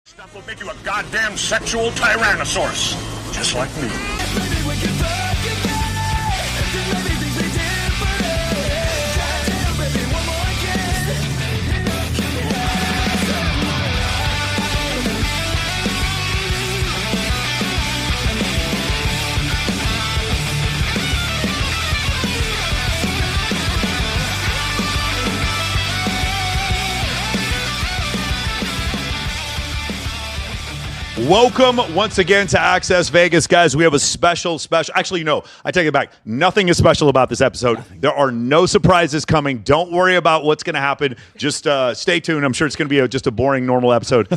Stuff will make you a goddamn sexual tyrannosaurus, just like me. Welcome once again to Access Vegas, guys. We have a special. Actually, no, I take it back. Nothing is special about this episode. There are no surprises coming. Don't worry about what's going to happen. Just stay tuned. I'm sure it's going to be just a boring, normal episode.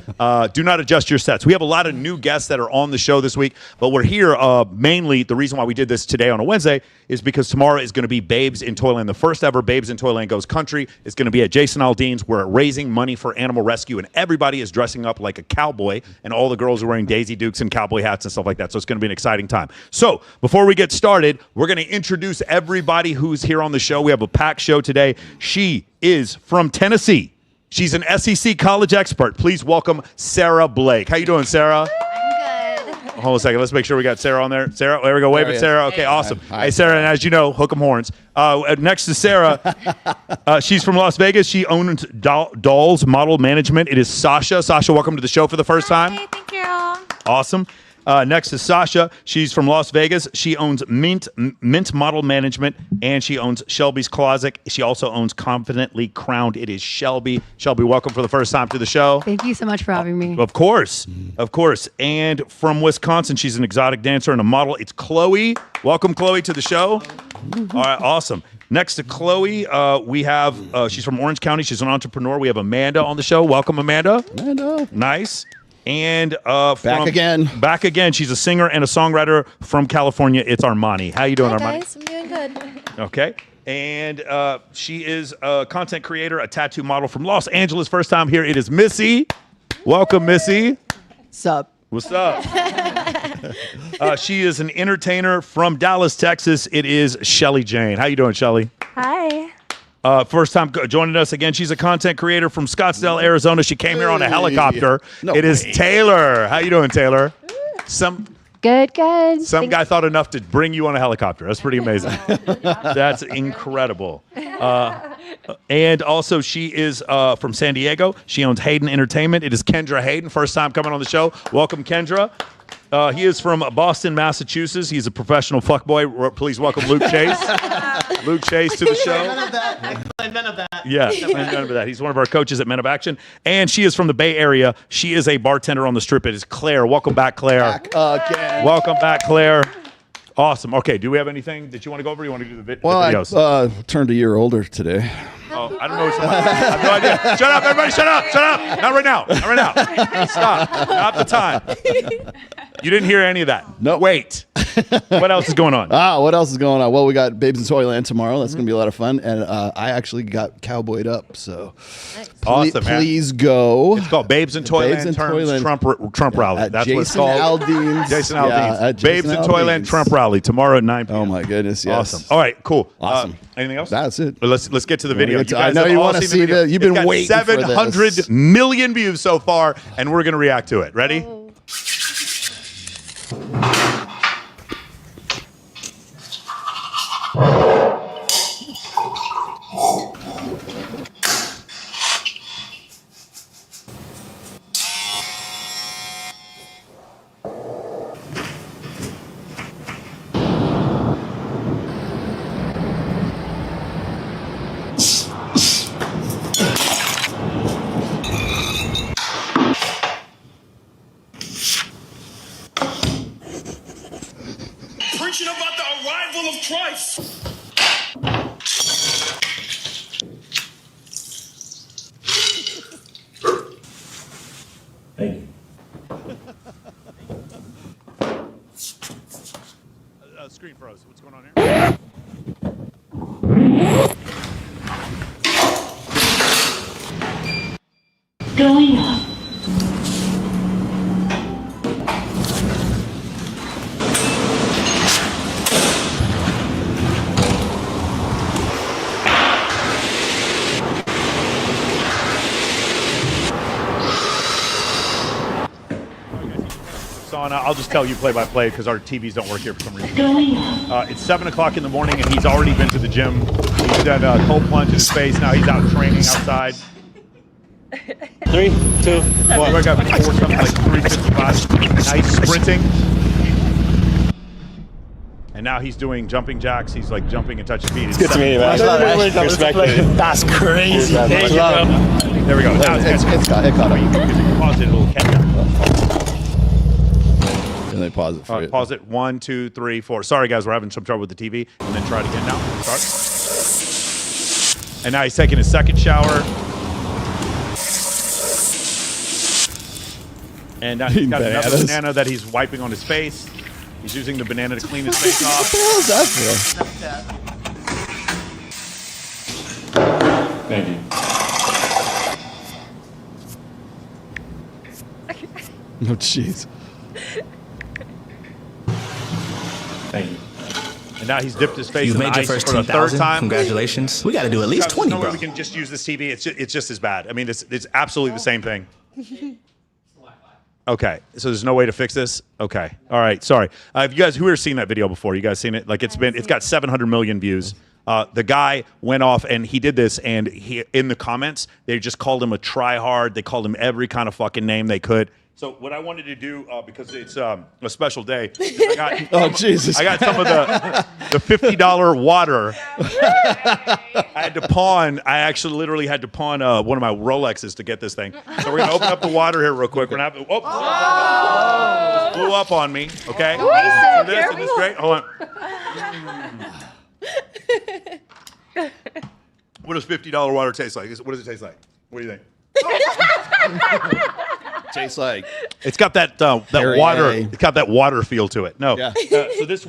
Do not adjust your sets. We have a lot of new guests that are on the show this week, but we're here mainly. The reason why we did this today on a Wednesday is because tomorrow is going to be Babes in Toyland. The first ever Babes in Toyland Goes Country is going to be at Jason Aldean's. We're raising money for animal rescue, and everybody is dressing up like a cowboy, and all the girls are wearing Daisy Dukes and cowboy hats and stuff like that. So it's going to be an exciting time. So before we get started, we're going to introduce everybody who's here on the show. We have a packed show today. She is from Tennessee. She's an SEC college expert. Please welcome Sarah Blake. How you doing, Sarah? I'm good. Hold on a second. Let's make sure we got Sarah on there. Sarah, there we go. Wave at Sarah. Okay, awesome. Hi. Hey, Sarah, and as you know, hook 'em horns. Next to Sarah, she's from Las Vegas. She owns Dolls Model Management. It is Sasha. Sasha, welcome to the show for the first time. Hey, thank you. Awesome. Next to Sasha, she's from Las Vegas. She owns Mint Model Management, and she owns Shelby's Closet. She also owns Confidently Crowned. It is Shelby. Shelby, welcome for the first time to the show. Thank you so much for having me. Of course. And from Wisconsin, she's an exotic dancer and a model. It's Chloe. Welcome, Chloe, to the show. All right, awesome. Next to Chloe, we have, she's from Orange County. She's an entrepreneur. We have Amanda on the show. Welcome, Amanda. Amanda. Nice. And Back again. She's a singer and a songwriter from California. It's Armani. How you doing, Hi, Armani? guys. I'm doing good. Okay. And she is a content creator, a tattoo model from Los Angeles. First time here, it is Missy. Welcome, Missy. Sup? What's up? She is an entertainer from Dallas, Texas. It is Shelly Jane. How you doing, Shelly? Hi. First time joining us again. She's a content creator from Scottsdale, Arizona. She came here on a helicopter. No it is way. Taylor. How you doing, Taylor? Some Good. guy thought enough to bring you on a helicopter. That's pretty amazing. That's incredible. And also, she is from San Diego. She owns Hayden Entertainment. It is Kendra Hayden. First time coming on the show. Welcome, Kendra. He is from Boston, Massachusetts. He's a professional fuckboy. Please welcome Luke Chase. Luke Chase to the show. None of that. Yeah, none of that. He's one of our coaches at Men of Action. And she is from the Bay Area. She is a bartender on the strip. It is Claire. Welcome back, Claire. Back again. Welcome back, Claire. Awesome. Okay, do we have anything that you want to go over? You want to do the Well, videos? I turned a year older today. Oh, I don't know. I have no idea. Shut up, everybody. Shut up. Not right now. Not right now. Stop. Not the time. You didn't hear any of that. Nope. Wait. What else is going on? What else is going on? Well, we got Babes in Toyland tomorrow. That's going to be a lot of fun. And I actually got cowboyed up. So Awesome, man. please go. It's called Babes in Toyland Babes in turns Toyland Trump Rally. At That's what it's Jason called. Aldean's. Jason Yeah, Aldean's. at Babes Jason in Toyland Aldean's. Trump Rally tomorrow at 9 p.m. Oh, my goodness. Yes. Awesome. All right, cool. Awesome. Anything else? That's it. Let's get to the video. get to- guys I know have you all wanna seen see video. the- you've been It's got waiting for this. 700 million views so far, and we're going to react to it. Ready? Preaching about the arrival of Christ. Thank you. Screen froze. What's going on here? Going up. sauna. I'll just tell you play-by-play because our TVs don't work here for some reason. It's 7 o'clock in the morning, and he's already been to the gym. He's done a cold plunge in his face. Now he's out training outside. 3, 2, 1. I got 4 something like 355. Now he's sprinting. And now he's doing jumping jacks. He's like jumping and touching feet. It's Good to meet you, man. Respect it. That's crazy. Thank you, bro. There we go. Now It caught up. Pause it. It'll catch up. And they pause it for you. Pause it. 1, 2, 3, 4. Sorry, guys. We're having some trouble with the TV. And then try it again now. Start. And now he's taking his second shower. And now he's got another banana that he's wiping on his face. He's using the banana to clean his face off. What the hell is that for? Thank you. Oh, jeez. Thank you. And now he's dipped his face You in the made your ice first for the third 10,000. time. Congratulations. We got to do at least There's 20, no way bro. we can just use this TV. It's just as bad. I mean, it's absolutely the same thing. Okay, so there's no way to fix this. Okay, all right. Sorry. Have you guys who have seen that video before? You guys seen it? Like it's got 700 million views. The guy went off and he did this, and he in the comments they just called him a tryhard. They called him every kind of fucking name they could. So what I wanted to do because it's a special day, is I got Jesus! I got some of the $50 water. I had to pawn. I actually literally had to pawn one of my Rollexes to get this thing. So we're gonna open up the water here real quick. We're gonna have just blew up on me. Okay. So this is great. Hold on. What does $50 water taste like? What does it taste like? What do you think? Tastes like it's got that water. It's got that water feel to it. No, Yeah. so this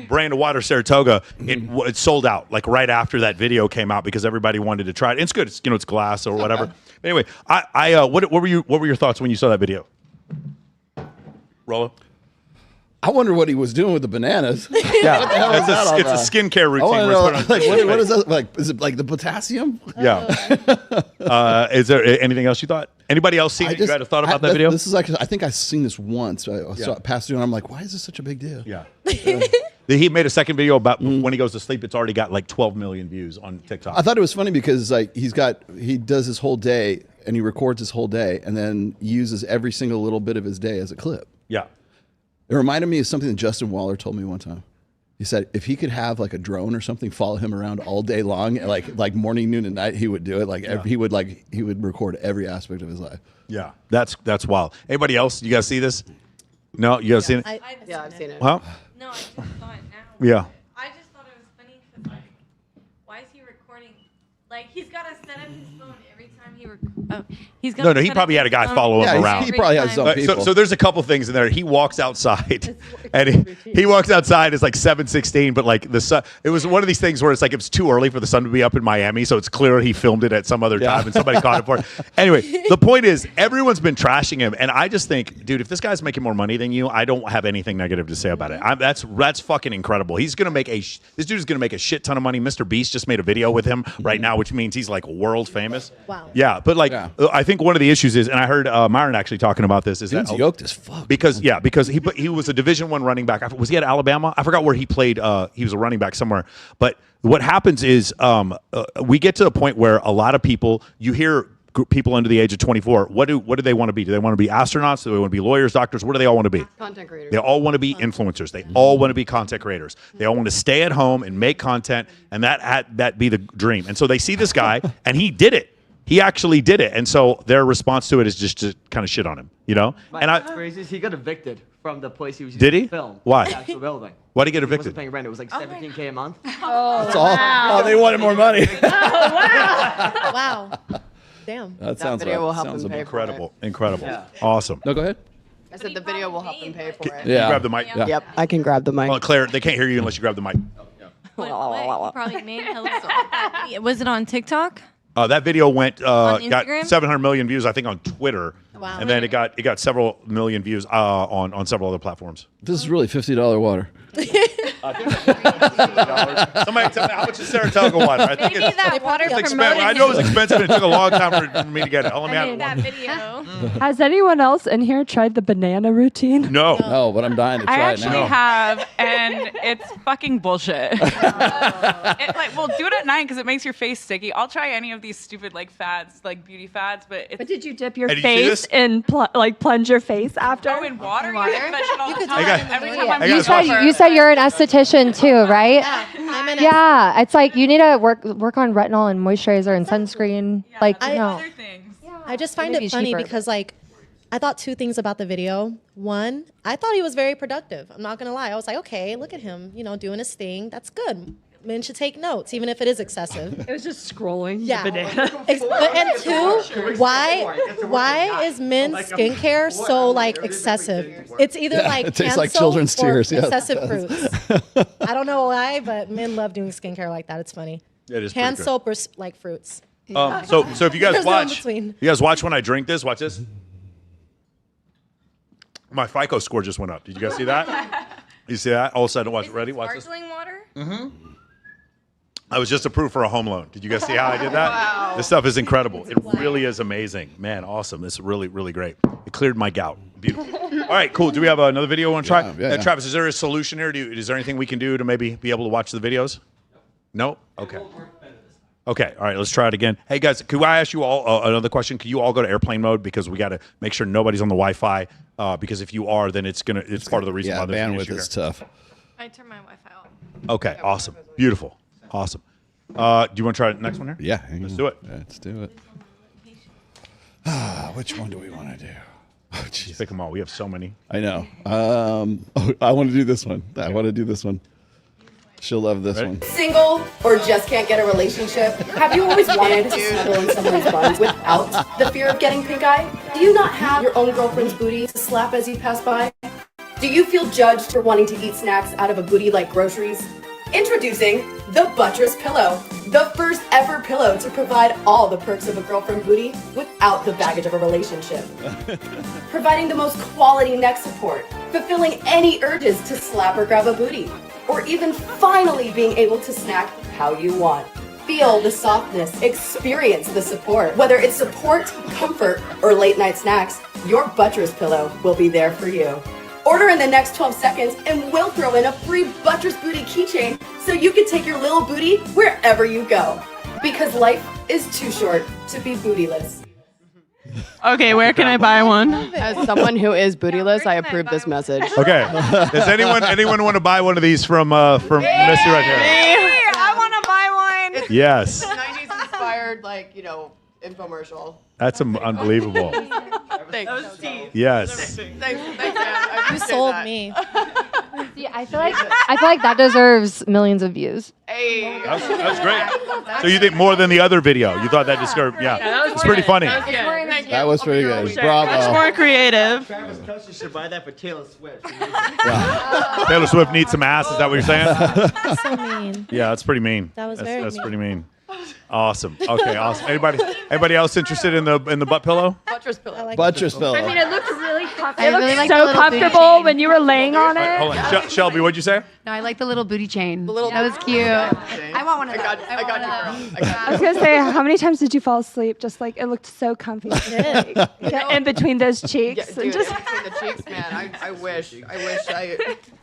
brand of water, Saratoga, it sold out like right after that video came out because everybody wanted to try it. And it's good. It's it's glass or whatever. Okay. Anyway, what were your thoughts when you saw that video? Rollo? I wonder what he was doing with the bananas. Yeah, it's a skincare routine. I where want it's to put on- know, what is that like? Is it like the potassium? Yeah. Is there anything else you thought? Anybody else seen it? You had a thought about that video? This is actually, I think I've seen this once. I saw it pass through, and I'm like, why is this such a big deal? Yeah. He made a second video about when he goes to sleep. It's already got like 12 million views on TikTok. I thought it was funny because like he does his whole day and he records his whole day and then uses every single little bit of his day as a clip. Yeah. It reminded me of something that Justin Waller told me one time. He said if he could have like a drone or something follow him around all day long, like morning, noon, and night, he would do it. He would record every aspect of his life. Yeah. That's wild. Anybody else? You guys see this? No, you guys seen it? I've seen it. Huh? No, I just saw it now. Yeah. I just thought it was funny because, like, why is he recording? Like, he's got to set up his phone every time he he's got. No, he probably had a guy follow him around. He probably has some people. So there's a couple things in there. He walks outside, and he walks outside. It's like 7:16, but like the sun. It was one of these things where it's like it was too early for the sun to be up in Miami, so it's clear he filmed it at some other time, and somebody caught it for it. Anyway, the point is, everyone's been trashing him, and I just think, dude, if this guy's making more money than you, I don't have anything negative to say about it. That's fucking incredible. He's gonna make this dude is gonna make a shit ton of money. Mr. Beast just made a video with him right now, which means he's like world famous. Wow. Yeah, but like I think one of the issues is, and I heard Myron actually talking about this, is Dude's that yoked as fuck. because he was a Division I running back. Was he at Alabama? I forgot where he played. He was a running back somewhere. But what happens is we get to the point where a lot of people, you hear people under the age of 24, what do they want to be? Do they want to be astronauts? Do they want to be lawyers, doctors? What do they all want to be? Content creators. They all want to be influencers. They all want to be content creators. They all want to stay at home and make content, and that be the dream. And so they see this guy, and he did it. He actually did it, and so their response to it is just to kind of shit on him, you know. What's crazy is he got evicted from the place he was Did using he? to film. Why? The actual building. Why did he get He wasn't evicted? paying rent. It was like $17K a month. That's all. Oh, they wanted more money. Wow. Damn. That sounds video will help sounds him pay for Incredible, incredible, Yeah. awesome. No, go ahead. I said the video will help him pay for it. Can you grab the mic? Yeah. Yep, I can grab the mic. Well, Claire, they can't hear you unless you grab the mic. What he probably made was it on TikTok? That video went got Instagram? 700 million views, I think, on Twitter, Wow. and then it got several million views on several other platforms. This is really $50 water. Somebody tell me, how much is Saratoga water? I think Maybe it's that water expensive. promoted I know it was him. expensive and it took a long time for me to get it. Let me have that one. video. Has anyone else in here tried the banana routine? No. No, but I'm dying to I try it actually now. have, and it's fucking bullshit. Well, do it at night because it makes your face sticky. I'll try any of these stupid like fads, like beauty fads, but it's But did you dip your Hey, did you see face this? and like plunge your face after? oh in water. You dip that shit all the Hey, guys. time. Every time I'm Hey, You guys, said watch. you said you're an esthetician too, right? I'm an Yeah, it's like you need to work on retinol and moisturizer and sunscreen. Like no. other things. I just find Maybe it funny cheaper. because like I thought two things about the video. One, I thought he was very productive. I'm not gonna lie. I was like, okay, look at him, doing his thing. That's good. Men should take notes, even if it is excessive. It was just scrolling Yeah. the banana. And two, why is men's skincare so like excessive? It's either like it tastes like cancel children's or tears. Yes, it excessive does. fruits. I don't know why, but men love doing skincare like that. It's funny. It is pretty Hand good. soap or like fruits. So if you guys There's no in watch, between. you guys watch when I drink this. Watch this. My FICO score just went up. Did you guys see that? You see that? All of a sudden, watch. Ready? Watch this. Sparkling water? I was just approved for a home loan. Did you guys see how I did that? Wow. This stuff is incredible. It really is amazing. Man, awesome. It's really, really great. It cleared my gout. Beautiful. All right, cool. Do we have another video we want to try? Yeah. Travis, is there a solution here? Is there anything we can do to maybe be able to watch the videos? No? Okay. Okay, all right, let's try it again. Hey, guys, could I ask you all another question? Could you all go to airplane mode because we got to make sure nobody's on the Wi-Fi because if you are, then it's part of the reason Yeah, why there's an bandwidth issue is here. tough. I turned my Wi-Fi off. Okay, awesome. Beautiful. Awesome. Do you want to try the next one here? Yeah, Let's do it. Let's do it. Which one do we want to do? Oh, jeez. Pick them all. We have so many. I know. I want to do this one. I want to do this one. She'll love this one. Single or just can't get a relationship? Have you always wanted to snuggle in someone's buns without the fear of getting pink eye? Do you not have your own girlfriend's booty to slap as you pass by? Do you feel judged for wanting to eat snacks out of a booty like groceries? Introducing the Buttress pillow, the first ever pillow to provide all the perks of a girlfriend booty without the baggage of a relationship. Providing the most quality neck support, fulfilling any urges to slap or grab a booty, or even finally being able to snack how you want. Feel the softness, experience the support. Whether it's support, comfort, or late night snacks, your Buttress pillow will be there for you. Order in the next 12 seconds and we'll throw in a free Buttress booty keychain so you can take your little booty wherever you go. Because life is too short to be bootyless. Okay, where can I buy one? As someone who is bootyless, I approve this message. Okay. Does anyone want to buy one of these from Missy right here? Hey, I want to buy one. Yes. 90s inspired, infomercial. That's unbelievable. Thanks. Yes. You sold me. See, I feel like that deserves millions of views. That's great. So you think more than the other video? You thought that deserved? Yeah. It's pretty funny. That was pretty good. Bravo. Much more creative. Travis Kelce should buy that for Taylor Swift. Taylor Swift needs some ass. Is that what you're saying? That's so mean. Yeah, that's pretty mean. That was that's, very That's mean. pretty mean. Awesome. Okay, awesome. Anybody else interested in the butt pillow? Buttress pillow. Buttress pillow. I mean, it looked really comfortable. I It looked really like the so little booty comfortable chain. when you were laying on it. Hold on. Shelby, what'd you say? No, I like the little booty chain. little That was cute. I want one of those. I got you, girl. I was gonna say, how many times did you fall asleep? Just like it looked so comfy. In between those cheeks, and just between the cheeks, man. I wish.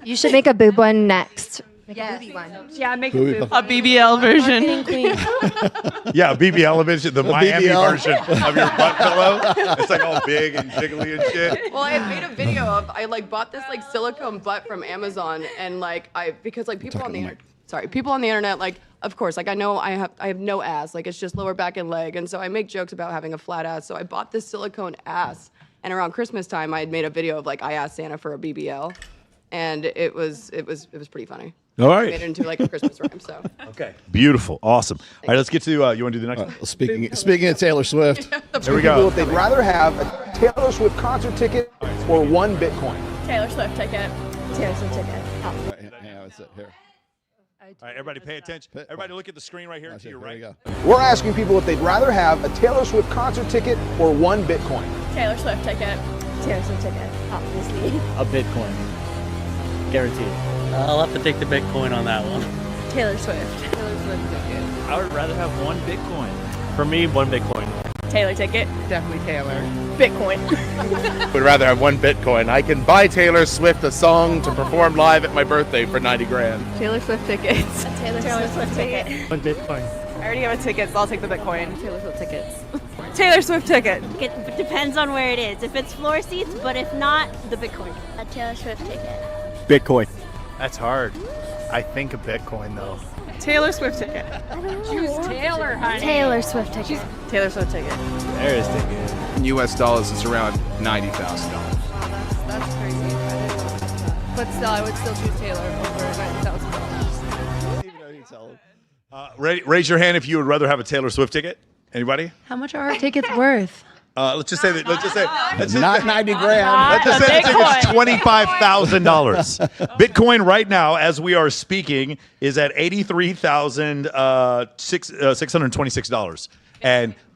You should make a boob one next. Make a booby one. yeah, make Booby a boob. A BBL version. Yeah, BBL version, the Miami BBL. version of your butt pillow. It's like all big and jiggly and shit. Well, I made a video of I bought this silicone butt from Amazon and because people on the people on the internet of course I know I have no ass, it's just lower back and leg, and so I make jokes about having a flat ass. So I bought this silicone ass, and around Christmas time I had made a video of I asked Santa for a BBL, and it was pretty funny. All I made it right. into a Christmas rhyme. So Okay. Beautiful. Awesome. All right, let's get to you want to do the next one? Speaking of Taylor Swift, Here we go. If they'd rather have a Taylor Swift concert ticket or one Bitcoin. Taylor Swift ticket. Taylor Swift ticket. yeah, that's it. Here. All right, everybody pay attention. Everybody look at the screen right here to your Here we right. go. We're asking people if they'd rather have a Taylor Swift concert ticket or one Bitcoin. Taylor Swift ticket. Taylor Swift ticket. Obviously. A Bitcoin. Guaranteed. I'll have to take the Bitcoin on that one. Taylor Swift. Taylor Swift ticket. I would rather have one Bitcoin. For me, one Bitcoin. Taylor ticket. Definitely Taylor. Bitcoin. Would rather have one Bitcoin. I can buy Taylor Swift a song to perform live at my birthday for 90 grand. Taylor Swift tickets. Taylor Swift ticket. One Bitcoin. I already have a ticket, so I'll take the Bitcoin. Taylor Swift tickets. Taylor Swift ticket. It depends on where it is. If it's floor seats, but if not, the Bitcoin. A Taylor Swift ticket. Bitcoin. That's hard. I think a Bitcoin, though. Taylor Swift ticket. Choose Taylor, honey. Taylor Swift ticket. Taylor Swift ticket. There is ticket. In US dollars, it's around $90,000. That's crazy. But still, I would still choose Taylor over $90,000. Raise your hand if you would rather have a Taylor Swift ticket. Anybody? How much are our tickets worth? Let's just say that. Not 90 grand. Let's just say the ticket's $25,000. Bitcoin right now, as we are speaking, is at $83,626.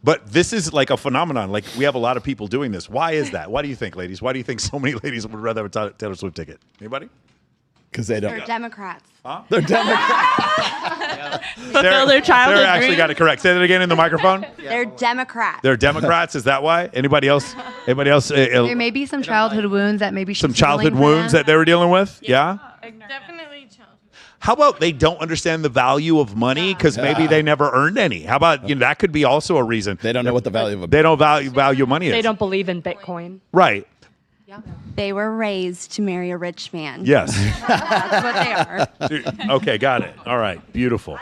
But this is like a phenomenon. Like, we have a lot of people doing this. Why is that? Why do you think, ladies? Why do you think so many ladies would rather have a Taylor Swift ticket? Anybody? Because they don't. They're Democrats. Huh? They're Democrats. Fulfill their childhood Sarah actually dreams. got it correct. Say that again in the microphone. They're Democrats. They're Democrats. Is that why? Anybody else? Anybody else? There may be some childhood wounds that maybe Some childhood wounds that they were dealing with? Yeah? Definitely childhood. How about they don't understand the value of money because maybe they never earned any? How about that could be also a reason. They don't know what the value of a They don't value money is. They don't believe in Bitcoin. Right. They were raised to marry a rich man. Yes. That's what they are. Okay, got it. All right. Beautiful.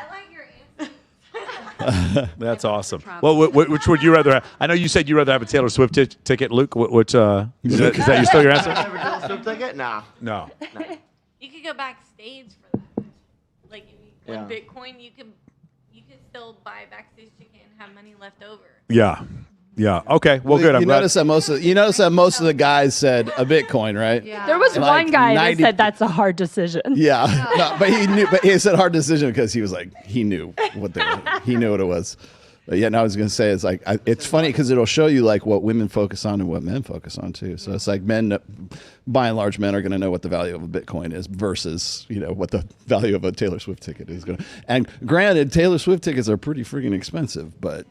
That's awesome. Well, which would you rather have? I know you said you'd rather have a Taylor Swift ticket, Luke. Which is that still your answer? Taylor Swift ticket? Nah. No. You could go backstage for that. Like with Yeah. Bitcoin, you could still buy backstage ticket and have money left over. Yeah. Yeah. Okay. Well, good. I'm You glad. notice that most of the guys said a Bitcoin, right? Yeah. There was Like one guy 90 that said that's a hard decision. Yeah, no, but he knew. But he said hard decision because he was like he knew what he knew what it was. But yeah, no, I was gonna say it's like it's funny because it'll show you like what women focus on and what men focus on too. So it's like men, by and large, men are gonna know what the value of a Bitcoin is versus what the value of a Taylor Swift ticket is gonna. And granted, Taylor Swift tickets are pretty freaking expensive, but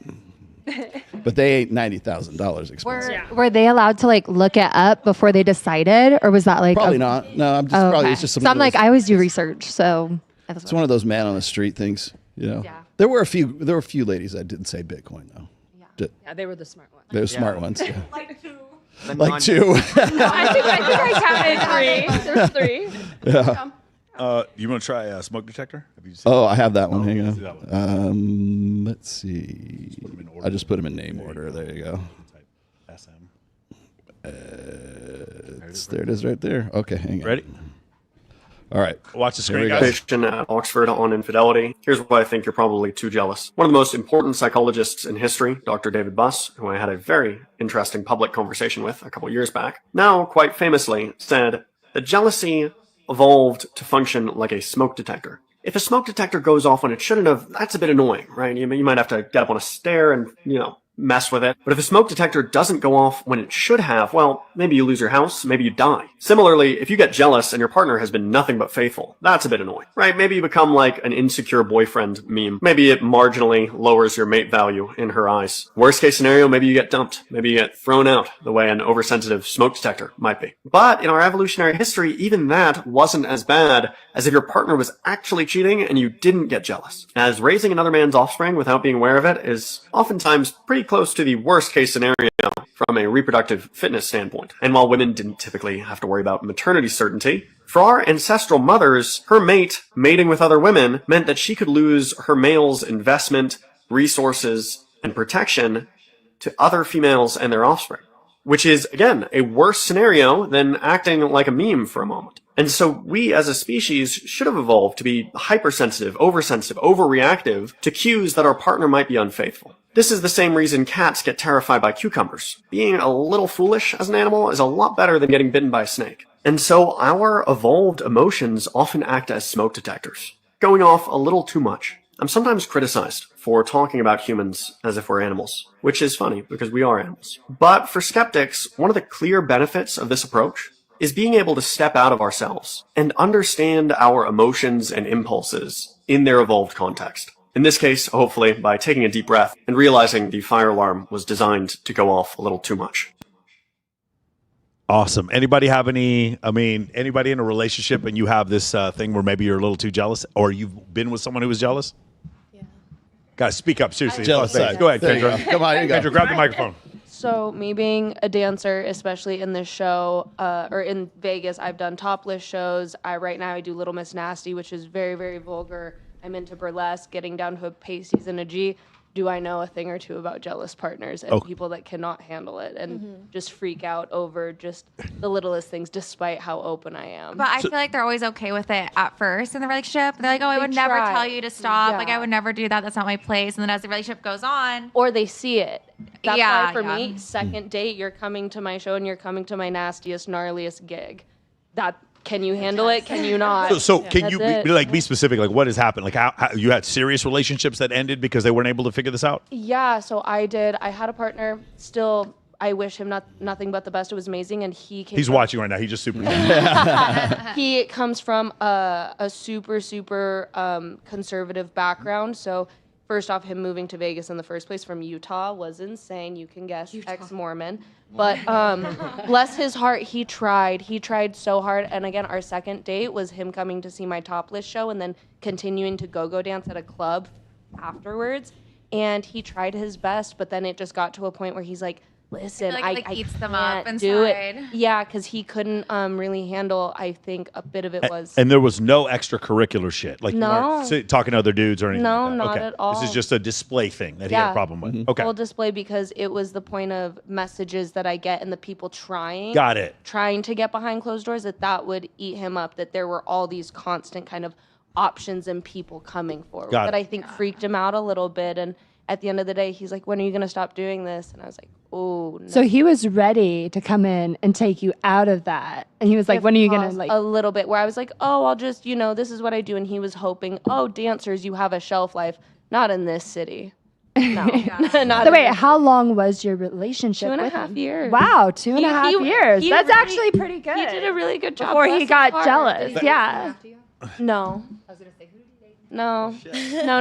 they ain't $90,000 expensive. Were they allowed to like look it up before they decided, or was that like Probably not. No, I'm just probably it's just some. So I'm like, I always do research, so It's one of those man on the street things, Yeah. There were a few ladies that didn't say Bitcoin though. Yeah, they were the smart ones. They were smart ones. Yeah. Like two. Like two. I think I counted 3. There's 3. Yeah. You want to try a smoke detector? Have you Oh, I have that one. Hang see that one. on. Let's see. I just put them in name order. There you go. SM. There it is right there. Okay, hang on. Ready? All right. Watch the Here we screen, go. guys. At Oxford on infidelity. Here's why I think you're probably too jealous. One of the most important psychologists in history, Dr. David Buss, who I had a very interesting public conversation with a couple years back, now quite famously said that jealousy evolved to function like a smoke detector. If a smoke detector goes off when it shouldn't have, that's a bit annoying, right? You might have to get up on a stair and, mess with it. But if a smoke detector doesn't go off when it should have, well, maybe you lose your house, maybe you die. Similarly, if you get jealous and your partner has been nothing but faithful, that's a bit annoying, right? Maybe you become like an insecure boyfriend meme. Maybe it marginally lowers your mate value in her eyes. Worst case scenario, maybe you get dumped. Maybe you get thrown out the way an oversensitive smoke detector might be. But in our evolutionary history, even that wasn't as bad as if your partner was actually cheating and you didn't get jealous. As raising another man's offspring without being aware of it is oftentimes pretty close to the worst case scenario from a reproductive fitness standpoint. And while women didn't typically have to worry about maternity certainty, for our ancestral mothers, her mate mating with other women meant that she could lose her male's investment, resources, and protection to other females and their offspring. Which is, again, a worse scenario than acting like a meme for a moment. And so we as a species should have evolved to be hypersensitive, oversensitive, overreactive to cues that our partner might be unfaithful. This is the same reason cats get terrified by cucumbers. Being a little foolish as an animal is a lot better than getting bitten by a snake. And so our evolved emotions often act as smoke detectors, going off a little too much. I'm sometimes criticized for talking about humans as if we're animals, which is funny because we are animals. But for skeptics, one of the clear benefits of this approach is being able to step out of ourselves and understand our emotions and impulses in their evolved context. In this case, hopefully, by taking a deep breath and realizing the fire alarm was designed to go off a little too much. Awesome. Anybody have anybody in a relationship and you have this thing where maybe you're a little too jealous, or you've been with someone who was jealous? Yeah. Guys, speak up. Seriously. Jealous side. Go ahead, Kendra. Come on, here you go. Kendra, grab the microphone. So me being a dancer, especially in this show, or in Vegas, I've done topless shows. Right now I do Little Miss Nasty, which is very, very vulgar. I'm into burlesque, getting down to a pasties and a G. Do I know a thing or two about jealous partners and people that cannot handle it and just freak out over just the littlest things, despite how open I am? But I feel like they're always okay with it at first in the relationship. They're like, oh, I would never tell you to stop. Like, I would never do that. That's not my place. And then as the relationship goes on. Or they see it. That's why for me, second date, you're coming to my show and you're coming to my nastiest, gnarliest gig. Can you handle it? Can you not? So can you be specific? Like, what has happened? Like, how you had serious relationships that ended because they weren't able to figure this out? Yeah, so I did. I had a partner. Still, I wish him nothing but the best. It was amazing, and he's watching right now. He's just super. He comes from a super conservative background. So first off, him moving to Vegas in the first place from Utah was insane. You can guess, ex-Mormon. But bless his heart, he tried. He tried so hard. And again, our second date was him coming to see my topless show and then continuing to go dance at a club afterwards. And he tried his best, but then it just got to a point where he's like, listen, I eats them can't up do inside. it. Yeah, because he couldn't really handle, I think, a bit of it was. And there was no extracurricular shit. Like, No. you weren't talking to other dudes or anything No, like that. not Okay. at all. This is just a display thing that he had a problem with. Okay. Full display, because it was the point of messages that I get and the people trying. Got it. Trying to get behind closed doors, that would eat him up, that there were all these constant kind of options and people coming forward. Got it. That I think freaked him out a little bit. And at the end of the day, he's like, when are you going to stop doing this? And I was like, oh, no. So he was ready to come in and take you out of that. And he was like, If when are you going to like? A little bit, where I was like, oh, I'll just, this is what I do. And he was hoping, oh, dancers, you have a shelf life. Not in this city. No. Not So wait, in this how long was your relationship 2.5 with him? years. Wow, 2.5 years. he That's really- actually pretty good. He did a really good job. Before Bless he his got heart. jealous. Did he Yeah. No. No.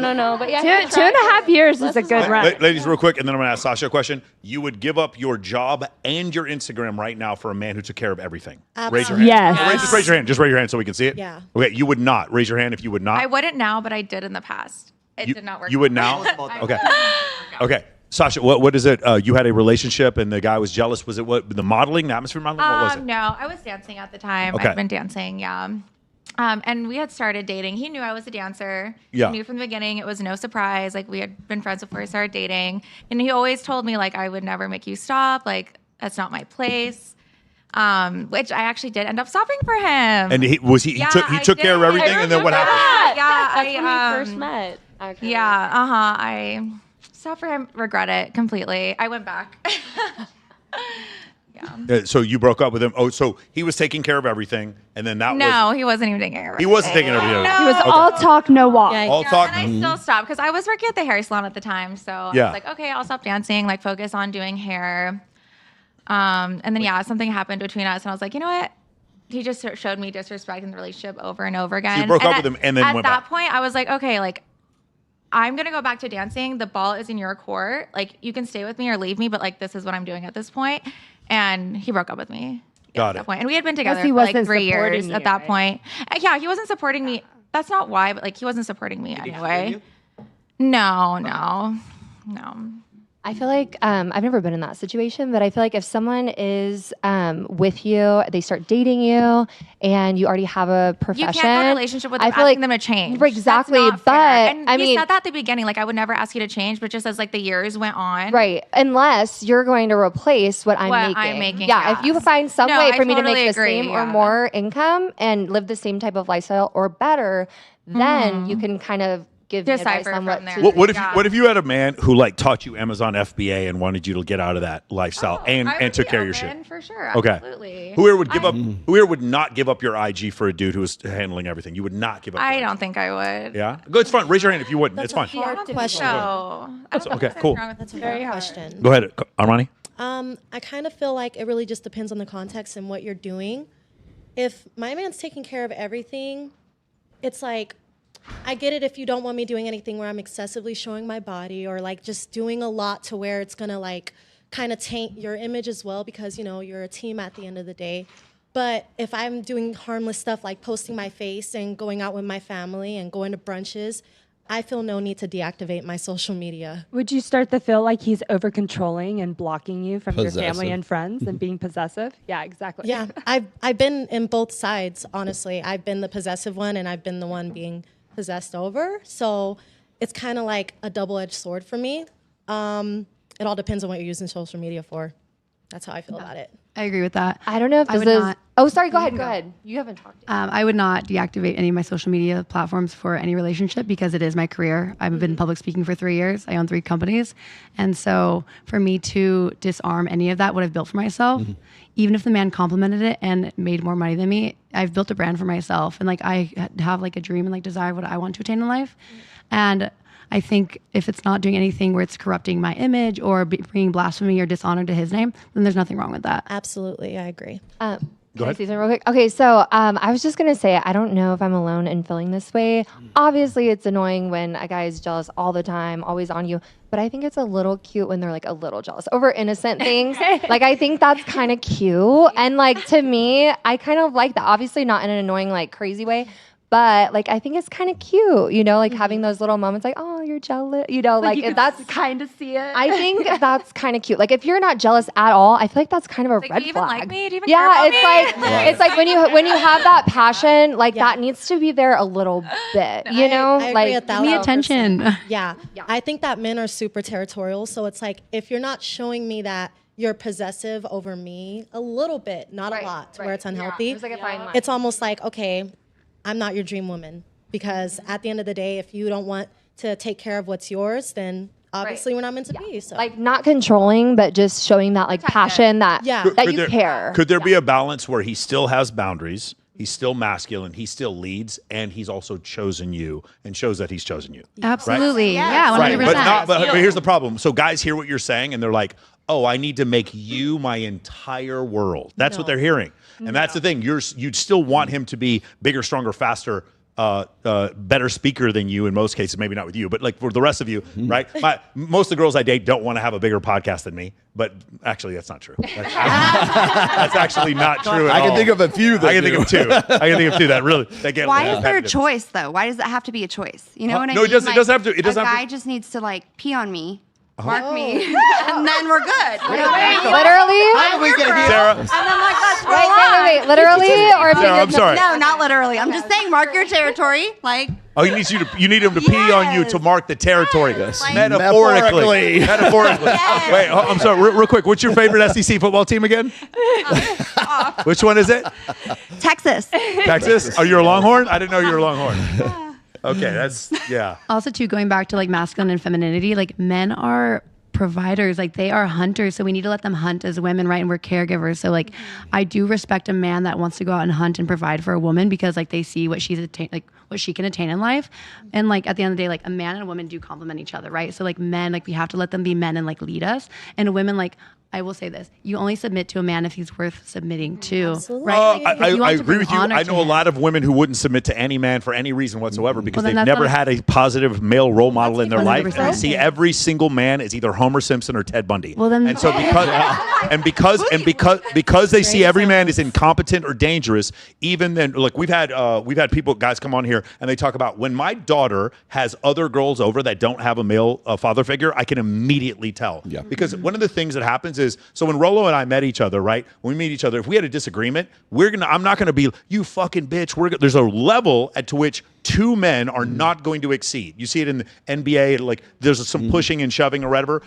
No. But yeah, he Two and a half years Bless is a his good heart. run. Ladies, real quick, and then I'm going to ask Sasha a question. You would give up your job and your Instagram right now for a man who took care of everything? Raise your hand. Yes. Just raise your hand. Just raise your hand so we can see it. Yeah. Okay, you would not. Raise your hand if you would not. I wouldn't now, but I did in the past. It did not work. You would now? Okay. Okay. Sasha, what is it? You had a relationship and the guy was jealous. Was it the modeling, the atmosphere modeling? What was it? No, I was dancing at the time. Okay. I'd been dancing, yeah. And we had started dating. He knew I was a dancer. Yeah. He knew from the beginning. It was no surprise. Like, we had been friends before we started dating. And he always told me, like, I would never make you stop. Like, that's not my place. Which I actually did end up stopping for him. And he took care of everything, and then what happened? Yeah, That's when we first met. Actually. Yeah, I stopped for him. Regret it completely. I went back. So you broke up with him. Oh, so he was taking care of everything, and then that was... No, he wasn't even taking care of everything. He wasn't taking care of everything. He was all talk, no walk. All talk. And I still stopped because I was working at the hair salon at the time. So I was like, okay, I'll stop dancing, like focus on doing hair. And then, something happened between us. And I was like, you know what? He just showed me disrespect in the relationship over and over again. So you broke up with him and then went back. At that point, I was like, okay, like, I'm going to go back to dancing. The ball is in your court. Like, you can stay with me or leave me, but, like, this is what I'm doing at this point. And he broke up with me. Got at it. that point. And we had been together he for, like, wasn't 3 years supporting at you, that right? point. Yeah, he wasn't supporting me. That's not why, but, like, he wasn't supporting me anyway. No. I feel like I've never been in that situation, but I feel like if someone is with you, they start dating you, and you already have a profession. You can't go in a relationship with them I feel asking like, them to change. Exactly, That's not but fair. And I he mean, said that at the beginning, like, I would never ask you to change, but just as, like, the years went on. right? Unless you're going to replace what I'm making. Yeah, if you find some No, way I for me to totally make the agree, same or more income and live the same type of lifestyle or better, then you can kind of give me advice Decipher on what from there. to What if you had a man who like taught you Amazon FBA and wanted you to get out of that lifestyle and took care of your shit? For sure. Okay. Absolutely. Who here would give up? Who here would not give up your IG for a dude who was handling everything? You would not give up. I don't think I would. Yeah. Good. It's fine. Raise your hand if you wouldn't. It's fine. Hard question. That's okay. Cool. That's a very hard question. Go ahead, Armani. I kind of feel like it really just depends on the context and what you're doing. if my man's taking care of everything, it's like, I get it if you don't want me doing anything where I'm excessively showing my body or like just doing a lot to where it's gonna like kind of taint your image as well, because you know you're a team at the end of the day. But if I'm doing harmless stuff like posting my face and going out with my family and going to brunches, I feel no need to deactivate my social media. Would you start to feel like he's over controlling and blocking you from your family Possessive. and friends and being possessive? Yeah, exactly. Yeah, I've been in both sides, honestly. I've been the possessive one and I've been the one being possessed over. So it's kind of like a double-edged sword for me. It all depends on what you're using social media for. That's how I feel about it. I agree with that. I don't know if I this would is. not- Oh, sorry. Go ahead. You haven't talked. I would not deactivate any of my social media platforms for any relationship because it is my career. I've been public speaking for 3 years. I own 3 companies. And so for me to disarm any of that, what I've built for myself, even if the man complimented it and made more money than me, I've built a brand for myself. And like I have like a dream and like desire what I want to attain in life. And I think if it's not doing anything where it's corrupting my image or bringing blasphemy or dishonor to his name, then there's nothing wrong with that. Absolutely. I agree. Can I say something real quick? Okay, so I was just gonna say I don't know if I'm alone in feeling this way. Obviously, it's annoying when a guy is jealous all the time, always on you. But I think it's a little cute when they're like a little jealous over innocent things. Like I think that's kind of cute, and like to me, I kind of like that. Obviously, not in an annoying like crazy way. But like I think it's kind of cute, you know, like having those little moments, like oh you're jealous, you know, like if that's kind of see it. I think that's kind of cute. Like if you're not jealous at all, I feel like that's kind of a Like, red do you even flag. like me? Do you even care Yeah, about me? it's like when you have that passion, like that needs to be there a little bit, you know, I like agree Give me attention. Yeah. I think that men are super territorial. So it's like if you're not showing me that you're possessive over me a little bit, not a lot, to where it's unhealthy. There's like a fine line. It's almost like, okay, I'm not your dream woman. Because at the end of the day, if you don't want to take care of what's yours, then obviously we're not meant to be. So like not controlling, but just showing that like passion that that you care. Could there be a balance where he still has boundaries, he's still masculine, he still leads, and he's also chosen you and shows that he's chosen you? Absolutely. Right? Yeah, 100%. Right. But here's the problem. So guys hear what you're saying and they're like, oh, I need to make you my entire world. That's what they're hearing. And that's the thing. You'd still want him to be bigger, stronger, faster, better speaker than you in most cases, maybe not with you, but like for the rest of you, right? Most of the girls I date don't want to have a bigger podcast than me, but actually that's not true. That's actually not true at I can all. think of a few. I can think of 2. I can think of 2 that really that get Why is there a repetitive. choice though? Why does it have to be a choice? You know what I no, mean? it doesn't have to. It doesn't a have guy to. just needs to like pee on me, mark me, and then we're good. You know what I mean? Literally? How do we get here? Sarah. And then like let's roll Wait, literally or Sarah, I'm sorry. No, not literally. I'm just saying, mark your territory. Like Oh, he needs you to. You need him to pee on you to mark the territory. Like- Metaphorically. Metaphorically. Wait, I'm sorry. Real quick. What's your favorite SEC football team again? Which one is it? Texas. Texas. Are you a Longhorn? I didn't know you were a Longhorn. Okay, that's Also, too, going back to like masculine and femininity, like men are providers, like they are hunters, so we need to let them hunt as women, right? And we're caregivers, so like I do respect a man that wants to go out and hunt and provide for a woman because like they see what she's what she can attain in life, and like at the end of the day, like a man and a woman do complement each other, right? So like men, like we have to let them be men and like lead us, and women, like I will say this: you only submit to a man if he's worth submitting to, right? Like, if you want I to agree bring with you. honor I to know a him- lot of women who wouldn't submit to any man for any reason whatsoever because then they've that's never not had a positive male role model in their life, and they 100%. see every single man as either Homer Simpson or Ted Bundy. Well, then- and so because they see every man as incompetent or dangerous, even then, like we've had guys come on here and they talk about when my daughter has other girls over that don't have a male father figure, I can immediately tell. Yeah. Because one of the things that happens is, so when Rollo and I met each other, right? When we meet each other, if we had a disagreement, I'm not gonna be, you fucking bitch. There's a level to which 2 men are not going to exceed. You see it in the NBA, like there's some pushing and shoving or whatever.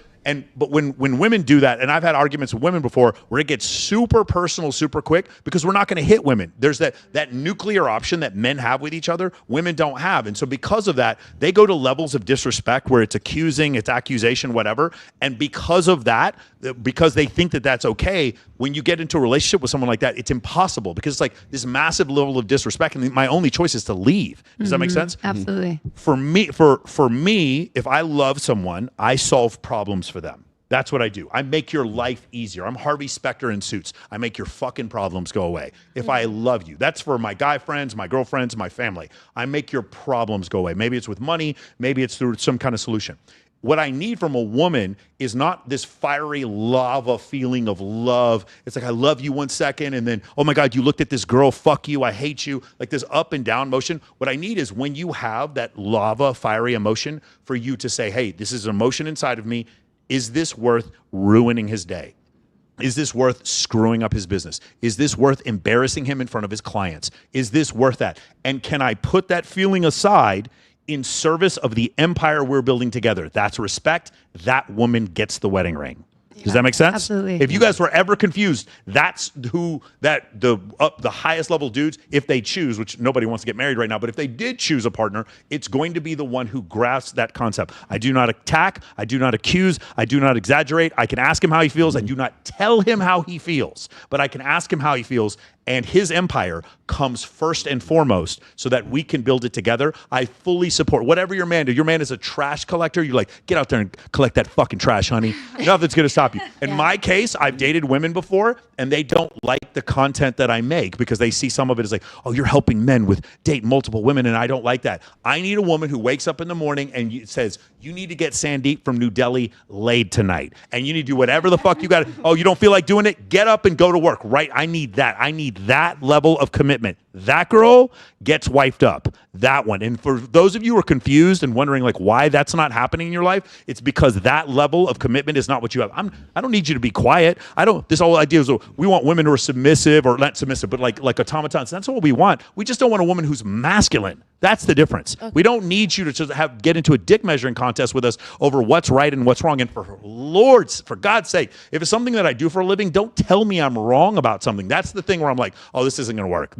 But when women do that, and I've had arguments with women before where it gets super personal, super quick, because we're not going to hit women. There's that nuclear option that men have with each other, women don't have. And so because of that, they go to levels of disrespect where it's accusing, it's accusation, whatever. And because of that, because they think that that's okay, when you get into a relationship with someone like that, it's impossible because it's like this massive level of disrespect. And my only choice is to leave. Does that make sense? Absolutely. For me, if I love someone, I solve problems for them. That's what I do. I make your life easier. I'm Harvey Specter in Suits. I make your fucking problems go away. If I love you, that's for my guy friends, my girlfriends, my family. I make your problems go away. Maybe it's with money. Maybe it's through some kind of solution. What I need from a woman is not this fiery lava feeling of love. It's like, I love you 1 second, and then, oh my God, you looked at this girl, fuck you, I hate you. Like this up and down motion. What I need is when you have that lava, fiery emotion, for you to say, hey, this is an emotion inside of me. Is this worth ruining his day? Is this worth screwing up his business? Is this worth embarrassing him in front of his clients? Is this worth that? And can I put that feeling aside in service of the empire we're building together? That's respect. That woman gets the wedding ring. Does that make sense? Absolutely. If you guys were ever confused, that's the highest level dudes, if they choose, which nobody wants to get married right now, but if they did choose a partner, it's going to be the one who grasps that concept. I do not attack. I do not accuse. I do not exaggerate. I can ask him how he feels. I do not tell him how he feels, but I can ask him how he feels. And his empire comes first and foremost so that we can build it together. I fully support whatever your man did. Your man is a trash collector. You're like, get out there and collect that fucking trash, honey. Nothing's going to stop you. In my case, I've dated women before, and they don't like the content that I make because they see some of it as like, oh, you're helping men with date multiple women, and I don't like that. I need a woman who wakes up in the morning and says, you need to get Sandeep from New Delhi laid tonight. And you need to do whatever the fuck you got. Oh, you don't feel like doing it? Get up and go to work, right? I need that. I need that level of commitment. That girl gets wiped up. That one. And for those of you who are confused and wondering like why that's not happening in your life, it's because that level of commitment is not what you have. I don't need you to be quiet. This whole idea is we want women who are submissive, or not submissive, but like automatons. That's what we want. We just don't want a woman who's masculine. That's the difference. Okay. We don't need you to just get into a dick measuring contest with us over what's right and what's wrong. And for God's sake, if it's something that I do for a living, don't tell me I'm wrong about something. That's the thing where I'm like, oh, this isn't going to work.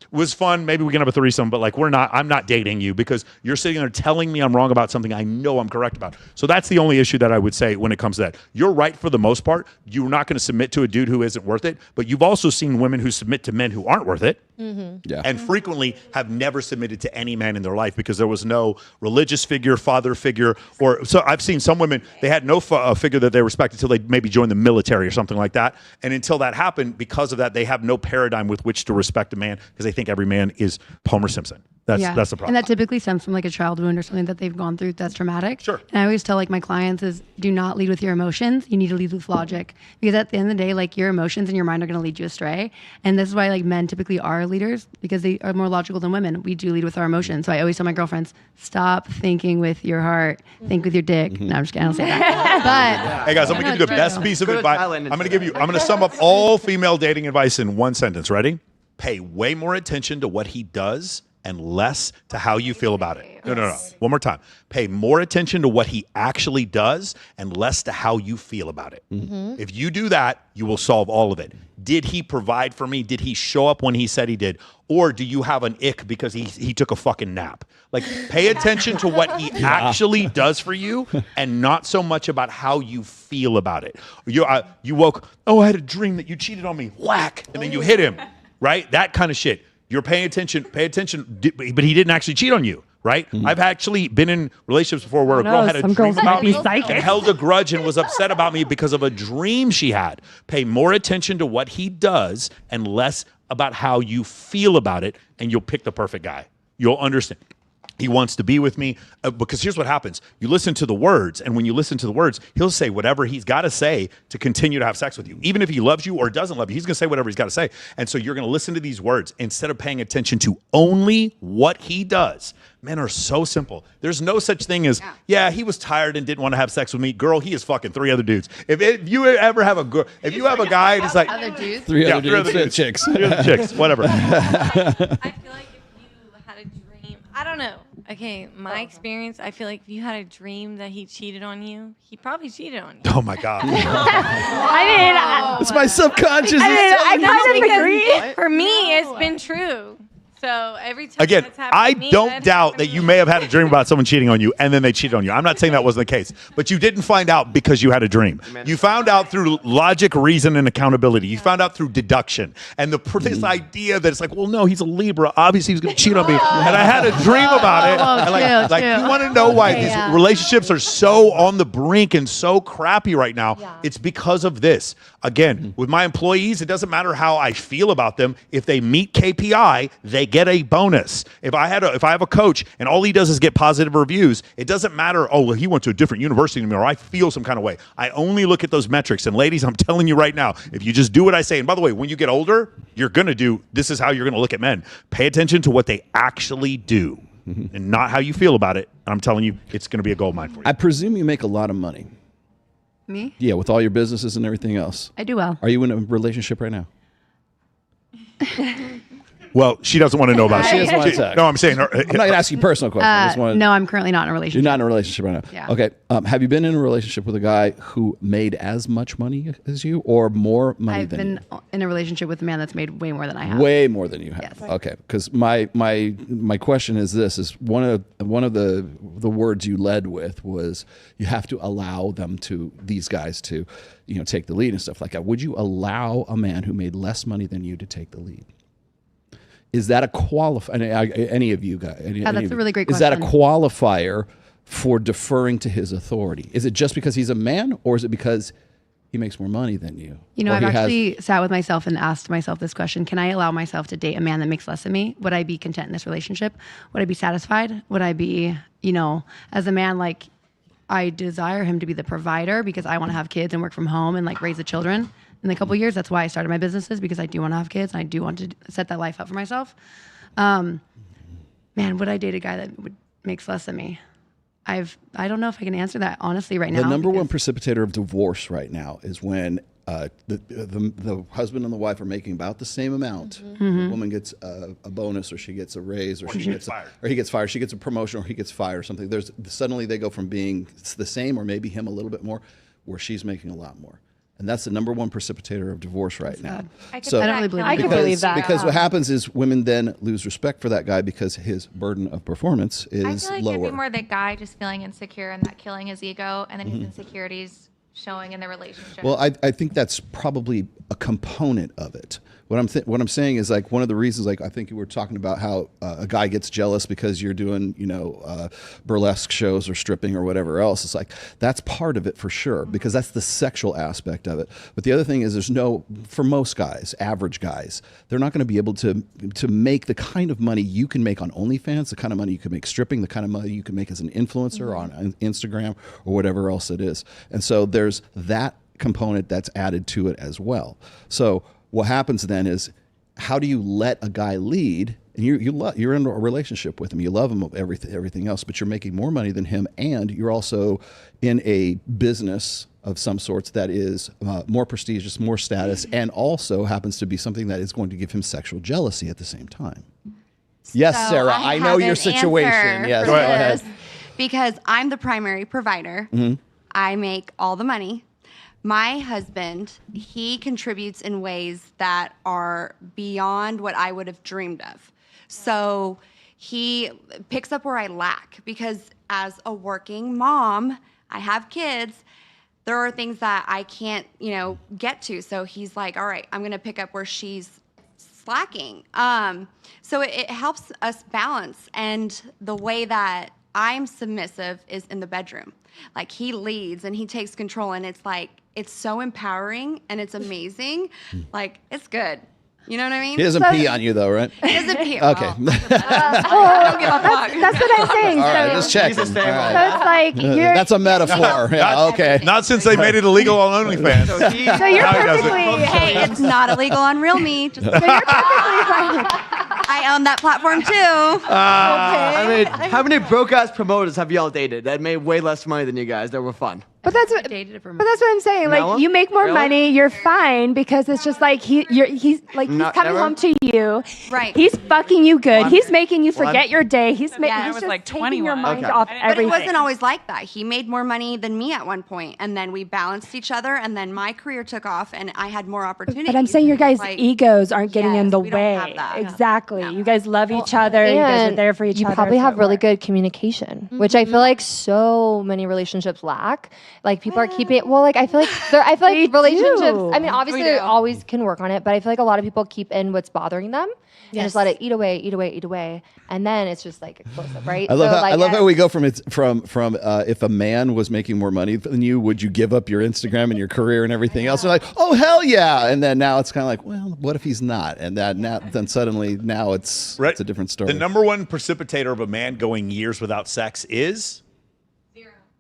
Was fun. Maybe we can have a threesome, but like I'm not dating you because you're sitting there telling me I'm wrong about something I know I'm correct about. So that's the only issue that I would say when it comes to that. You're right for the most part. You're not going to submit to a dude who isn't worth it, but you've also seen women who submit to men who aren't worth it. Yeah. And frequently have never submitted to any man in their life because there was no religious figure, father figure, or so I've seen some women, they had no figure that they respected until they maybe joined the military or something like that. And until that happened, because of that, they have no paradigm with which to respect a man because they think every man is Homer Simpson. That's the problem. And that typically stems from like a child wound or something that they've gone through that's traumatic. Sure. And I always tell like my clients is do not lead with your emotions. You need to lead with logic. Because at the end of the day, like your emotions and your mind are going to lead you astray. And this is why like men typically are leaders because they are more logical than women. We do lead with our emotions. So I always tell my girlfriends, stop thinking with your heart, think with your dick. No, I'm just kidding. I don't say that. But hey guys, I'm going to give you the best piece of advice. I'm going to sum up all female dating advice in one sentence. Ready? Pay way more attention to what he does and less to how you feel about it. No. One more time. Pay more attention to what he actually does and less to how you feel about it. If you do that, you will solve all of it. Did he provide for me? Did he show up when he said he did? Or do you have an ick because he took a fucking nap? Like, pay attention to what he actually does for you and not so much about how you feel about it. You woke, I had a dream that you cheated on me. Whack. And then you hit him, right? That kind of shit. You're paying attention, but he didn't actually cheat on you, right? I've actually been in relationships before where a girl had a dream about me and held a grudge and was upset about me because of a dream she had. Pay more attention to what he does and less about how you feel about it, and you'll pick the perfect guy. You'll understand. He wants to be with me because here's what happens. You listen to the words, and when you listen to the words, he'll say whatever he's got to say to continue to have sex with you. Even if he loves you or doesn't love you, he's going to say whatever he's got to say. And so you're going to listen to these words instead of paying attention to only what he does. Men are so simple. There's no such thing as, he was tired and didn't want to have sex with me. Girl, he is fucking 3 other dudes. If you ever have a girl, if you have a guy and it's like other dudes? 3 other dudes. Chicks. 3 other chicks, whatever. I feel like if you had a dream, I don't know. Okay, my experience, I feel like if you had a dream that he cheated on you, he probably cheated on you. Oh my God. It's my subconscious. I kind of agree. For me, it's been true. So every time Again, that's happened I to me, don't that doubt that you may have had a dream about someone cheating on you and then they cheated on you. I'm not saying that wasn't the case, but you didn't find out because you had a dream. You found out through logic, reason, and accountability. You found out through deduction. And this idea that it's like, well, no, he's a Libra. Obviously, he's going to cheat on me. And I had a dream about it. And like you want to know why these relationships are so on the brink and so crappy right now? It's because of this. Again, with my employees, it doesn't matter how I feel about them. If they meet KPI, they get a bonus. If I have a coach and all he does is get positive reviews, it doesn't matter, oh, well, he went to a different university than me or I feel some kind of way. I only look at those metrics. And ladies, I'm telling you right now, if you just do what I say, and by the way, when you get older, you're going to do, this is how you're going to look at men. Pay attention to what they actually do and not how you feel about it. And I'm telling you, it's going to be a goldmine for you. I presume you make a lot of money. Me? Yeah, with all your businesses and everything else. I do well. Are you in a relationship right now? Well, she doesn't want to know about it. She doesn't want to talk. No, I'm saying her. I'm not going to ask you personal questions. No, I'm currently not in a relationship. You're not in a relationship right now. Yeah. Okay. Have you been in a relationship with a guy who made as much money as you or more money I've than been in a relationship with a man that's made way more than I have. Way more than you have. Yes. Okay. Because my question is this: is one of the words you led with was you have to allow these guys to, take the lead and stuff like that. Would you allow a man who made less money than you to take the lead? Is that a qualifier? Any of you guys? That's a really great question. Is that a qualifier for deferring to his authority? Is it just because he's a man, or is it because he makes more money than you? I've actually sat with myself and asked myself this question: can I allow myself to date a man that makes less than me? Would I be content in this relationship? Would I be satisfied? Would I be, as a man, like I desire him to be the provider because I want to have kids and work from home and like raise the children. In a couple of years, that's why I started my businesses, because I do want to have kids and I do want to set that life up for myself. Man, would I date a guy that makes less than me? I don't know if I can answer that honestly right now. The number one precipitator of divorce right now is when the husband and the wife are making about the same amount. The woman gets a bonus, or she gets a raise, or he gets fired. She gets a promotion, or he gets fired, or something. Suddenly they go from being the same, or maybe him a little bit more, where she's making a lot more. And that's the number one precipitator of divorce right now. I don't really believe that. I can believe that. Because what happens is women then lose respect for that guy because his burden of performance is I feel like lower. it'd be more the guy just feeling insecure and that killing his ego, and then his insecurities showing in the relationship. Well, I think that's probably a component of it. What I'm saying is, like, one of the reasons, like, I think you were talking about how a guy gets jealous because you're doing, burlesque shows or stripping or whatever else. It's like, that's part of it for sure, because that's the sexual aspect of it. But the other thing is, for most guys, average guys, they're not going to be able to make the kind of money you can make on OnlyFans, the kind of money you can make stripping, the kind of money you can make as an influencer on Instagram or whatever else it is. And so there's that component that's added to it as well. So what happens then is, how do you let a guy lead? And you're in a relationship with him, you love him, everything else, but you're making more money than him, and you're also in a business of some sorts that is more prestigious, more status, and also happens to be something that is going to give him sexual jealousy at the same time. Yes, So Sarah, I know your situation. Yes, go ahead. Because I'm the primary provider. I make all the money. My husband, he contributes in ways that are beyond what I would have dreamed of. So he picks up where I lack, because as a working mom, I have kids. There are things that I can't, get to. So he's like, all right, I'm going to pick up where she's slacking. So it helps us balance. And the way that I'm submissive is in the bedroom. Like, he leads and he takes control, and it's like, it's so empowering and it's amazing. Like, it's good. You know what I mean? He doesn't pee on you, though, right? He doesn't pee. Okay. Don't give a fuck. That's what I'm saying. All right, just checking. So it's like That's a metaphor. Yeah, okay. Not since they made it illegal on OnlyFans. So you're perfectly. Hey, it's not illegal on Real Me. Just, So you're perfectly fine. I own that platform too. I mean, how many broke ass promoters have y'all dated that made way less money than you guys that were fun? But that's what I'm saying. Like No? you make more Really? money, you're fine because it's just like he's coming never? home to you. Right. He's fucking you good. One- he's making you forget one- your day. He's I he's was just like taking your 21. mind Okay. off But it everything. wasn't always like that. He made more money than me at one point, and then we balanced each other, and then my career took off, and I had more opportunities. But I'm saying your guys' Like, egos aren't getting in yes, the we don't way. have that. Exactly. You guys love each other. You guys are And there for each other. You probably so have it really works. good communication, which I feel like so many relationships lack. Like people are keeping like I feel like relationships. do. I mean, obviously We they do. always can work on it, but I feel like a lot of people keep in what's bothering them and just let it eat away, and then it's just like explosive, right? I love So, how, like, I love how we go from if a man was making more money than you, would you give up your Instagram and your career and everything else? They're like, oh hell yeah! And then now it's kind of like, well, what if he's not? And then suddenly now it's a different story. The number one precipitator of a man going years without sex is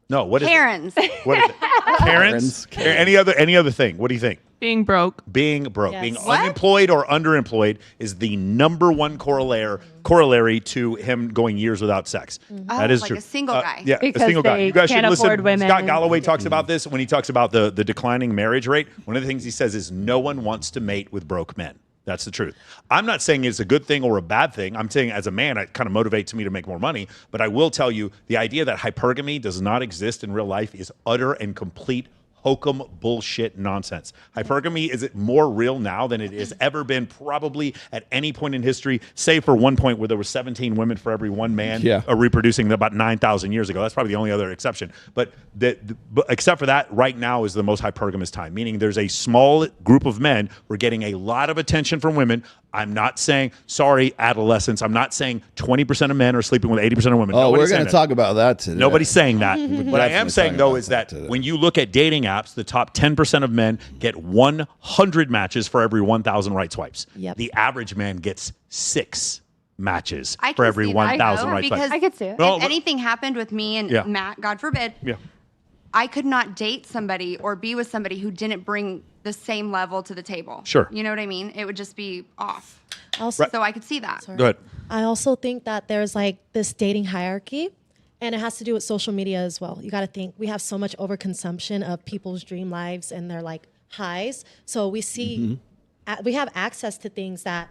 no. What is Karens. it? What is it? Karens. Any other thing? What do you think? Being broke. Being broke, Yes. being What? unemployed or underemployed is the number one corollary to him going years without sex. Oh, like a single guy. Yeah, Because a single guy. they You guys should can't listen. afford women. Scott Galloway talks about this when he talks about the declining marriage rate. One of the things he says is no one wants to mate with broke men. That's the truth. I'm not saying it's a good thing or a bad thing. I'm saying as a man, it kind of motivates me to make more money. But I will tell you, the idea that hypergamy does not exist in real life is utter and complete hokum bullshit nonsense. Hypergamy is more real now than it has ever been probably at any point in history, save for one point where there were 17 women for every one man reproducing about 9,000 years ago. That's probably the only other exception. But except for that, right now is the most hypergamous time, meaning there's a small group of men who are getting a lot of attention from women. I'm not saying, sorry, adolescents. I'm not saying 20% of men are sleeping with 80% of women. Oh, Nobody's we're going saying to that. talk about that today. Nobody's saying that. What I am definitely saying, talking though, about is that today. when you look at dating apps, the top 10% of men get 100 matches for every 1,000 right swipes. Yep. The average man gets 6 matches I for can every see that, 1,000 though, right because swipes. I could see it. If anything happened with me and Yeah. Matt, God forbid, Yeah. I could not date somebody or be with somebody who didn't bring the same level to the table. Sure. You know what I mean? It would just be off. Also, So I could see that. Go ahead. I also think that there's like this dating hierarchy, and it has to do with social media as well. You got to think we have so much overconsumption of people's dream lives and their like highs. So we see, we have access to things that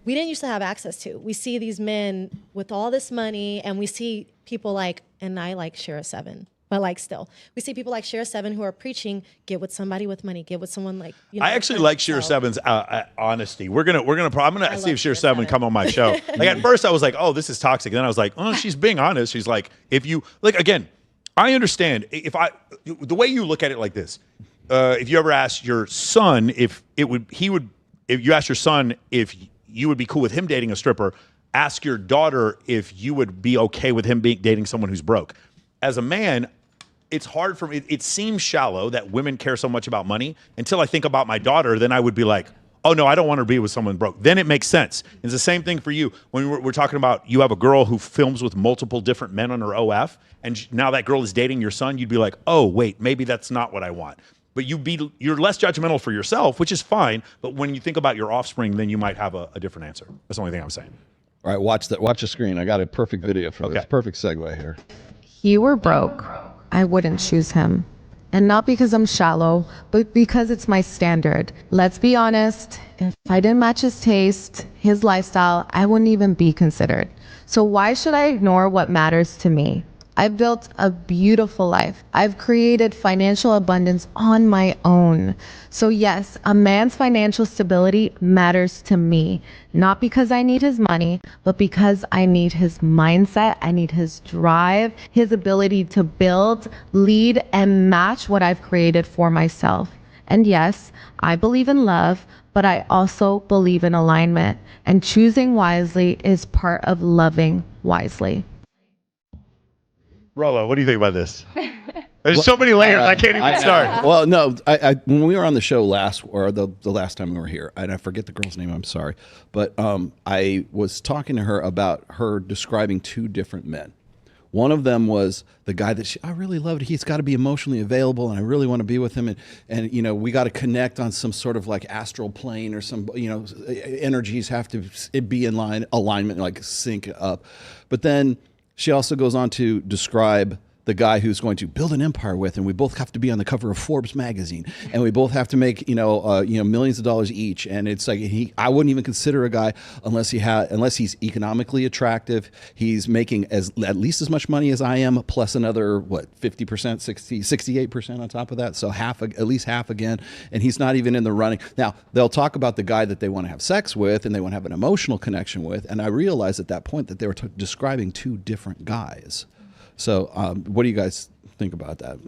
we didn't used to have access to. We see these men with all this money, and we see people like, and I like Shira 7. But like still, we see people like Shira 7 who are preaching, get with somebody with money, get with someone like, you know. I actually like Shira 7's honesty. I'm gonna see if Shira 7 come on my show. Like at first I was like, oh, this is toxic. Then I was like, oh, she's being honest. She's like, if you like again, I understand the way you look at it like this. If you ever ask your son if you ask your son if you would be cool with him dating a stripper, ask your daughter if you would be okay with him dating someone who's broke. As a man, it's hard for me. It seems shallow that women care so much about money until I think about my daughter. Then I would be like, oh, no, I don't want her to be with someone broke. Then it makes sense. It's the same thing for you. When we're talking about you have a girl who films with multiple different men on her OF, and now that girl is dating your son, you'd be like, oh, wait, maybe that's not what I want. But you're less judgmental for yourself, which is fine. But when you think about your offspring, then you might have a different answer. That's the only thing I'm saying. All right, watch the screen. I got a perfect video for this. Perfect segue here. He were broke, I wouldn't choose him. And not because I'm shallow, but because it's my standard. Let's be honest, if I didn't match his taste, his lifestyle, I wouldn't even be considered. So why should I ignore what matters to me? I've built a beautiful life. I've created financial abundance on my own. So yes, a man's financial stability matters to me, not because I need his money, but because I need his mindset, I need his drive, his ability to build, lead, and match what I've created for myself. And yes, I believe in love, but I also believe in alignment, and choosing wisely is part of loving wisely. Rollo, what do you think about this? There's so many layers. I can't even start. Well, no, I when we were on the show the last time we were here, and I forget the girl's name, I'm sorry, but I was talking to her about her describing 2 different men. One of them was the guy that I really loved. He's got to be emotionally available, and I really want to be with him. And you know, we got to connect on some sort of like astral plane or some, you know, energies have to be in alignment, like sync up. But then she also goes on to describe the guy who's going to build an empire with, and we both have to be on the cover of Forbes magazine, and we both have to make millions of dollars each. And it's like I wouldn't even consider a guy unless he's economically attractive. He's making at least as much money as I am, plus another 50%, 68% on top of that. So at least half again, and he's not even in the running. Now they'll talk about the guy that they want to have sex with and they want to have an emotional connection with, and I realized at that point that they were describing two different guys. So what do you guys think about that?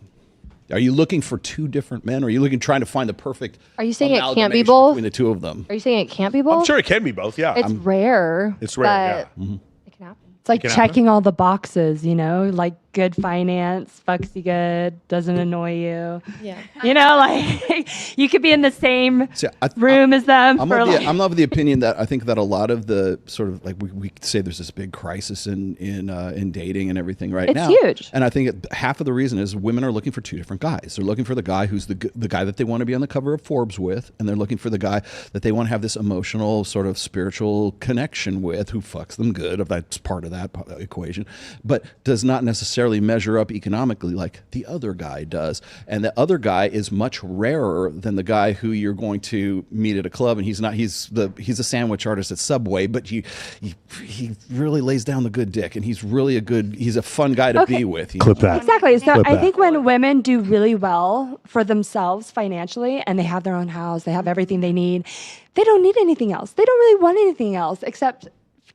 Are you looking for two different men, or are you trying to find the perfect Are you saying it can't be both? between the two of them? Are you saying it can't be both? I'm sure it can be both, yeah. It's rare. It's rare, but it can happen. It's like Can happen. checking all the boxes, like good finance, fucks you good, doesn't annoy you. Yeah. Like you could be in the same room as them. I'm of the opinion that I think that a lot of the sort of like we say there's this big crisis in dating and everything right now. It's huge. And I think half of the reason is women are looking for two different guys. They're looking for the guy who's the guy that they want to be on the cover of Forbes with, and they're looking for the guy that they want to have this emotional sort of spiritual connection with, who fucks them good. If that's part of that equation, but does not necessarily measure up economically like the other guy does. And the other guy is much rarer than the guy who you're going to meet at a club, and he's a sandwich artist at Subway, but he really lays down the good dick, and he's a fun guy to be with. Clip that. Exactly. So Clip I that. think when women do really well for themselves financially, and they have their own house, they have everything they need, they don't need anything else. They don't really want anything else except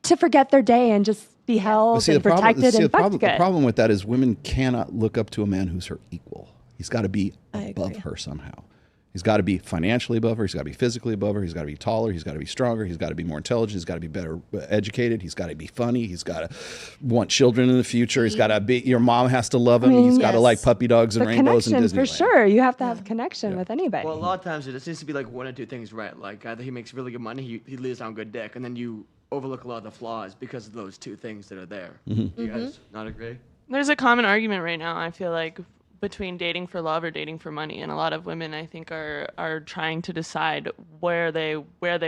to forget their day and just be held and protected and fucked good. The problem with that is women cannot look up to a man who's her equal. He's got to be above her somehow. He's got to be financially above her. He's got to be physically above her. He's got to be taller. He's got to be stronger. He's got to be more intelligent. He's got to be better educated. He's got to be funny. He's got to want children in the future. He's got to be. Your mom has to love him. He's got to like puppy dogs and rainbows and connection Disneyland. for sure. You have to have connection with anybody. Well, a lot of times it seems to be like one or two things right. Like either he makes really good money, he lays down good dick, and then you overlook a lot of the flaws because of those two things that are there. Mm-hmm. Do you guys not agree? There's a common argument right now, I feel like, between dating for love or dating for money, and a lot of women, I think, are trying to decide where they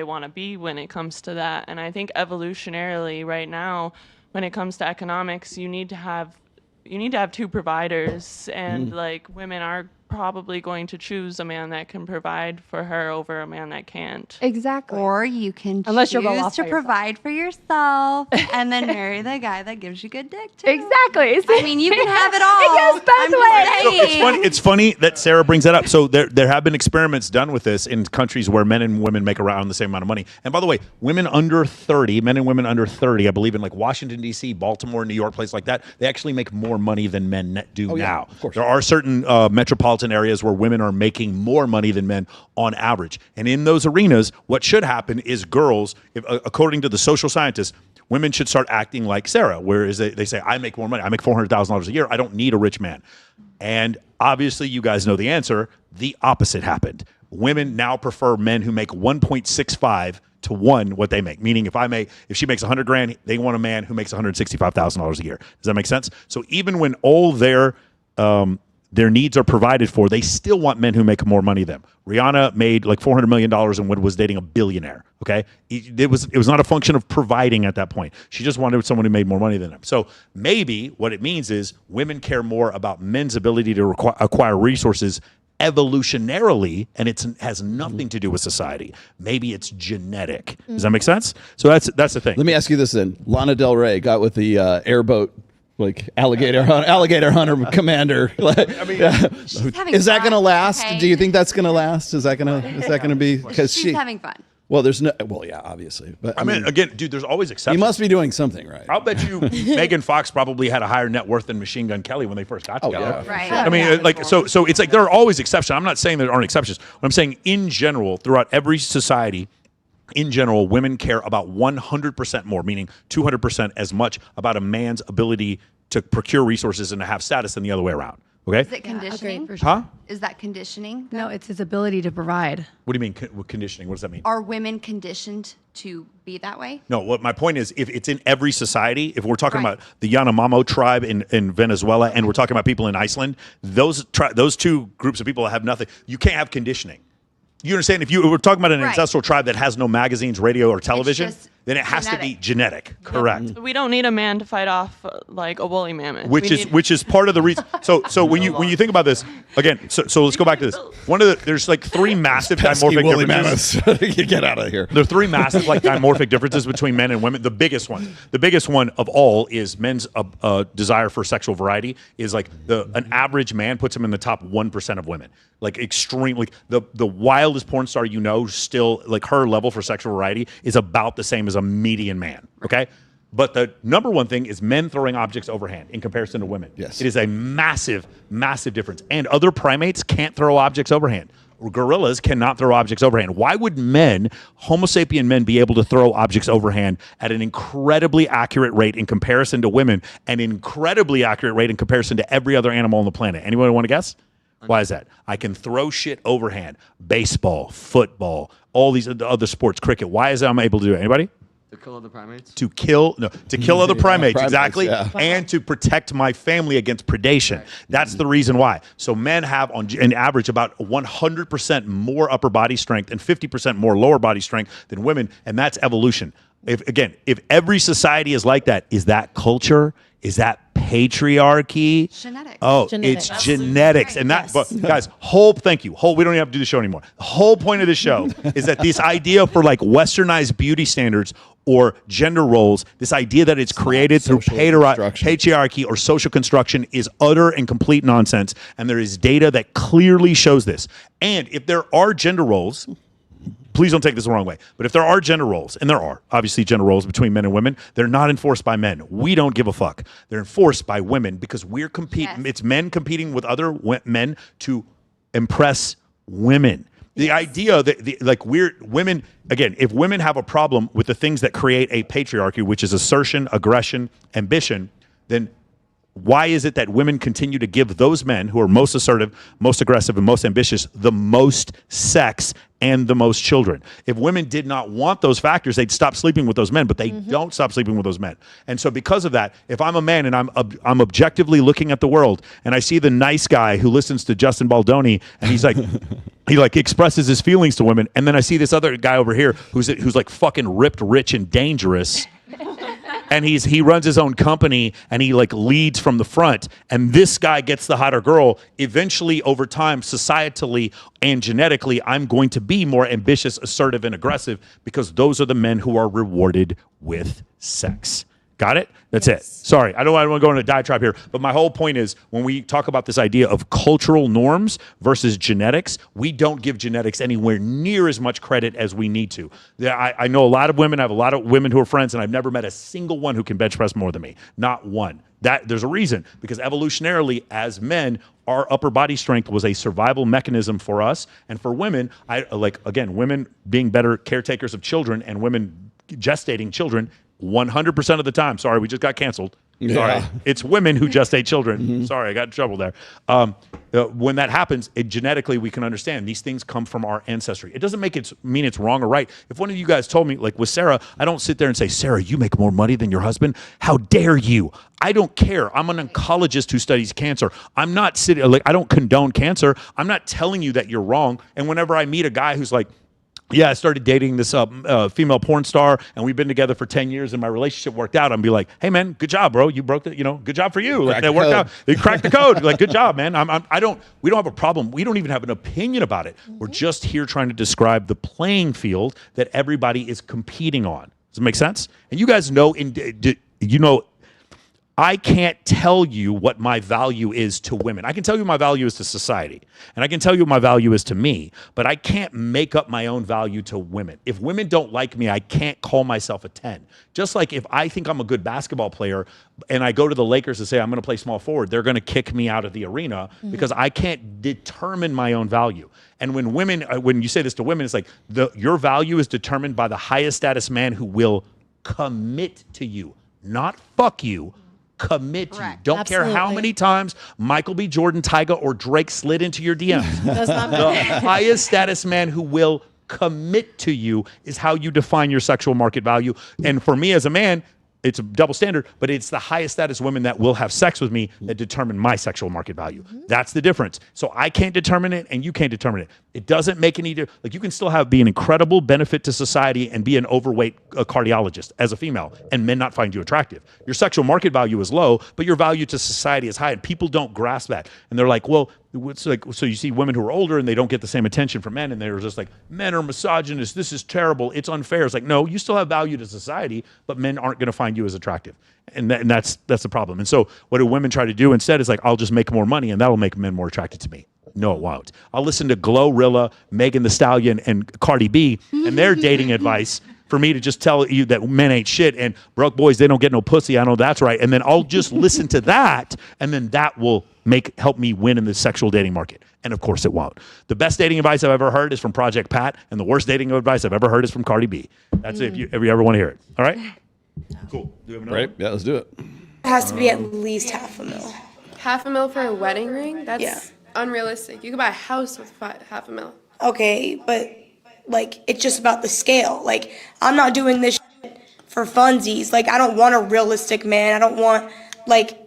want to be when it comes to that. And I think evolutionarily right now, when it comes to economics, you need to have two providers, and like women are probably going to choose a man that can provide for her over a man that can't. Exactly. Or you can Unless you're well choose off to by yourself. provide for yourself and then marry the guy that gives you good dick too. Exactly. I mean, you can have it all. It goes both ways. So it's funny that Sarah brings that up. So there have been experiments done with this in countries where men and women make around the same amount of money. And by the way, men and women under 30, I believe in like Washington, D.C., Baltimore, New York, places like that, they actually make more money than men do now. Of course. There are certain metropolitan areas where women are making more money than men on average. And in those arenas, what should happen is girls, according to the social scientists, women should start acting like Sarah, whereas they say, I make more money. I make $400,000 a year. I don't need a rich man. And obviously, you guys know the answer. The opposite happened. Women now prefer men who make 1.65 to 1 what they make. Meaning, if she makes $100,000, they want a man who makes $165,000 a year. Does that make sense? So even when all their needs are provided for, they still want men who make more money than them. Rihanna made like $400 million and was dating a billionaire. Okay, it was not a function of providing at that point. She just wanted someone who made more money than them. So maybe what it means is women care more about men's ability to acquire resources evolutionarily, and it has nothing to do with society. Maybe it's genetic. Does that make sense? So that's the thing. Let me ask you this then. Lana Del Rey got with the airboat, like alligator hunter commander. Is that going to last? Okay. Do you think that's going to last? Is that going to be because She's having fun. Well, yeah, obviously. But I mean, again, dude, there's always exceptions. You must be doing something right. I'll bet you Megan Fox probably had a higher net worth than Machine Gun Kelly when they first got together. Yeah. Right. I mean, so it's like there are always exceptions. I'm not saying there aren't exceptions. What I'm saying in general, throughout every society, in general, women care about 100% more, meaning 200% as much about a man's ability to procure resources and to have status than the other way around. Okay? Is it conditioning? Huh? Is that conditioning? No, it's his ability to provide. What do you mean conditioning? What does that mean? Are women conditioned to be that way? No, what my point is, if it's in every society, if we're talking about the Yanomamo tribe in Venezuela and we're talking about people in Iceland, those two groups of people have nothing. You can't have conditioning. You understand? If we're talking about an ancestral tribe that has no magazines, radio, or television, then it has to be genetic. Correct. We don't need a man to fight off like a woolly mammoth. Which is part of the reason. So when you think about this again, so let's go back to this. There's like three massive dimorphic woolly differences. mammoths. Get out of here. There are three massive like dimorphic differences between men and women. The biggest one of all is men's desire for sexual variety is like an average man puts him in the top 1% of women. Like extremely, the wildest porn star still like her level for sexual variety is about the same as a median man. Okay. But the number one thing is men throwing objects overhand in comparison to women. Yes. It is a massive, massive difference. And other primates can't throw objects overhand. Gorillas cannot throw objects overhand. Why would Homo sapien men, be able to throw objects overhand at an incredibly accurate rate in comparison to women, and incredibly accurate rate in comparison to every other animal on the planet? Anyone want to guess? Why is that? I can throw shit overhand. Baseball, football, all these other sports, cricket. Why is that I'm able to do it? Anybody? To kill other primates? To kill other primates, exactly, yeah. and to protect my family against predation. That's the reason why. So men have, on average, about 100% more upper body strength and 50% more lower body strength than women, and that's evolution. If every society is like that, is that culture? Is that patriarchy? Genetics. Oh, Genetics. it's genetics. And that, but guys, thank you. We don't even have to do the show anymore. The whole point of the show is that this idea for like westernized beauty standards or gender roles, this idea that it's created through patriarchy or social construction is utter and complete nonsense. And there is data that clearly shows this. And if there are gender roles, please don't take this the wrong way, but if there are gender roles, and there are obviously gender roles between men and women, they're not enforced by men. We don't give a fuck. They're enforced by women because we're competing. Yes. It's men competing with other men to impress women. The idea that women, again, if women have a problem with the things that create a patriarchy, which is assertion, aggression, ambition, then why is it that women continue to give those men who are most assertive, most aggressive, and most ambitious the most sex and the most children? If women did not want those factors, they'd stop sleeping with those men, but they don't stop sleeping with those men. And so because of that, if I'm a man and I'm objectively looking at the world and I see the nice guy who listens to Justin Baldoni and he's like, he like expresses his feelings to women, and then I see this other guy over here who's like fucking ripped, rich, and dangerous. And he runs his own company and he like leads from the front, and this guy gets the hotter girl. Eventually, over time, societally and genetically, I'm going to be more ambitious, assertive, and aggressive because those are the men who are rewarded with sex. Got it? That's it. Sorry, I don't want to go into a diatribe here, but my whole point is when we talk about this idea of cultural norms versus genetics, we don't give genetics anywhere near as much credit as we need to. I know a lot of women. I have a lot of women who are friends, and I've never met a single one who can bench press more than me. Not one. There's a reason, because evolutionarily, as men, our upper body strength was a survival mechanism for us, and for women, women being better caretakers of children and women gestating children 100% of the time. Sorry, we just got canceled. Sorry, it's women who gestate children. Sorry, I got in trouble there. When that happens, genetically we can understand these things come from our ancestry. It doesn't mean it's wrong or right. If one of you guys told me, like with Sarah, I don't sit there and say, Sarah, you make more money than your husband. How dare you? I don't care. I'm an oncologist who studies cancer. I'm not sitting I don't condone cancer. I'm not telling you that you're wrong. And whenever I meet a guy who's like, yeah, I started dating this female porn star, and we've been together for 10 years, and my relationship worked out. I'm be like, hey man, good job, bro. You broke it. Good job for you. Like that worked out. You cracked the code. Like, good job, man. We don't have a problem. We don't even have an opinion about it. We're just here trying to describe the playing field that everybody is competing on. Does it make sense? And you guys know, I can't tell you what my value is to women. I can tell you my value is to society, and I can tell you what my value is to me, but I can't make up my own value to women. If women don't like me, I can't call myself a 10. Just like if I think I'm a good basketball player and I go to the Lakers and say I'm going to play small forward, they're going to kick me out of the arena because I can't determine my own value. And when you say this to women, it's like your value is determined by the highest status man who will commit to you, not fuck you. Commit to you. Don't care how many times Michael B. Jordan, Tyga, or Drake slid into your DMs. The highest status man who will commit to you is how you define your sexual market value. And for me as a man, it's a double standard, but it's the highest status women that will have sex with me that determine my sexual market value. That's the difference. So I can't determine it and you can't determine it. It doesn't make any difference. Like you can still be an incredible benefit to society and be an overweight cardiologist as a female and men not find you attractive. Your sexual market value is low, but your value to society is high, and people don't grasp that. And they're like, well, it's like, so you see women who are older and they don't get the same attention from men, and they're just like, men are misogynist, this is terrible, it's unfair. It's like, no, you still have value to society, but men aren't going to find you as attractive. And that's the problem. And so what do women try to do instead is like, I'll just make more money and that'll make men more attracted to me. No, it won't. I'll listen to Glorilla, Megan Thee Stallion, and Cardi B and their dating advice for me to just tell you that men ain't shit and broke boys, they don't get no pussy. I know that's right. And then I'll just listen to that, and then that will help me win in the sexual dating market. And of course it won't. The best dating advice I've ever heard is from Project Pat, and the worst dating advice I've ever heard is from Cardi B. That's it, if you ever want to hear it. All right? Cool. Do we have another? Right? Yeah, let's do it. It has to be at least $500,000. $500,000 for a wedding ring? That's unrealistic. You could buy a house with $500,000. Okay, but like it's just about the scale. Like I'm not doing this shit for funsies. Like I don't want a realistic man. I don't want like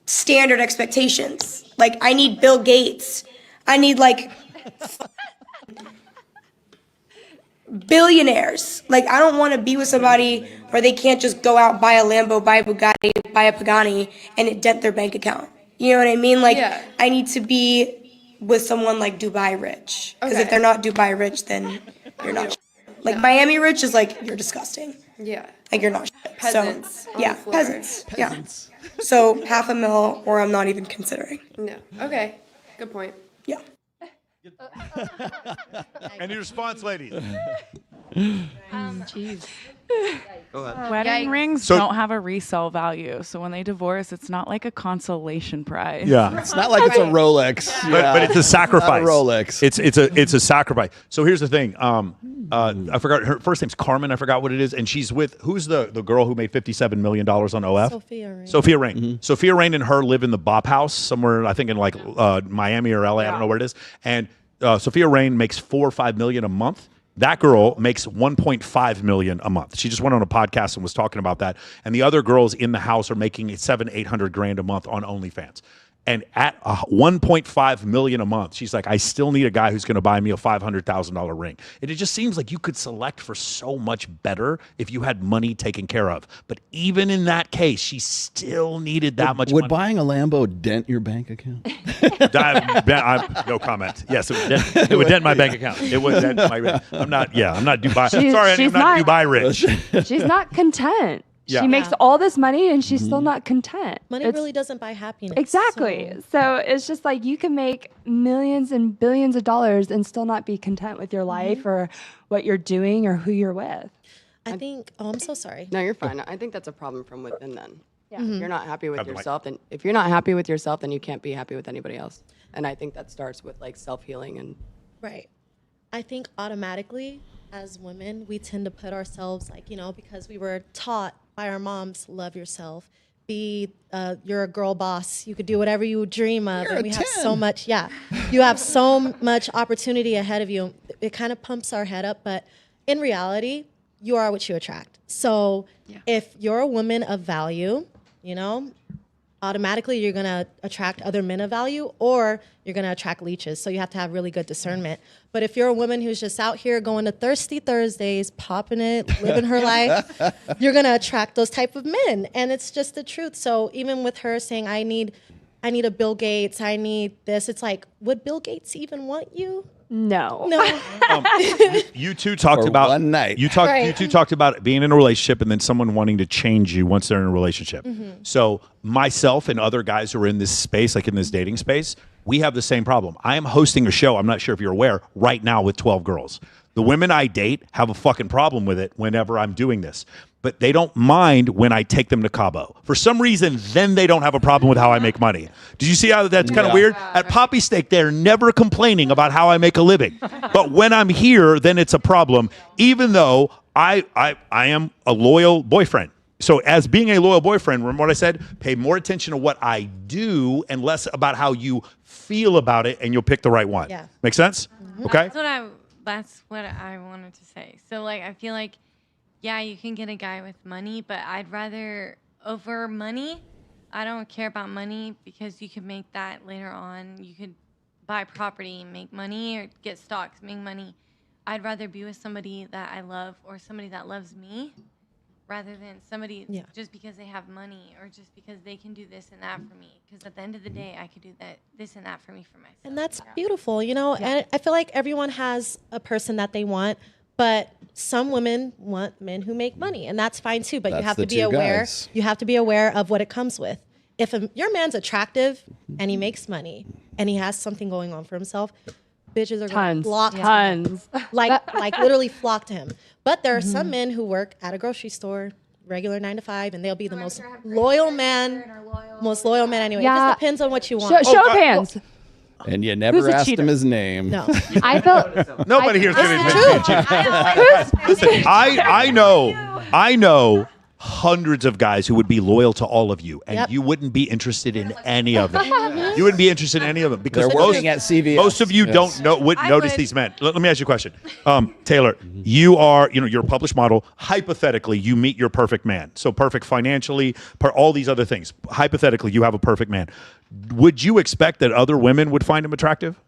standard expectations. Like I need Bill Gates. I need like billionaires. Like I don't want to be with somebody where they can't just go out, buy a Lambo, buy a Bugatti, buy a Pagani, and it dent their bank account. You know what I mean? Like I need to be with someone like Dubai rich. Because if they're not Dubai rich, then you're not. Like Miami rich is like you're disgusting. Yeah. Like you're not. Peasants. So, yeah, peasants. Yeah. So $500,000, or I'm not even considering. No. Okay. Good point. Yeah. Any response, ladies? Jeez. Go ahead. Wedding rings don't have a resale value, so when they divorce, it's not like a consolation prize. Yeah, it's not like it's a Rolex, but it's a sacrifice. It's not a Rolex. It's a sacrifice. So here's the thing. I forgot her first name's Carmen. I forgot what it is, and she's with who's the girl who made $57 million on OF? Sophia Rain. Mm-hmm. Sophia Rain and her live in the Bop House somewhere. I think in like Miami or LA. I don't know where it is. And Sophia Rain makes $4 or $5 million a month. That girl makes $1.5 million a month. She just went on a podcast and was talking about that. And the other girls in the house are making $700,000-800,000 a month on OnlyFans. And at $1.5 million a month, she's like, I still need a guy who's going to buy me a $500,000 ring. And it just seems like you could select for so much better if you had money taken care of. But even in that case, she still needed that much Would money. buying a Lambo dent your bank account? No comment. Yes, it would dent my bank account. It would dent my. I'm not Dubai. Sorry, I'm not Dubai rich. She's not content. Yeah. She makes all this money and she's still not content. Money really doesn't buy happiness. Exactly. So it's just like you can make millions and billions of dollars and still not be content with your life or what you're doing or who you're with. I think. Oh, I'm so sorry. No, you're fine. I think that's a problem from within. Then, Yeah. if you're not happy with Have the mic. yourself, then if you're not happy with yourself, then you can't be happy with anybody else. And I think that starts with like self-healing and. Right. I think automatically as women, we tend to put ourselves like, because we were taught by our moms, love yourself, you're a girl boss, you could do whatever you dream of. You're and a we 10. have so much, you have so much opportunity ahead of you. It kind of pumps our head up, but in reality, you are what you attract. So if you're a woman of value, automatically you're going to attract other men of value, or you're going to attract leeches. So you have to have really good discernment. But if you're a woman who's just out here going to Thirsty Thursdays, popping it, living her life, you're going to attract those type of men. And it's just the truth. So even with her saying, I need a Bill Gates, I need this, it's like, would Bill Gates even want you? No. You two talked For about one night. You two talked about being in a relationship and then someone wanting to change you once they're in a relationship. So myself and other guys who are in this space, like in this dating space, we have the same problem. I am hosting a show, I'm not sure if you're aware, right now with 12 girls. The women I date have a fucking problem with it whenever I'm doing this. But they don't mind when I take them to Cabo. For some reason, then they don't have a problem with how I make money. Did you see how that's kind of weird? At Poppy Steak, they're never complaining about how I make a living. But when I'm here, then it's a problem, even though I am a loyal boyfriend. So as being a loyal boyfriend, remember what I said? Pay more attention to what I do and less about how you feel about it, and you'll pick the right one. Yeah. Make sense? Okay? That's what I wanted to say. So like I feel like yeah, you can get a guy with money, but I'd rather over money. I don't care about money because you could make that later on. You could buy property, make money, or get stocks, make money. I'd rather be with somebody that I love or somebody that loves me rather than somebody just because they have money or just because they can do this and that for me. Because at the end of the day, I could do this and that for me for myself. And that's beautiful, you know. And I feel like everyone has a person that they want, but some women want men who make money, and that's fine too. But you That's have the to be two aware. guys. You have to be aware of what it comes with. If your man's attractive and he makes money and he has something going on for himself, bitches are going to flock to him. Like literally flock to him. But there are some men who work at a grocery store, regular 9 to 5, and they'll be the most loyal man, anyway. It just depends on what you want. Show of hands. And you never asked him his name. No. I felt Nobody here is going to admit cheating. Listen, I know hundreds of guys who would be loyal to all of you, and you wouldn't be interested in any of them. You wouldn't be interested in any of them because They're working at CVS. most of you don't know notice these men. Let me ask you a question, Taylor. You are, you're a published model. Hypothetically, you meet your perfect man. So perfect financially, all these other things. Hypothetically, you have a perfect man. Would you expect that other women would find him attractive?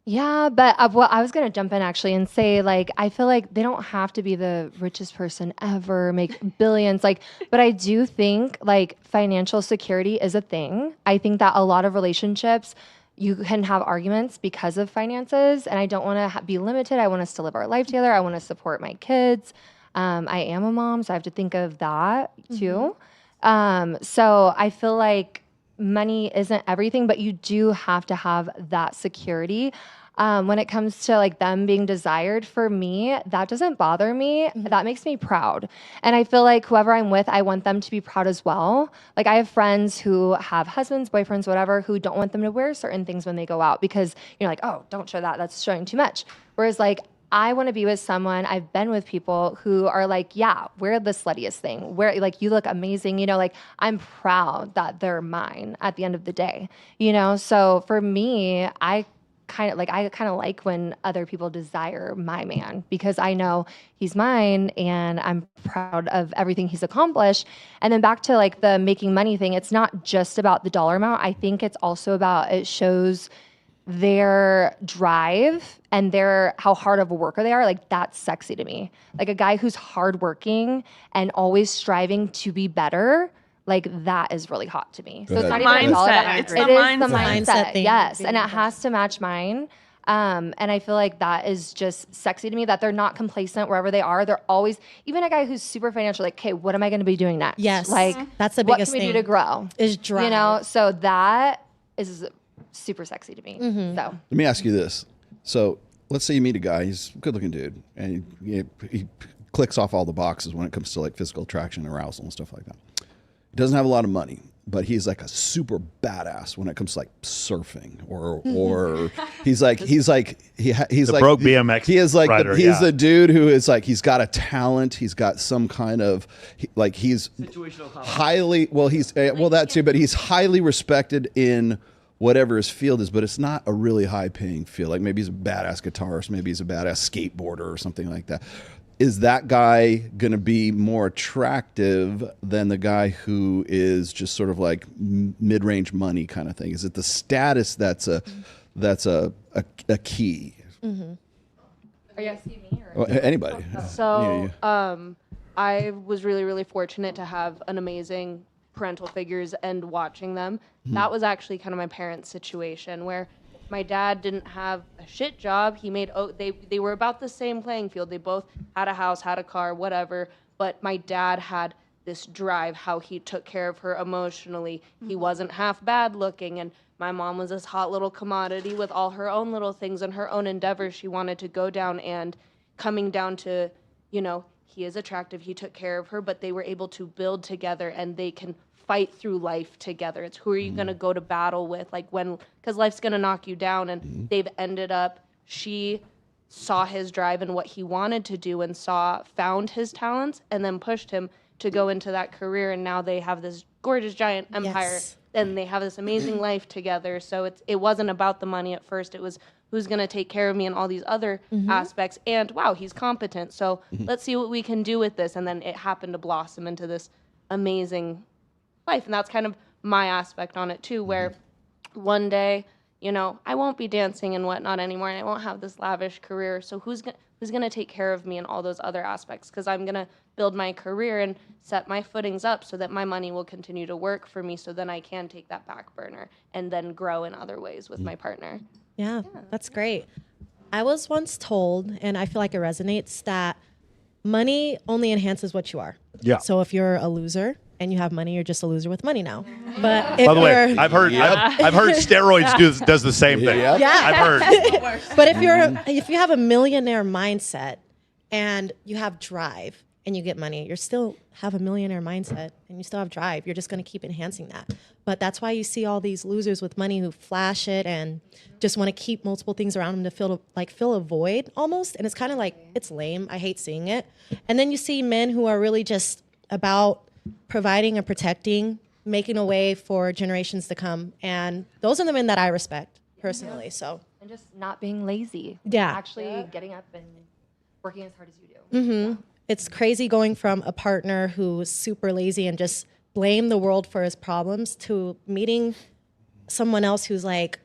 Yeah, but well, I was going to jump in actually and say, like, I feel like they don't have to be the richest person ever, make billions. Like, but I do think like financial security is a thing. I think that a lot of relationships, you can have arguments because of finances, and I don't want to be limited. I want us to live our life together. I want to support my kids. I am a mom, so I have to think of that too. So I feel like money isn't everything, but you do have to have that security. When it comes to like them being desired, for me, that doesn't bother me. That makes me proud. And I feel like whoever I'm with, I want them to be proud as well. Like I have friends who have husbands, boyfriends, whatever, who don't want them to wear certain things when they go out because you're like, oh, don't show that. That's showing too much. Whereas like, I want to be with someone, I've been with people who are like, yeah, wear the sluttiest thing. Wear, like, you look amazing. Like, I'm proud that they're mine at the end of the day. So for me, I kind of like when other people desire my man because I know he's mine and I'm proud of everything he's accomplished. And then back to like the making money thing, it's not just about the dollar amount. I think it's also about, it shows their drive and how hard of a worker they are. Like that's sexy to me. Like a guy who's hardworking and always striving to be better, like that is really hot to me. So it's not even all about It's it. the It is mindset. the mindset. thing. Yes, and it has to match mine. And I feel like that is just sexy to me, that they're not complacent wherever they are. They're always, even a guy who's super financial, like, okay, what am I going to be doing next? Yes. Like, That's the what biggest can we thing. do to grow? Is drive. So that is super sexy to me. So Let me ask you this. So let's say you meet a guy, he's a good looking dude, and he clicks off all the boxes when it comes to like physical attraction, arousal, and stuff like that. He doesn't have a lot of money, but he's like a super badass when it comes to like surfing or he's like broke BMX he is like rider, he's a dude who is like, he's got a talent, he's got some kind of he's Situational confidence. highly that too, but he's highly respected in whatever his field is, but it's not a really high paying field. Like maybe he's a badass guitarist, maybe he's a badass skateboarder or something like that. Is that guy going to be more attractive than the guy who is just sort of like mid-range money kind of thing? Is it the status that's a key? are you asking me or? Well, anybody. So I was really, really fortunate to have an amazing parental figures and watching them. That was actually kind of my parents' situation where my dad didn't have a shit job. He made, they were about the same playing field. They both had a house, had a car, whatever. But my dad had this drive, how he took care of her emotionally. He wasn't half bad looking. And my mom was this hot little commodity with all her own little things and her own endeavors she wanted to go down, and coming down to, he is attractive, he took care of her, but they were able to build together and they can fight through life together. It's who are you going to go to battle with, like because life's going to knock you down. And they've ended up, she saw his drive and what he wanted to do and found his talents and then pushed him to go into that career. And now they have this gorgeous giant empire. Yes. And they have this amazing life together. So it wasn't about the money at first. It was who's going to take care of me in all these other aspects. And wow, he's competent. So let's see what we can do with this. And then it happened to blossom into this amazing life. And that's kind of my aspect on it too, where one day, you know, I won't be dancing and whatnot anymore, and I won't have this lavish career. So who's going to take care of me in all those other aspects? Because I'm going to build my career and set my footings up so that my money will continue to work for me, so then I can take that back burner and then grow in other ways with my partner. Yeah, that's great. I was once told, and I feel like it resonates, that money only enhances what you are. Yeah. So if you're a loser and you have money, you're just a loser with money now. But if By the way, you're- I've heard steroids does the same thing. Yeah. I've heard. But if you have a millionaire mindset and you have drive and you get money, you still have a millionaire mindset and you still have drive. You're just going to keep enhancing that. But that's why you see all these losers with money who flash it and just want to keep multiple things around them to fill a void almost. And it's kind of like, it's lame. I hate seeing it. And then you see men who are really just about providing and protecting, making a way for generations to come. And those are the men that I respect personally. So, and just not being lazy. Yeah. Actually getting up and working as hard as you do. Mm-hmm. It's crazy going from a partner who's super lazy and just blame the world for his problems to meeting someone else who's like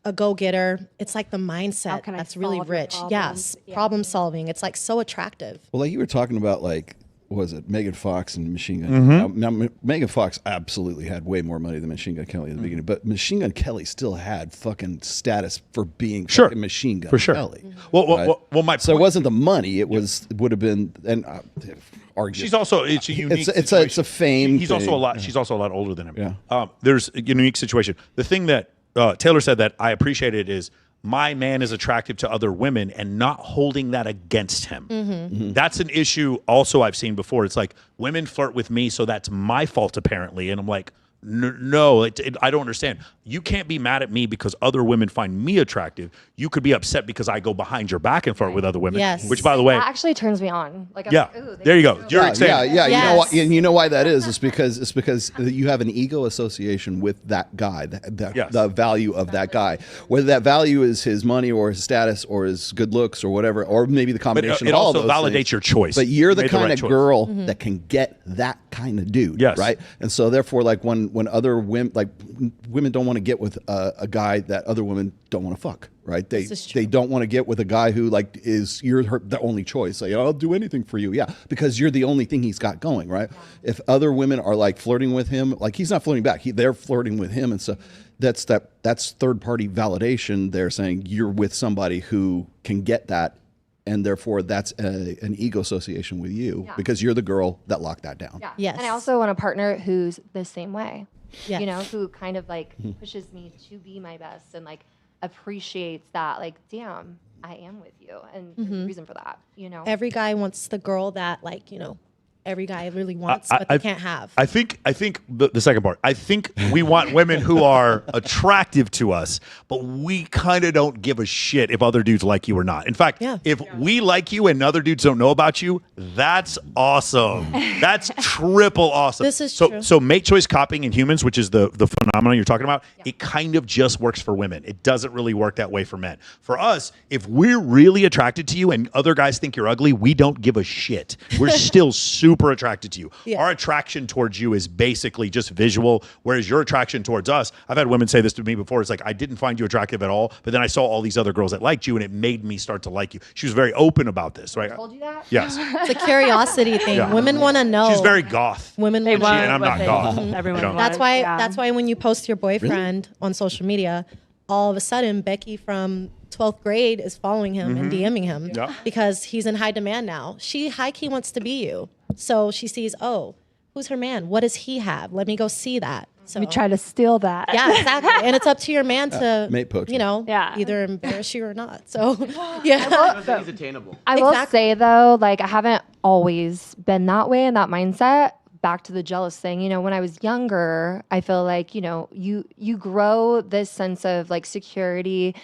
a go-getter. It's like the mindset that's really rich. Yes, problem solving. It's like so attractive. Well, like you were talking about, like, what was it, Megan Fox and Machine Gun? Mhm. Now, Megan Fox absolutely had way more money than Machine Gun Kelly at the beginning, but Machine Gun Kelly still had fucking status for being fucking Machine Gun for sure. Kelly. Well, my so it wasn't the money; it would have been and. She's also it's a unique. It's a fame. He's also thing. a lot. She's also a lot older than him. Yeah. There's a unique situation. The thing that Taylor said that I appreciated is my man is attractive to other women and not holding that against him. That's an issue also I've seen before. It's like women flirt with me, so that's my fault apparently, and I'm like. No, I don't understand. You can't be mad at me because other women find me attractive. You could be upset because I go behind your back and flirt with other women. Yes. Which, by the way, that actually turns me on. Like, I'm yeah, like, ooh, there you go. You're excited. Yeah. You know why that is? It's because you have an ego association with that guy, the value of that guy. Whether that value is his money or his status or his good looks or whatever, or maybe the combination of all those things. It also validates your choice. But you're You the made the kind right of choice. girl that can get that kind of dude. Yes. Right. And so therefore, like when other women, like women don't want to get with a guy that other women don't want to fuck. Right? They don't want to get with a guy who like you're the only choice. Like, I'll do anything for you. Yeah, because you're the only thing he's got going. Right? If other women are like flirting with him, like he's not flirting back. They're flirting with him, and so that's third party validation. They're saying you're with somebody who can get that. And therefore, that's an ego association with you because you're the girl that locked that down. Yeah. Yes. And I also want a partner who's the same way. Yes. You know, who kind of like pushes me to be my best and like appreciates that, like, damn, I am with you. And there's a reason for that, you know? Every guy wants the girl that, like, you know, every guy really wants, but they can't have. I think the second part. I think we want women who are attractive to us, but we kind of don't give a shit if other dudes like you or not. In fact, if we like you and other dudes don't know about you, that's awesome. That's triple awesome. This is true. So mate choice copying in humans, which is the phenomenon you're talking about, it kind of just works for women. It doesn't really work that way for men. For us, if we're really attracted to you and other guys think you're ugly, we don't give a shit. We're still super attracted to you. Yeah. Our attraction towards you is basically just visual, whereas your attraction towards us, I've had women say this to me before, it's like, I didn't find you attractive at all, but then I saw all these other girls that liked you and it made me start to like you. She was very open about this, right? I told you that? Yes. It's a curiosity thing. Yeah. Women want to know. She's very goth. Women And want I'm not goth. Everyone You know? That's why when you post your boyfriend on social media, all of a sudden Becky from 12th grade is following him and DMing him because he's in high demand now. She high key wants to be you. So she sees, oh, who's her man? What does he have? Let me go see that. So We try to steal that. yeah, exactly. And it's up to your man to, Mate poacher. you know, either embarrass you or not. So yeah. I think it's attainable. I will say though, like, I haven't always been that way in that mindset. Back to the jealous thing, you know, when I was younger, I feel like, you know, you grow this sense of like security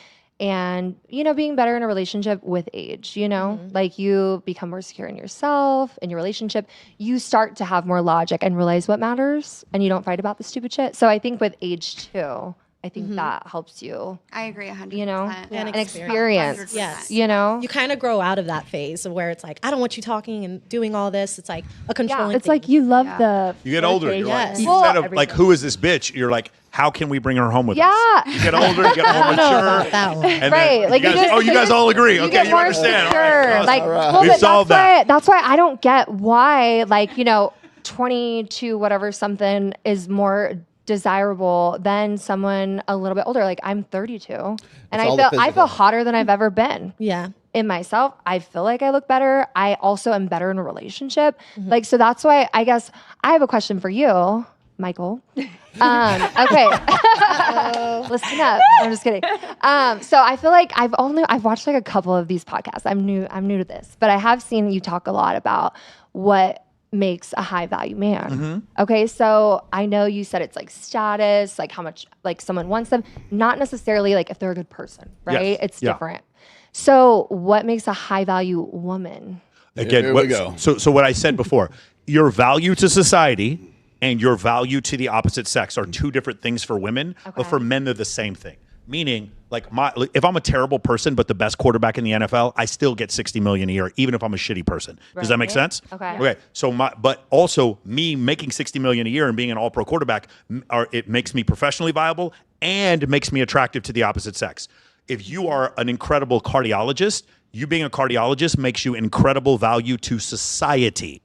and, you know, being better in a relationship with age, you know, like you become more secure in yourself, in your relationship, you start to have more logic and realize what matters and you don't fight about the stupid shit. So I think with age too, I think that helps you. I agree 100%. You know, And an experience. 100%. Yes. You know, you kind of grow out of that phase of where it's like, I don't want you talking and doing all this. It's like a controlling It's like you love the. You get older. You're like, Yes. instead of like, who is this bitch? You're like, how can we bring her home with us? Yeah. You get older, you get more I don't know mature. about that one. And Right, then like you you guys, just- you guys all agree. you Okay, get you more understand. All secure. right, awesome. Like, well, We've but solved that's why I don't get why, like, 22 whatever something is more desirable than someone a little bit older. Like, I'm 32, and I feel hotter than I've ever been. Yeah. In myself, I feel like I look better. I also am better in a relationship. Like, so that's why I guess I have a question for you, Michael. Okay. Listen up. I'm just kidding. So I feel like I've watched like a couple of these podcasts. I'm new to this, but I have seen you talk a lot about what makes a high value man. Okay. So I know you said it's like status, like how much like someone wants them, not necessarily like if they're a good person, right? Yes. It's Yeah. different. So what makes a high value woman? Again, Here we go. So what I said before, your value to society and your value to the opposite sex are two different things for women, but for men they're the same thing. Meaning, like if I'm a terrible person but the best quarterback in the NFL, I still get $60 million a year, even if I'm a shitty person. Does that make sense? Okay. Okay. So but also me making $60 million a year and being an all-pro quarterback, it makes me professionally viable and makes me attractive to the opposite sex. If you are an incredible cardiologist, you being a cardiologist makes you incredible value to society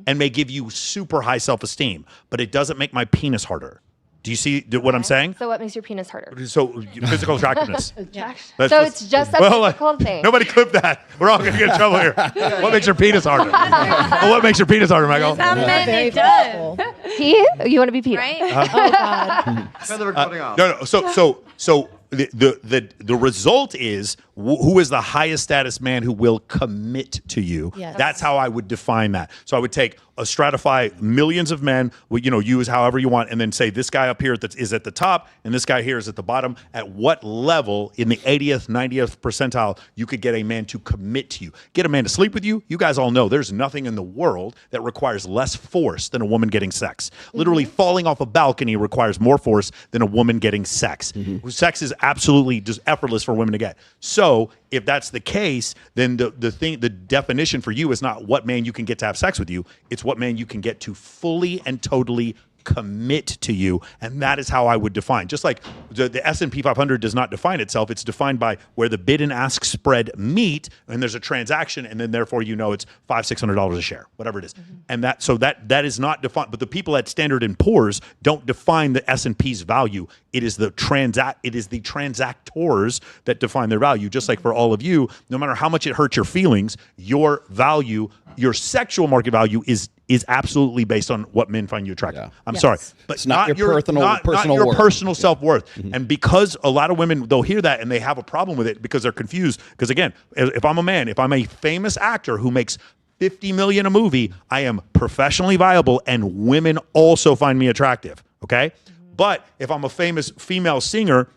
and may give you super high self-esteem, but it doesn't make my penis harder. Do you see what I'm saying? So what makes your penis harder? So physical attractiveness. So it's just a physical thing. Nobody clip that. We're all going to get in trouble here. What makes your penis harder? Well, what makes your penis harder, Michael? It does. Pete? You want to be Pete? Right? Oh God. Turn the recording off. No. So the result is who is the highest status man who will commit to you. Yes. That's how I would define that. So I would stratify millions of men, use however you want, and then say this guy up here is at the top and this guy here is at the bottom. At what level in the 80th, 90th percentile you could get a man to commit to you? Get a man to sleep with you. You guys all know there's nothing in the world that requires less force than a woman getting sex. Literally falling off a balcony requires more force than a woman getting sex. Sex is absolutely just effortless for women to get. So if that's the case, then the definition for you is not what man you can get to have sex with you. It's what man you can get to fully and totally commit to you, and that is how I would define. Just like the S&P 500 does not define itself, it's defined by where the bid and ask spread meet, and there's a transaction, and then therefore it's $500-$600 a share, whatever it is. And that is not defined. But the people at Standard & Poor's don't define the S&P's value. It is the transactors that define their value. Just like for all of you, no matter how much it hurts your feelings, your value, your sexual market value is absolutely based on what men find you attractive. I'm sorry, but it's not your personal your worth. personal self-worth. And because a lot of women, they'll hear that and they have a problem with it because they're confused. Because again, if I'm a man, if I'm a famous actor who makes $50 million a movie, I am professionally viable and women also find me attractive. Okay. But if I'm a famous female singer,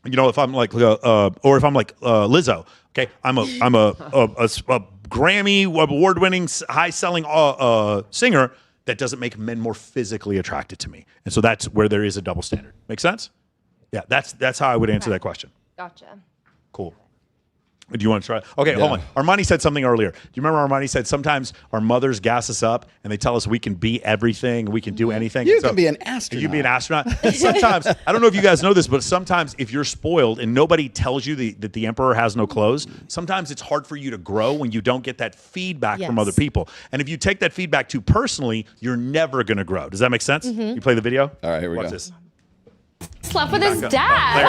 if I'm like, or if I'm like Lizzo, okay, I'm a Grammy award-winning, high-selling singer, that doesn't make men more physically attracted to me. And so that's where there is a double standard. Make sense? Yeah, that's how I would answer that question. Gotcha. Cool. Do you want to try? Okay, hold on. Armani said something earlier. Do you remember Armani said sometimes our mothers gas us up and they tell us we can be everything, we can do anything. You can be an astronaut. You can be an astronaut. And sometimes, I don't know if you guys know this, but sometimes if you're spoiled and nobody tells you that the emperor has no clothes, sometimes it's hard for you to grow when you don't get that feedback from other people. And if you take that feedback too personally, you're never going to grow. Does that make sense? You play the video? All right, here we Watch go. this. Slept with his dad.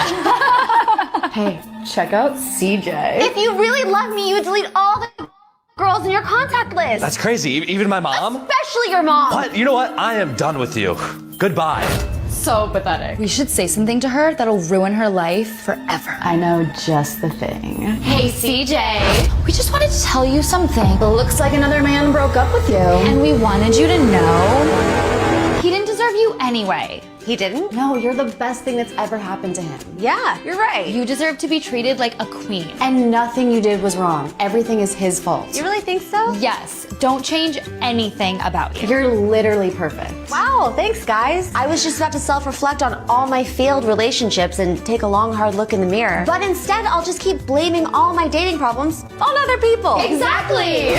Hey, check out CJ. If you really love me, you would delete all the girls in your contact list. That's crazy. Even my mom? Especially your mom. What? You know what? I am done with you. Goodbye. So pathetic. We should say something to her that'll ruin her life forever. I know just the thing. Hey, CJ. We just wanted to tell you something. It looks like another man broke up with you. And we wanted you to know he didn't deserve you anyway. He didn't? No, you're the best thing that's ever happened to him. Yeah, You're right. you deserve to be treated like a queen. And nothing you did was wrong. Everything is his fault. You really think so? Yes. Don't change anything about you. You're literally perfect. Wow, thanks guys. I was just about to self-reflect on all my failed relationships and take a long, hard look in the mirror. But instead, I'll just keep blaming all my dating problems on other people. Exactly.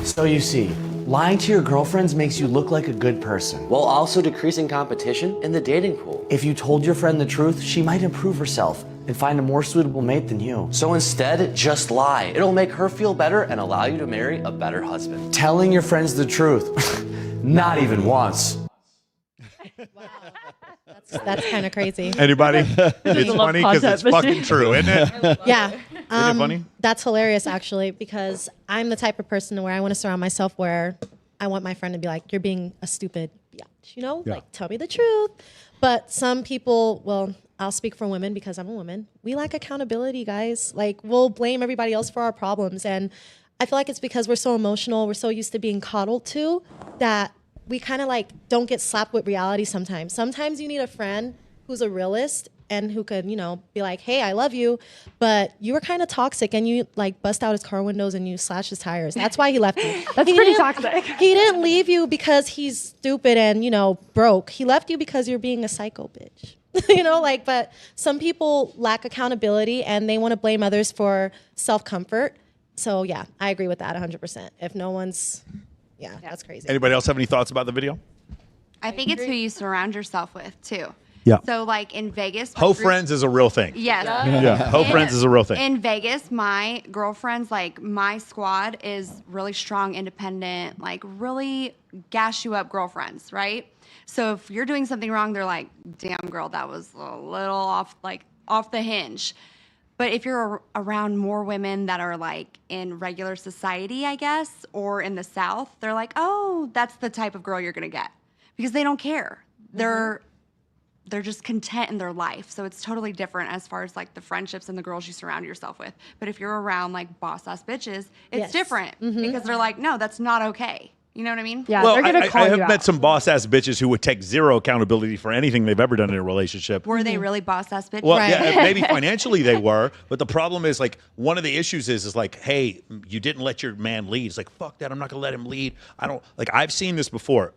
So you see, lying to your girlfriends makes you look like a good person, While also decreasing competition in the dating pool. if you told your friend the truth, she might improve herself and find a more suitable mate than you. So instead, just lie. It'll make her feel better and allow you to marry a better husband. Telling your friends the truth, not even once. That's kind of crazy. Anybody? It's funny because it's fucking true, isn't it? Yeah. Isn't it funny? That's hilarious, actually, because I'm the type of person where I want to surround myself where I want my friend to be like, you're being a stupid bitch, like tell me the truth. But some people, well, I'll speak for women because I'm a woman. We lack accountability, guys. Like, we'll blame everybody else for our problems. And I feel like it's because we're so emotional, we're so used to being coddled to, that we kind of like don't get slapped with reality sometimes. Sometimes you need a friend who's a realist and who could, be like, hey, I love you, but you were kind of toxic and you like bust out his car windows and you slashed his tires. That's why he left you. That's pretty toxic. He didn't leave you because he's stupid and, broke. He left you because you're being a psycho bitch. But some people lack accountability and they want to blame others for self-comfort. So yeah, I agree with that 100%. If no one's, that's crazy. Anybody else have any thoughts about the video? I think it's who you surround yourself with too. Yeah. So like in Vegas, Ho friends is a real thing. yes. Yeah. Ho friends is a real thing. In Vegas, my girlfriends, like my squad is really strong, independent, like really gas you up girlfriends, right? So if you're doing something wrong, they're like, damn girl, that was a little off the hinge. But if you're around more women that are like in regular society, I guess, or in the South, they're like, oh, that's the type of girl you're gonna get. Because they don't care. They're just content in their life. So it's totally different as far as like the friendships and the girls you surround yourself with. But if you're around like boss ass bitches, it's different because they're like, no, that's not okay. You know what I mean? Yeah, well, they're gonna call I you have met out. some boss ass bitches who would take zero accountability for anything they've ever done in a relationship. Were they really boss ass bitches? Well, yeah, maybe financially they were, but the problem is like one of the issues is like, hey, you didn't let your man lead. It's like, fuck that, I'm not gonna let him lead. I don't like. I've seen this before.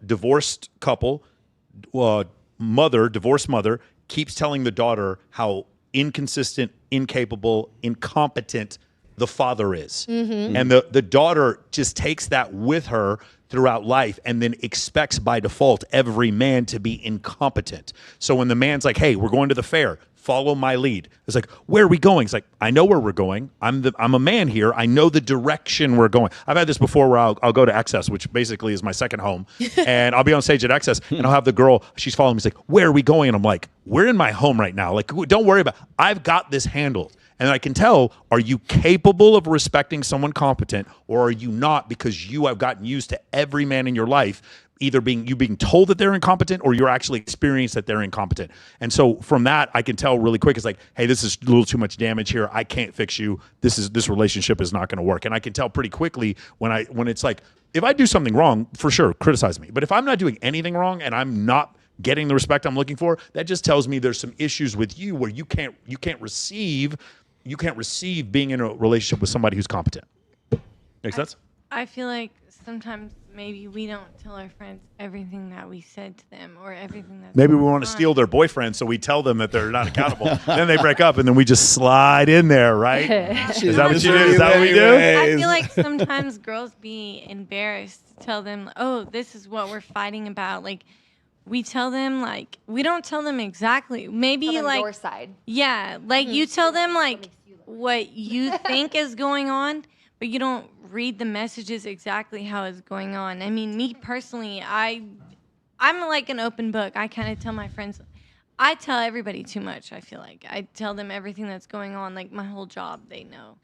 Divorced couple, divorced mother keeps telling the daughter how inconsistent, incapable, incompetent the father is. And the daughter just takes that with her throughout life and then expects by default every man to be incompetent. So when the man's like, hey, we're going to the fair, follow my lead. It's like, where are we going? It's like, I know where we're going. I'm a man here. I know the direction we're going. I've had this before where I'll go to Excess, which basically is my second home. And I'll be on stage at Excess and I'll have the girl, she's following me. She's like, where are we going? And I'm like, we're in my home right now. Like, don't worry about it. I've got this handled. And I can tell, are you capable of respecting someone competent or are you not, because you have gotten used to every man in your life either being told that they're incompetent or you're actually experienced that they're incompetent. And so from that, I can tell really quick, it's like, hey, this is a little too much damage here. I can't fix you. This relationship is not going to work. And I can tell pretty quickly when it's like, if I do something wrong, for sure, criticize me. But if I'm not doing anything wrong and I'm not getting the respect I'm looking for, that just tells me there's some issues with you where you can't receive being in a relationship with somebody who's competent. Make sense? I feel like sometimes maybe we don't tell our friends everything that we said to them or everything that's Maybe we want to steal their boyfriend, so we tell them that they're not accountable. Then they break up, and then we just slide in there, right? Is that what you do? Is that what we do? I feel like sometimes girls be embarrassed to tell them, oh, this is what we're fighting about. Like, we tell them, like, we don't tell them exactly. Maybe, Tell them like, your side. Yeah, like, you tell them, like, what you think is going on, but you don't read the messages exactly how it's going on. I mean, me personally, I'm like an open book. I kind of tell my friends, I tell everybody too much, I feel like. I tell them everything that's going on, like my whole job, they know.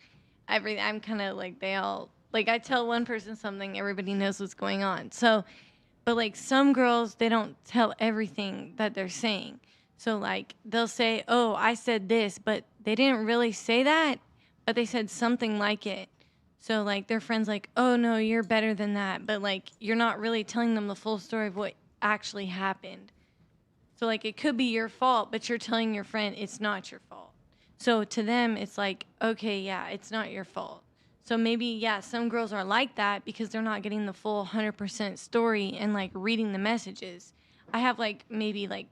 I'm kind of like, they all, like I tell one person something, everybody knows what's going on. So, but like some girls, they don't tell everything that they're saying. So like they'll say, oh, I said this, but they didn't really say that, but they said something like it. So like their friends like, oh no, you're better than that. But like you're not really telling them the full story of what actually happened. So like it could be your fault, but you're telling your friend it's not your fault. So to them, it's like, okay, yeah, it's not your fault. So maybe, yeah, some girls are like that because they're not getting the full 100% story and like reading the messages. I have like maybe like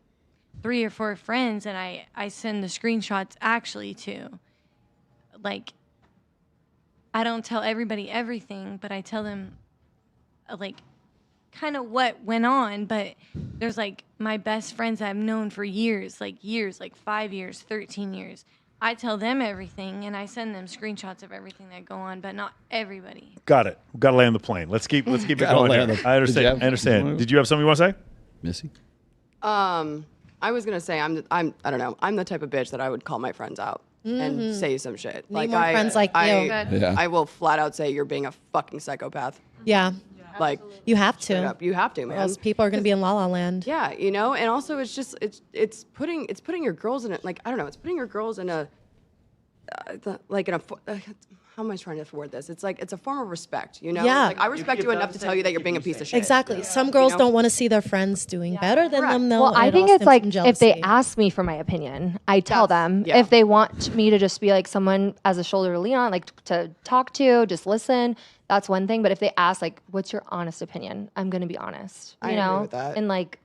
3 or 4 friends that I send the screenshots actually to. Like, I don't tell everybody everything, but I tell them like kind of what went on. But there's like my best friends I've known for years, like 5 years, 13 years. I tell them everything, and I send them screenshots of everything that go on, but not everybody. Got it. We've got to land the plane. Let's keep it going here. I understand. I understand. Did you have something you want to say? Missy? I was gonna say I don't know. I'm the type of bitch that I would call my friends out and say some shit. Need more friends like you. I will flat out say you're being a fucking psychopath. Yeah. Like you have straight to. up. You have to, man. Or else people are gonna be in La La Land. Yeah, you know, and also it's putting your girls in it. Like I don't know, it's putting your girls in a how am I trying to word this? It's like it's a form of respect, you know. Yeah. Like I respect you enough to tell you that you're being a piece of shit. Exactly. Some girls don't want to see their friends doing better than them. Well, I think it's like if they ask me for my opinion, I tell them. yeah. If they want me to just be like someone as a shoulder to lean on, like to talk to, just listen, that's one thing. But if they ask, like, what's your honest opinion? I'm going to be honest. You I know? agree with that. And like,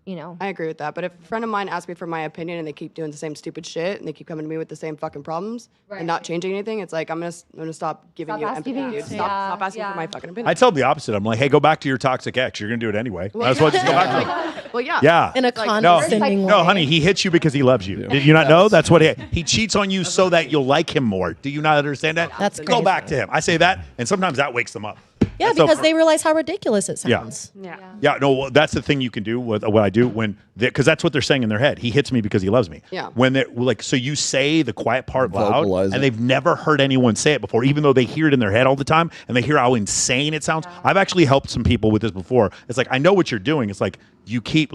you know. I agree with that. But if a friend of mine asks me for my opinion and they keep doing the same stupid shit and they keep coming to me with the same fucking problems and not changing anything, it's like I'm gonna stop giving you empathy, dude. Stop asking for my fucking opinion. I tell them the opposite. I'm like, hey, go back to your toxic ex. You're going to do it anyway. Might as well just go back to him. Well, yeah. Yeah. In a No, condescending way. no, honey, he hits you because he loves you. Did you not know? That's what he cheats on you so that you'll like him more. Do you not understand that? That's Go crazy. back to him. I say that, and sometimes that wakes them up. Yeah, That's so because they realize how ridiculous it Yeah. sounds. Yeah, no, well, that's the thing you can do with what I do because that's what they're saying in their head. He hits me because he loves me. Yeah. When they're like, so you say the quiet part loud, Vocalize and it. they've never heard anyone say it before, even though they hear it in their head all the time, and they hear how insane it sounds. I've actually helped some people with this before. It's like, I know what you're doing. It's like you keep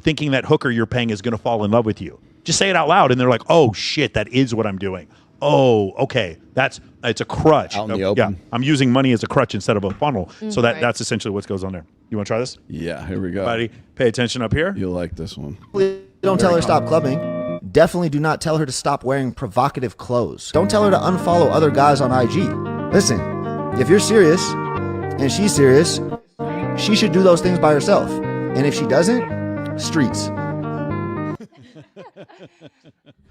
thinking that hooker you're paying is going to fall in love with you. Just say it out loud, and they're like, oh shit, that is what I'm doing. Oh, okay. It's a crutch. Out in the open. Yeah, I'm using money as a crutch instead of a funnel. So Right. that's essentially what goes on there. You want to try this? Yeah, here we go. Everybody, pay attention up here. You'll like this one. Don't tell her to stop clubbing. Definitely do not tell her to stop wearing provocative clothes. Don't tell her to unfollow other guys on IG. Listen, if you're serious and she's serious, she should do those things by herself. And if she doesn't, streets.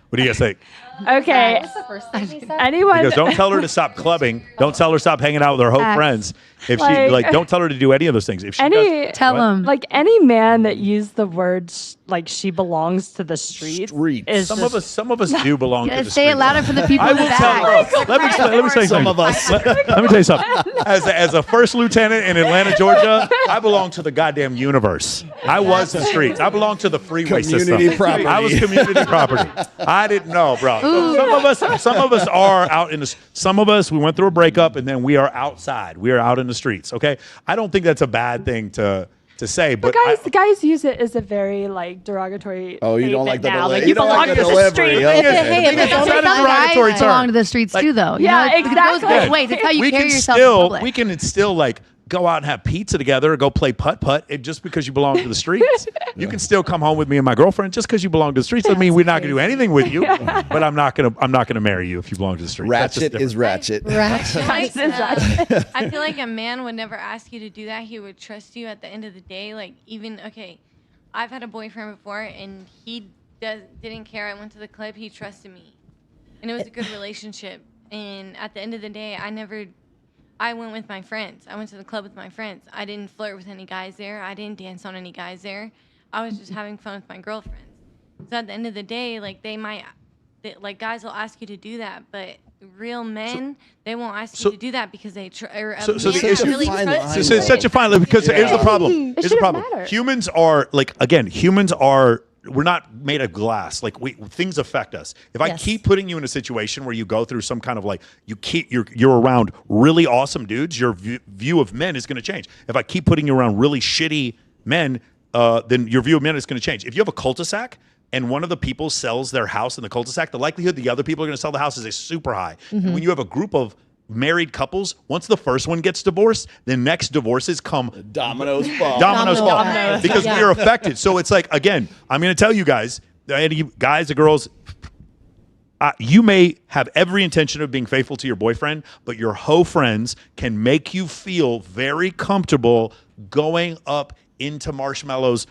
What do you guys think? Okay. What's the first thing he said? Anyone? Because don't tell her to stop clubbing. Don't tell her to stop hanging out with her whole Facts. friends. If Like- she don't tell her to do any of those things. If she Any does, Tell what? him. like any man that used the words like she belongs to the streets. Is Some just- of us do belong to Yeah, the say streets. it louder for the people I in the will tell. back. Bro, let me tell you Some something. of us. Let me tell you something. As a first lieutenant in Atlanta, Georgia, I belong to the goddamn universe. I was the streets. I belong to the freeway Community system. property. I was community property. I didn't know, bro. So some of us are out in the. Some of us we went through a breakup and then we are outside. We are out in the streets. Okay, I don't think that's a bad thing to say, but But guys use it as a very like derogatory. Oh, you don't statement like the now. deli- Like you don't belong like the to the delivery. streets. Yeah. Hey, if it's It's only not a guys- derogatory Guys belong to term. the streets too, though. You Yeah, know, it goes exactly. both ways. It's how you we carry can yourself in still public. we can still like go out and have pizza together or go play putt-putt. Just because you belong to the streets, you can still come home with me and my girlfriend. Just because you belong to the streets doesn't mean we're not going to do anything with you. But I'm not gonna marry you if you belong to the streets. That's just Ratchet is ratchet. I feel like a man would never ask you to do that. He would trust you at the end of the day. Like I've had a boyfriend before, and he didn't care. I went to the club. He trusted me, and it was a good relationship. And at the end of the day, I went with my friends. I went to the club with my friends. I didn't flirt with any guys there. I didn't dance on any guys there. I was just having fun with my girlfriends. So at the end of the day, like guys will ask you to do that, but real men, they won't ask you to do that because they So the issue, really trust you. so it's such a fine line because here's the problem. It Here's the shouldn't problem. matter. Humans are we're not made of glass. Like things affect us. If I Yes. keep putting you in a situation where you go through some kind of like you're around really awesome dudes, your view of men is going to change. If I keep putting you around really shitty men, then your view of men is going to change. If you have a cul-de-sac and one of the people sells their house in the cul-de-sac, the likelihood the other people are going to sell the house is super high. And when you have a group of married couples, once the first one gets divorced, the next divorces come dominoes fall. Because we are affected. So it's like, again, I'm going to tell you guys, any guys or girls, you may have every intention of being faithful to your boyfriend, but your hoe friends can make you feel very comfortable going up into Marshmallow's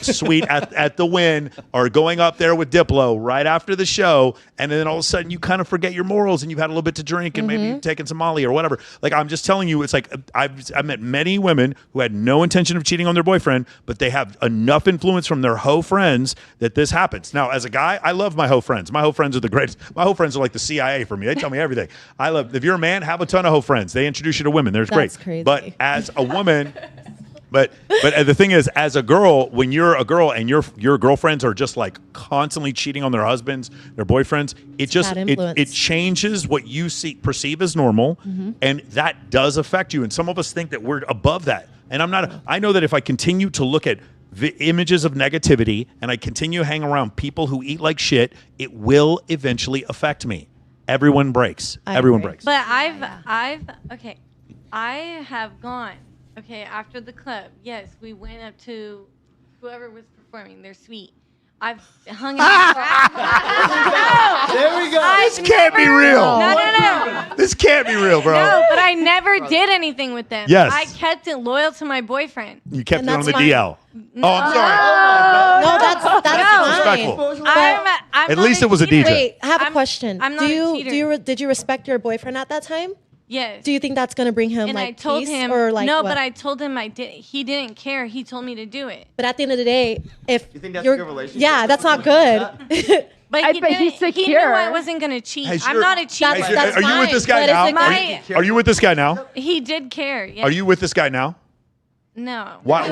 suite at the Wynn, or going up there with Diplo right after the show, and then all of a sudden you kind of forget your morals and you've had a little bit to drink and maybe you've taken some Molly or whatever. Like, I'm just telling you, it's like I've met many women who had no intention of cheating on their boyfriend, but they have enough influence from their hoe friends that this happens. Now, as a guy, I love my hoe friends. My hoe friends are the greatest. My hoe friends are like the CIA for me. They tell me everything. I love, if you're a man, have a ton of hoe friends. They introduce you to women. That's great. Crazy. But as a woman, But the thing is, as a girl, when you're a girl and your girlfriends are just like constantly cheating on their husbands, their boyfriends, it changes what you perceive as normal, and that does affect you. And some of us think that we're above that. And I know that if I continue to look at the images of negativity and I continue to hang around people who eat like shit, it will eventually affect me. Everyone breaks. Everyone breaks. But I have gone. Okay, after the club, yes, we went up to whoever was performing their suite. I've hung out. There we go. This can't be real. No. This can't be real, bro. No, but I never did anything with them. Yes. I kept it loyal to my boyfriend. You kept it on the DL. No. Oh, I'm sorry. No, that's fine. Respectful. I'm At least it was a DJ. Wait, I have a question. I'm not a cheater. Did you respect your boyfriend at that time? Yes. Do you think that's gonna bring him And like I told peace him or like no, what? but I told him I did. He didn't care. He told me to do it. But at the end of the day, if You think that's you're, a good relationship? yeah, that's not good. But he bet he's didn't. He knew I wasn't gonna cheat. I'm not a cheater. Are you with this guy now? Are you with this guy now? He did care. Yes. Are you with this guy now? No. Why?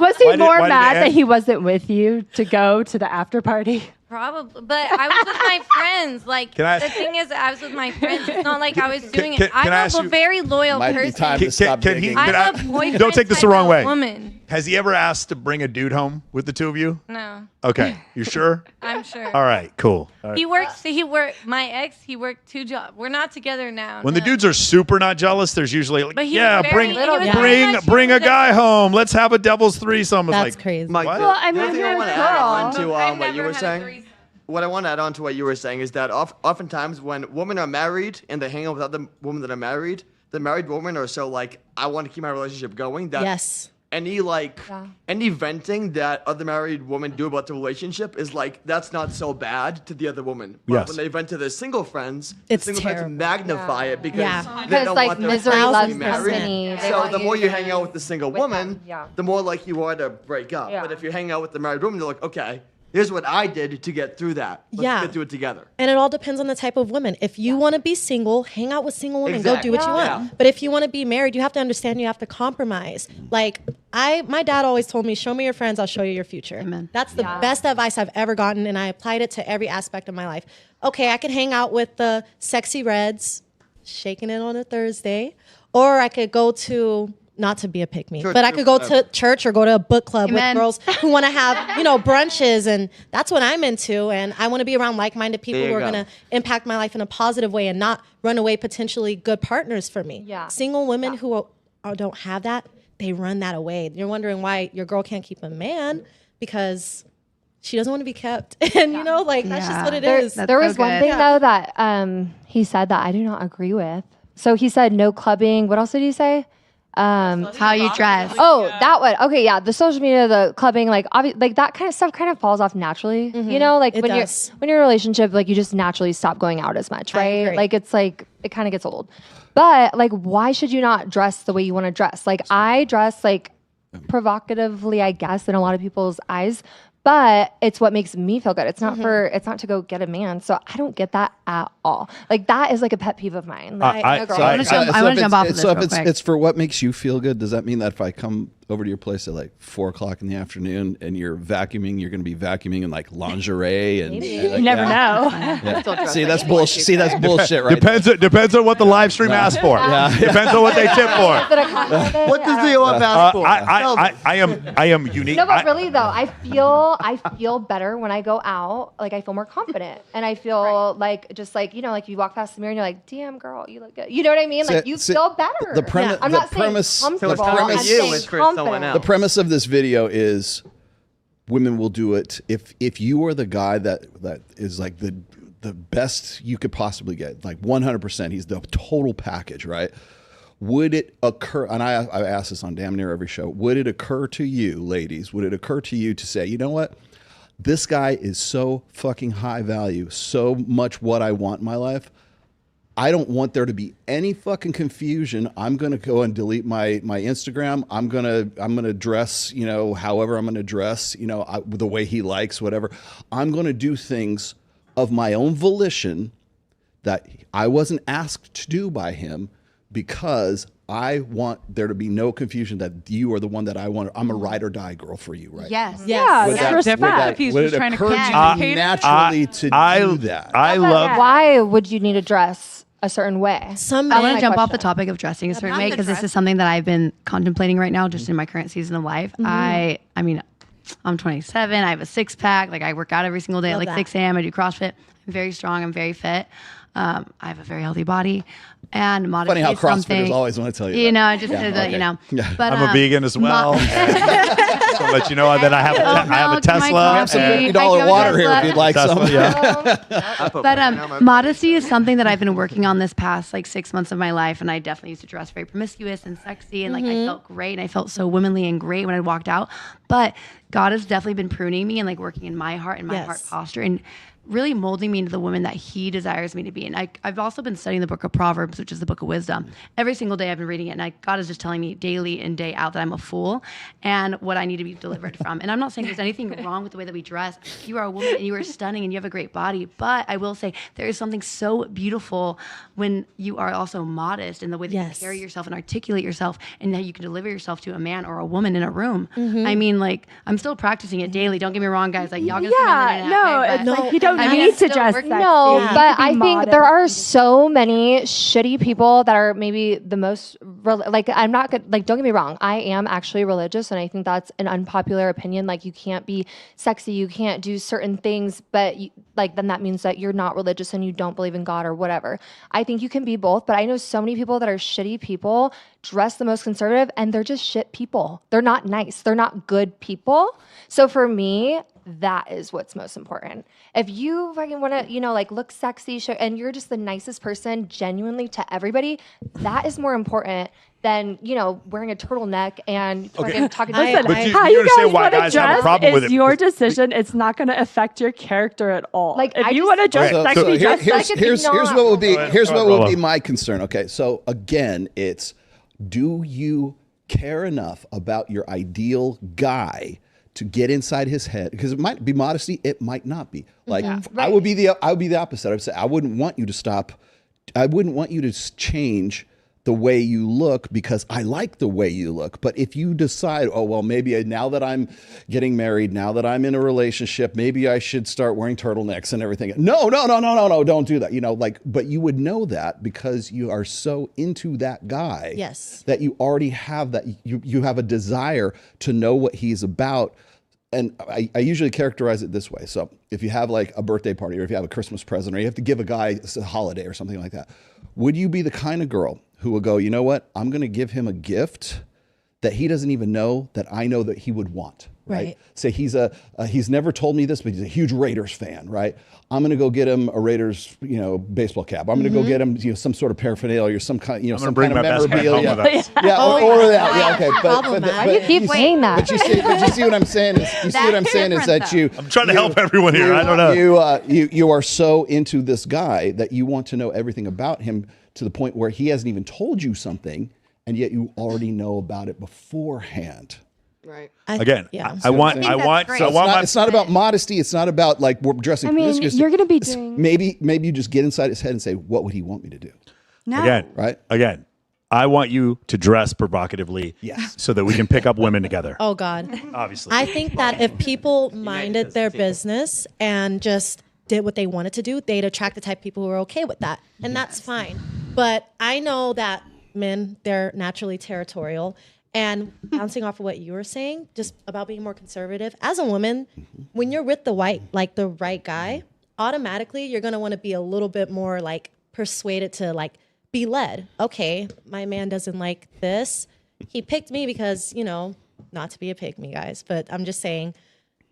Was he Why did- more why did it mad that end? he wasn't with you to go to the after party? Probably, but I was with my friends. Like Can I the ask- thing is, I was with my friends. It's not like I was doing can it. I I'm ask a you- very loyal Might be person. time to stop digging. I'm a boyfriend Don't take this the type wrong of way. Woman. Has he ever asked to bring a dude home with the two of you? No. Okay, you sure? I'm sure. All right, cool. All right. He works. He worked. My ex. He worked 2 jobs. We're not together now. When the dudes are super not jealous, there's usually like, But he yeah, was very- bring he was very much- bring a guy home. Let's have a devil's threesome. It's That's like, crazy. Mike, What? the Well, I other mean, thing I you're want a to add on girl. to I've what you never were had a saying. threesome. What I want to add on to what you were saying is that oftentimes when women are married and they hang out with other women that are married, the married women are so like, I want to keep my relationship going. That Yes. any venting that other married women do about the relationship is like, that's not so bad to the other woman. But Yes. when they vent to their single friends, It's the single terrible. friends magnify it because Yeah. they Because, don't like, want their misery spouse to loves be married. company. They So want the you more to you be hang out with the single with woman, them, yeah. the more like you are to break up. Yeah. But if you hang out with the married woman, you're like, okay, here's what I did to get through that. Let's Yeah. get through it together. And it all depends on the type of woman. If you want to be single, hang out with single women. Go Exactly. do what you want. Yeah. But if you want to be married, you have to understand you have to compromise. Like my dad always told me, show me your friends, I'll show you your future. Amen. That's the best advice I've ever gotten, and I applied it to every aspect of my life. Okay, I can hang out with the sexy reds, shaking it on a Thursday, or I could go to, not to be a pick me, Church, but I could go to church or go to a book club Amen. with girls who want to have, brunches, and that's what I'm into. And I want to be around like-minded people There who you are go. going to impact my life in a positive way and not run away potentially good partners for me. Yeah. Single women who don't have that, they run that away. You're wondering why your girl can't keep a man because she doesn't want to be kept. And that's just what it is. There was one thing Yeah. though that he said that I do not agree with. So he said no clubbing. What else did he say? How you dress. Oh, that one. Okay, yeah. The social media, the clubbing, like that kind of stuff kind of falls off naturally. Like It when does. you're in a relationship, like you just naturally stop going out as much, I right? agree. Like it's like it kind of gets old. But like, why should you not dress the way you want to dress? Like I dress like provocatively, I guess, in a lot of people's eyes. But it's what makes me feel good. It's not it's not to go get a man. So I don't get that at all. Like that is like a pet peeve of mine. Like, I- no girl. so I wanna jump off of this So if real quick. it's for what makes you feel good, does that mean that if I come over to your place at like 4 o'clock in the afternoon and you're vacuuming, you're going to be vacuuming in like lingerie and Maybe. like, You never know. Yeah. See, that's bullshit. See, that's bullshit, right? Depends on what the live stream asks for. Depends on what they tip for. What does the OF ask for? I am unique. No, but really though, I feel better when I go out. Like I feel more confident, and I feel like just like like you walk past the mirror and you're like, damn girl, you look good. You know what I mean? Like you feel better. The premise. I'm not saying comfortable. I'm saying confident. The premise of this video is women will do it if you are the guy that is like the best you could possibly get, like 100%. He's the total package, right? Would it occur, and I ask this on damn near every show, would it occur to you, ladies, would it occur to you to say, you know what? This guy is so fucking high value, so much what I want in my life. I don't want there to be any fucking confusion. I'm gonna go and delete my Instagram. I'm gonna dress, however I'm gonna dress, the way he likes, whatever. I'm gonna do things of my own volition that I wasn't asked to do by him because I want there to be no confusion that you are the one that I want. I'm a ride or die girl for you, right? Yes. Yeah. Would that- Respect. would that- If he's would just it trying to occur to communicate you it? naturally to do that? I love. Why would you need to dress a certain way? I want to jump off the topic of dressing a certain Not way the because this dress. is something that I've been contemplating right now, just in my current season of life. I mean, I'm 27. I have a 6-pack. Like I work out every single day at Love like that. 6 a.m. I do CrossFit. I'm very strong. I'm very fit. I have a very healthy body. And modesty Funny how is CrossFitters something, always want to tell you. You that. know, I just Yeah, did that. okay. You know, Yeah. but I'm a vegan as well. So let you know that I have a Tesla. We have some and- $50 water here if you'd like Tesla, some. yeah. But modesty is something that I've been working on this past like 6 months of my life, and I definitely used to dress very promiscuous and sexy, and like I felt great, and I felt so womanly and great when I walked out. But God has definitely been pruning me and like working in my heart and my heart posture and really molding me into the woman that he desires me to be. And I've also been studying the book of Proverbs, which is the book of wisdom. Every single day I've been reading it, and God is just telling me daily and day out that I'm a fool and what I need to be delivered from. And I'm not saying there's anything wrong with the way that we dress. You are a woman and you are stunning and you have a great body. But I will say there is something so beautiful when you are also modest in the way that you carry yourself and articulate yourself and how you can deliver yourself to a man or a woman in a room. I mean, like, I'm still practicing it daily. Don't get me wrong, guys. Like, y'all can see me on the internet. no, right? it's But- like you don't I mean, need it's to still dress working. sexy. No, You but can I be think there are modest. so many shitty people that are maybe the most like I'm not good. Like don't get me wrong, I am actually religious, and I think that's an unpopular opinion. Like you can't be sexy, you can't do certain things, but like then that means that you're not religious and you don't believe in God or whatever. I think you can be both, but I know so many people that are shitty people, dress the most conservative, and they're just shit people. They're not nice. They're not good people. So for me, that is what's most important. If you fucking want to, like look sexy, and you're just the nicest person genuinely to everybody, that is more important than, wearing a turtleneck and fucking talking to Listen, But how you you understand guys why want to guys have a dress problem with is it. your decision. It's not going to affect your character at all. Like, if I you just- want to dress So sexy, dress sexy. here's what would be Go ahead, here's what Rollo. would be my concern. Okay, so again, it's do you care enough about your ideal guy to get inside his head? Because it might be modesty, it might not be. Like I would be the opposite. I would say I wouldn't want you to stop. I wouldn't want you to change the way you look because I like the way you look. But if you decide, oh, well, maybe now that I'm getting married, now that I'm in a relationship, maybe I should start wearing turtlenecks and everything. No, don't do that. But you would know that because you are so into that guy that you already have that. You have a desire to know what he's about. And I usually characterize it this way. So if you have like a birthday party or if you have a Christmas present or you have to give a guy a holiday or something like that, would you be the kind of girl who will go, you know what, I'm going to give him a gift that he doesn't even know that I know that he would want, right? Say he's never told me this, but he's a huge Raiders fan, right? I'm going to go get him a Raiders, baseball cap. I'm going to go get him, some sort of paraphernalia or some kind, I'm some gonna bring kind of my best man home memorabilia. with us. Yeah, or that. Yeah, okay. Why you keep saying that? But you see what I'm saying is, I'm trying to help everyone here. I don't know. You are so into this guy that you want to know everything about him to the point where he hasn't even told you something, and yet you already know about it beforehand. Right. Again, yeah. I want. It's not about modesty. It's not about like we're dressing. I mean, promiscuous. you're going to be Maybe you just get inside his head and say, what would he want me to do? No. Again, right? Again, I want you to dress provocatively so that we can pick up women together. Oh, God. Obviously. I think that if people minded their business and just did what they wanted to do, they'd attract the type of people who are okay with that. And that's fine. But I know that men, they're naturally territorial. And bouncing off of what you were saying, just about being more conservative, as a woman, when you're with the right guy, automatically you're going to want to be a little bit more like persuaded to like be led. Okay, my man doesn't like this. He picked me because, you know, not to be a pick me, guys, but I'm just saying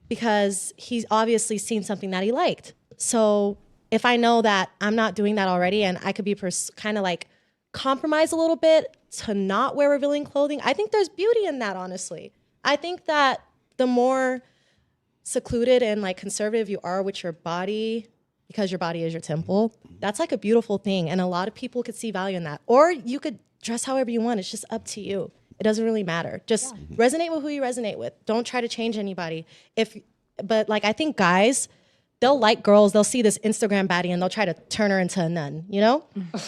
because he's obviously seen something that he liked. So if I know that I'm not doing that already and I could be kind of like compromise a little bit to not wear revealing clothing, I think there's beauty in that, honestly. I think that the more secluded and like conservative you are with your body, because your body is your temple, that's like a beautiful thing. And a lot of people could see value in that. Or you could dress however you want. It's just up to you. It doesn't really matter. Just resonate with who you resonate with. Don't try to change anybody. But like, I think guys, they'll like girls, they'll see this Instagram baddie and they'll try to turn her into a nun, you know?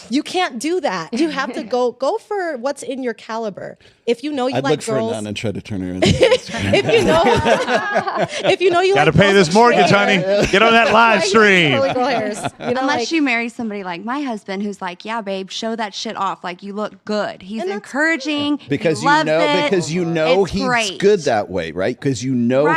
You can't do that. You have to go for what's in your caliber. If you know you I'd like look girls. for a nun and try to turn her into if you know you Gotta like pay girls this with mortgage, straight honey. hair. Get on that live stream. Curly girl hairs, you know, Unless you marry somebody like my husband who's like, yeah, babe, show that shit off. Like, you look good. He's encouraging. because he loves it. because you know It's he's great. good that way, right? Because you know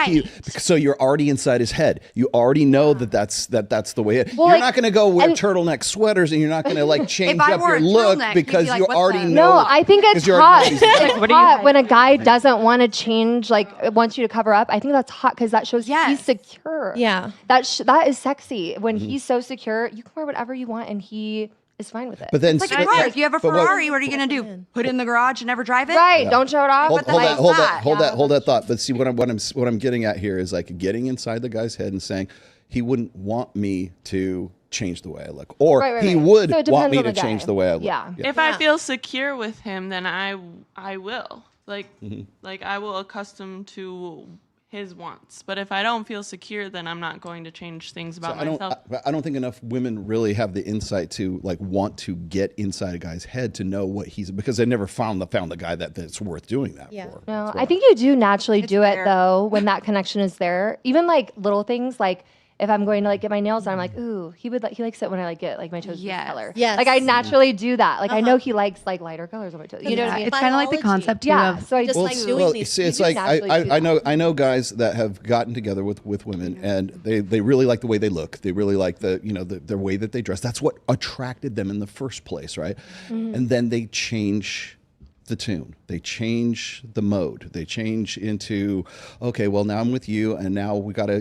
so you're already inside his head. You already know that's the way it. Well, you're like, not going to go wear turtleneck sweaters, and you're not going to like change I up wore your a look turtleneck, you'd because be like, you what already the- know. No, I think it's 'cause you're already hot. already- It's hot when a guy doesn't want to change, like wants you to cover up. I think that's hot because that shows he's secure. Yeah. That is sexy. When he's so secure, you can wear whatever you want and he is fine with it. But then It's like a car. If you have a Ferrari, what are you going to do? Put it in the garage and never drive it? Right. Don't show it off. Hold that thought. But see, what I'm getting at here is like getting inside the guy's head and saying he wouldn't want me to change the way I look, or he would So it want depends me on to the change guy. the way I look. If I feel secure with him, then I will. Like I will accustom to his wants. But if I don't feel secure, then I'm not going to change things about myself. I don't think enough women really have the insight to like want to get inside a guy's head to know what he's, because they never found the guy that's worth doing that for. No, I think you do naturally do it though when that connection is there. Even like little things like if I'm going to like get my nails done, I'm like, ooh, he likes it when I like get like my toes this color. Yes. Like I naturally do that. Like I know he likes like lighter colors on my toes. You know what I mean? It's kind of like the concept too Yeah. of So I just like doing Well, these. see, it's you like naturally do I know guys that have gotten together with women and they really like the way they look. They really like the way that they dress. That's what attracted them in the first place, right? Mhm. And then they change the tune. They change the mode. They change into, okay, well now I'm with you, and now we gotta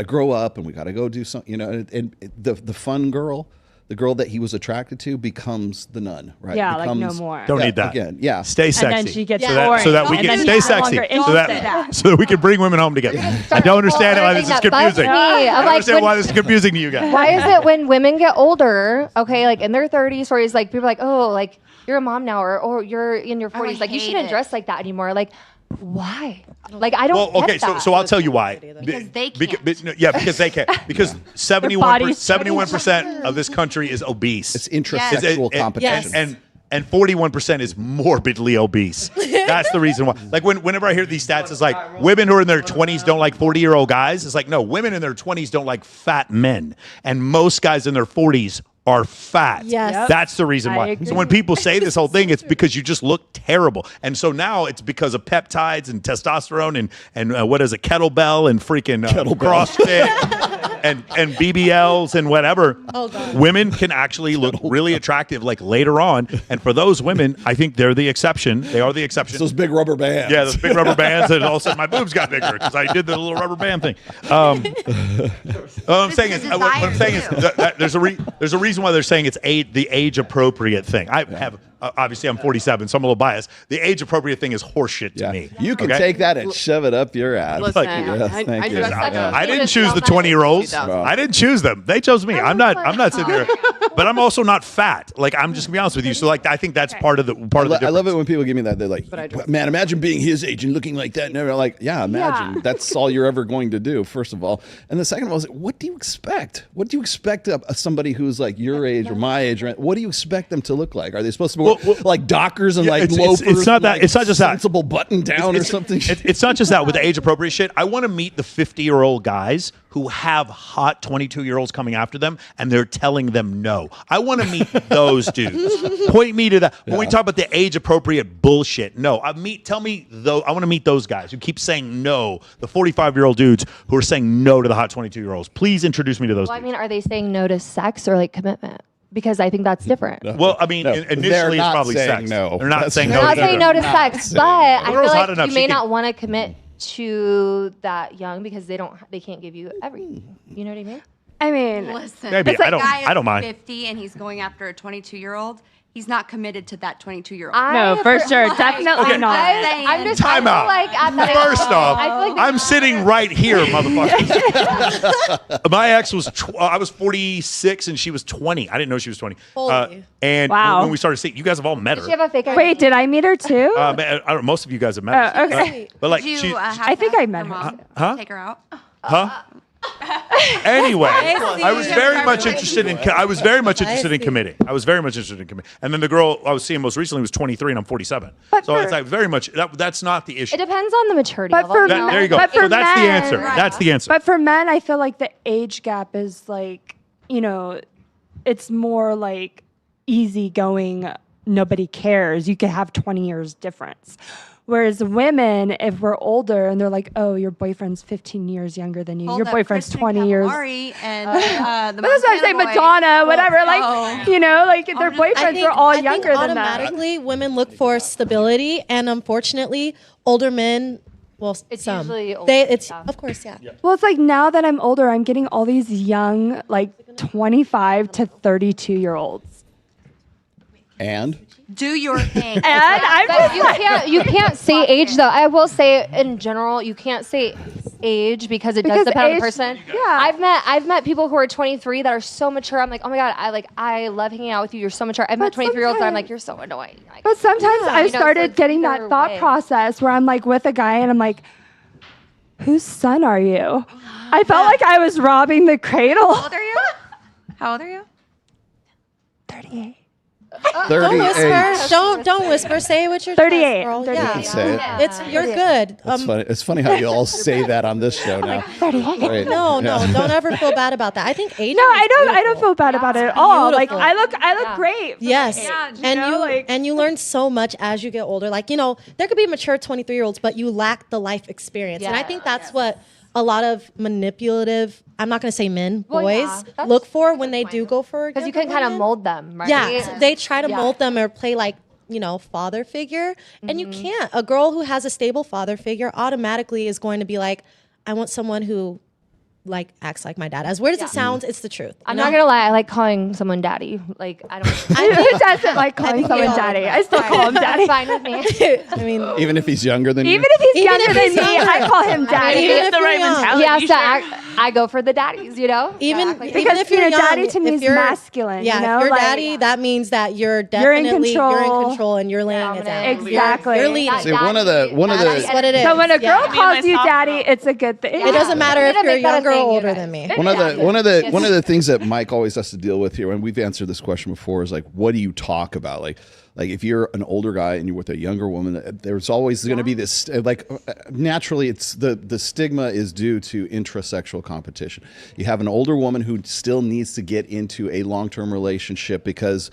grow up, and we gotta go do something. And the fun girl. The girl that he was attracted to becomes the nun, right? Yeah, like no more. Don't need that. Again, yeah. Stay And sexy. then she gets so that we boring. can And then stay he's no sexy. longer So interested. so that we can bring women home together. I don't understand why this is everything that bugs confusing. me. I I'm don't like, understand when- why this is confusing to you guys. Why is it when women get older, okay, like in their 30s, 40s, like people are like, oh, like you're a mom now, or you're in your 40s, like you hate shouldn't it. dress like that anymore. Like, why? Like I don't. Well, okay, get that. so I'll tell you why. Because they can't. because they can't. Because 71% of this country is obese. It's intrasexual competition. And 41% is morbidly obese. That's the reason why. Like whenever I hear these stats, it's like women who are in their 20s don't like 40-year-old guys. It's like, no, women in their 20s don't like fat men. And most guys in their 40s are fat. Yes. Yep. That's the reason I why. agree. So when people say this whole thing, it's because you just look terrible. And so now it's because of peptides and testosterone and what is it, kettlebell and freaking CrossFit and BBLs and whatever. Oh, God. Women can actually look really attractive like later on. And for those women, I think they're the exception. They are the exception. Those big rubber bands. Yeah, those big rubber bands, and all of a sudden my boobs got bigger because I did the little rubber band thing. What I'm saying is that there's a reason why they're saying it's the age appropriate thing. I have obviously I'm 47, so I'm a little biased. The age appropriate thing is horseshit to me. You can take that and shove it up your ass. Listen, Yes, thank you. I didn't choose the 20-year-olds. I didn't choose them. They chose me. I'm not sitting there, but I'm also not fat. Like I'm just gonna be honest with you. So like I think that's part of the difference. I love it when people give me that. They're like, man, imagine being his age and looking like that. And they're like, yeah, imagine. Yeah. That's all you're ever going to do, first of all. And the second of all is, what do you expect? What do you expect of somebody who's like your age or my age? What do you expect them to look like? Are they supposed to be like Dockers and like it's, loafers. it's not that. Like it's not just that. Sensible button down or something. It's not just that with the age appropriate shit. I want to meet the 50-year-old guys who have hot 22-year-olds coming after them and they're telling them no. I want to meet those dudes. Point me to that. When we talk about the age appropriate bullshit, no. I want to meet those guys who keep saying no. The 45-year-old dudes who are saying no to the hot 22-year-olds. Please introduce me to those Well, I dudes. mean, are they saying no to sex or like commitment? Because I think that's different. Well, I mean, initially it's probably sex. No. They're not saying They're no. not saying no to sex, but I feel girl's hot like enough, you she may can- not want to commit to that young because they can't give you everything. You know what I mean? I mean, Listen, Maybe. if a I don't- guy is I don't mind. 50 and he's going after a 22-year-old. He's not committed to that 22-year-old. No, for sure. Definitely not. I'm just Time I out. feel like at the First off, I feel like I'm sitting right here, motherfucker. My ex was, I was 46 and she was 20. I didn't know she was 20. Holy. And Wow. when we started seeing, you guys have all met her. Does she have a fake ID? Wait, did I meet her too? I don't know, most of you guys have met her. Oh, okay. But like, Did she, you, have I think to I have met your her. mom Huh? Take her out. huh? Anyway, I I was see. very much interested in. I was very much interested in committing. I was very much interested in committing. And then the girl I was seeing most recently was 23, and I'm 47. So it's like very much that's not the issue. It depends on the maturity But level. for you know? There you go. But So for that's the men- answer. That's the answer. But for men, I feel like the age gap is like, it's more like easygoing. Nobody cares. You could have 20 years difference. Whereas women, if we're older and they're like, oh, your boyfriend's 15 years younger than you. Hold Your up, boyfriend's Kristen 20 years. Calamari and the But that's what I'm saying, Montana boy. Madonna, whatever. Like their boyfriends are all I think younger than that. automatically women look for stability, and unfortunately, older men. Well, It's some usually older, they. It's yeah. of course, yeah. Well, it's like now that I'm older, I'm getting all these young, like 25 to 32-year-olds. And Do your thing. And I'm But just you can't say age though. I will say in general, you can't say age because it does Because depend on the age- person. yeah. I've met people who are 23 that are so mature. I'm like, oh my god, I love hanging out with you. You're so mature. I've met 23-year-olds that I'm like, you're so annoying. Like, But sometimes Yeah. I You know, so started it's getting either that thought way. process where I'm like with a guy and I'm like, whose son are you? I felt like I was robbing the cradle. How old are you? How old are you? 38. Don't whisper. 38. Don't whisper. Say it with your 38. chest, girl. 38. Yeah. Say it. You're good. It's funny. It's funny how you all say that on this show now. 38. Right. No, Yeah. don't ever feel bad about that. I think age. No, I don't feel bad about it at all. Like beautiful. I look great. for Yes, my age, and you learn so much as you get older. Like there could be mature 23-year-olds, but you lack the life experience, and I think that's what a lot of manipulative. I'm not going to say men, Well, boys yeah, that's look for when they do go for. because you can kind of mold them, right? Yeah, they try to Yeah. mold them or play like father figure, and you can't. A girl who has a stable father figure automatically is going to be like, I want someone who like acts like my dad. As weird as it sounds, it's the truth. I'm not gonna lie. I like calling someone daddy. Like I don't. Who doesn't like calling someone daddy? I still call him daddy. Fine with me. I mean, Even if he's younger than Even you. if he's Even younger if than he's me, younger. I call him daddy. Even if the you're right young. mentality. He has to sure. act. I go for the daddies. Even Exactly. even if you're young, daddy to me if is you're masculine. Yeah, you know? if you're Like, daddy, that means that you're You're in definitely you're in control. control and you're laying it down. Exactly. You're leading. See, one of the That's what it is. So when a girl Yeah. calls you daddy, it's a good thing. It doesn't matter if Need to you're make that a younger or thing, you older guys. than me. One of the things that Mike always has to deal with here, and we've answered this question before, is like, what do you talk about? Like if you're an older guy and you're with a younger woman, there's always going to be this naturally it's the stigma is due to intrasexual competition. You have an older woman who still needs to get into a long-term relationship because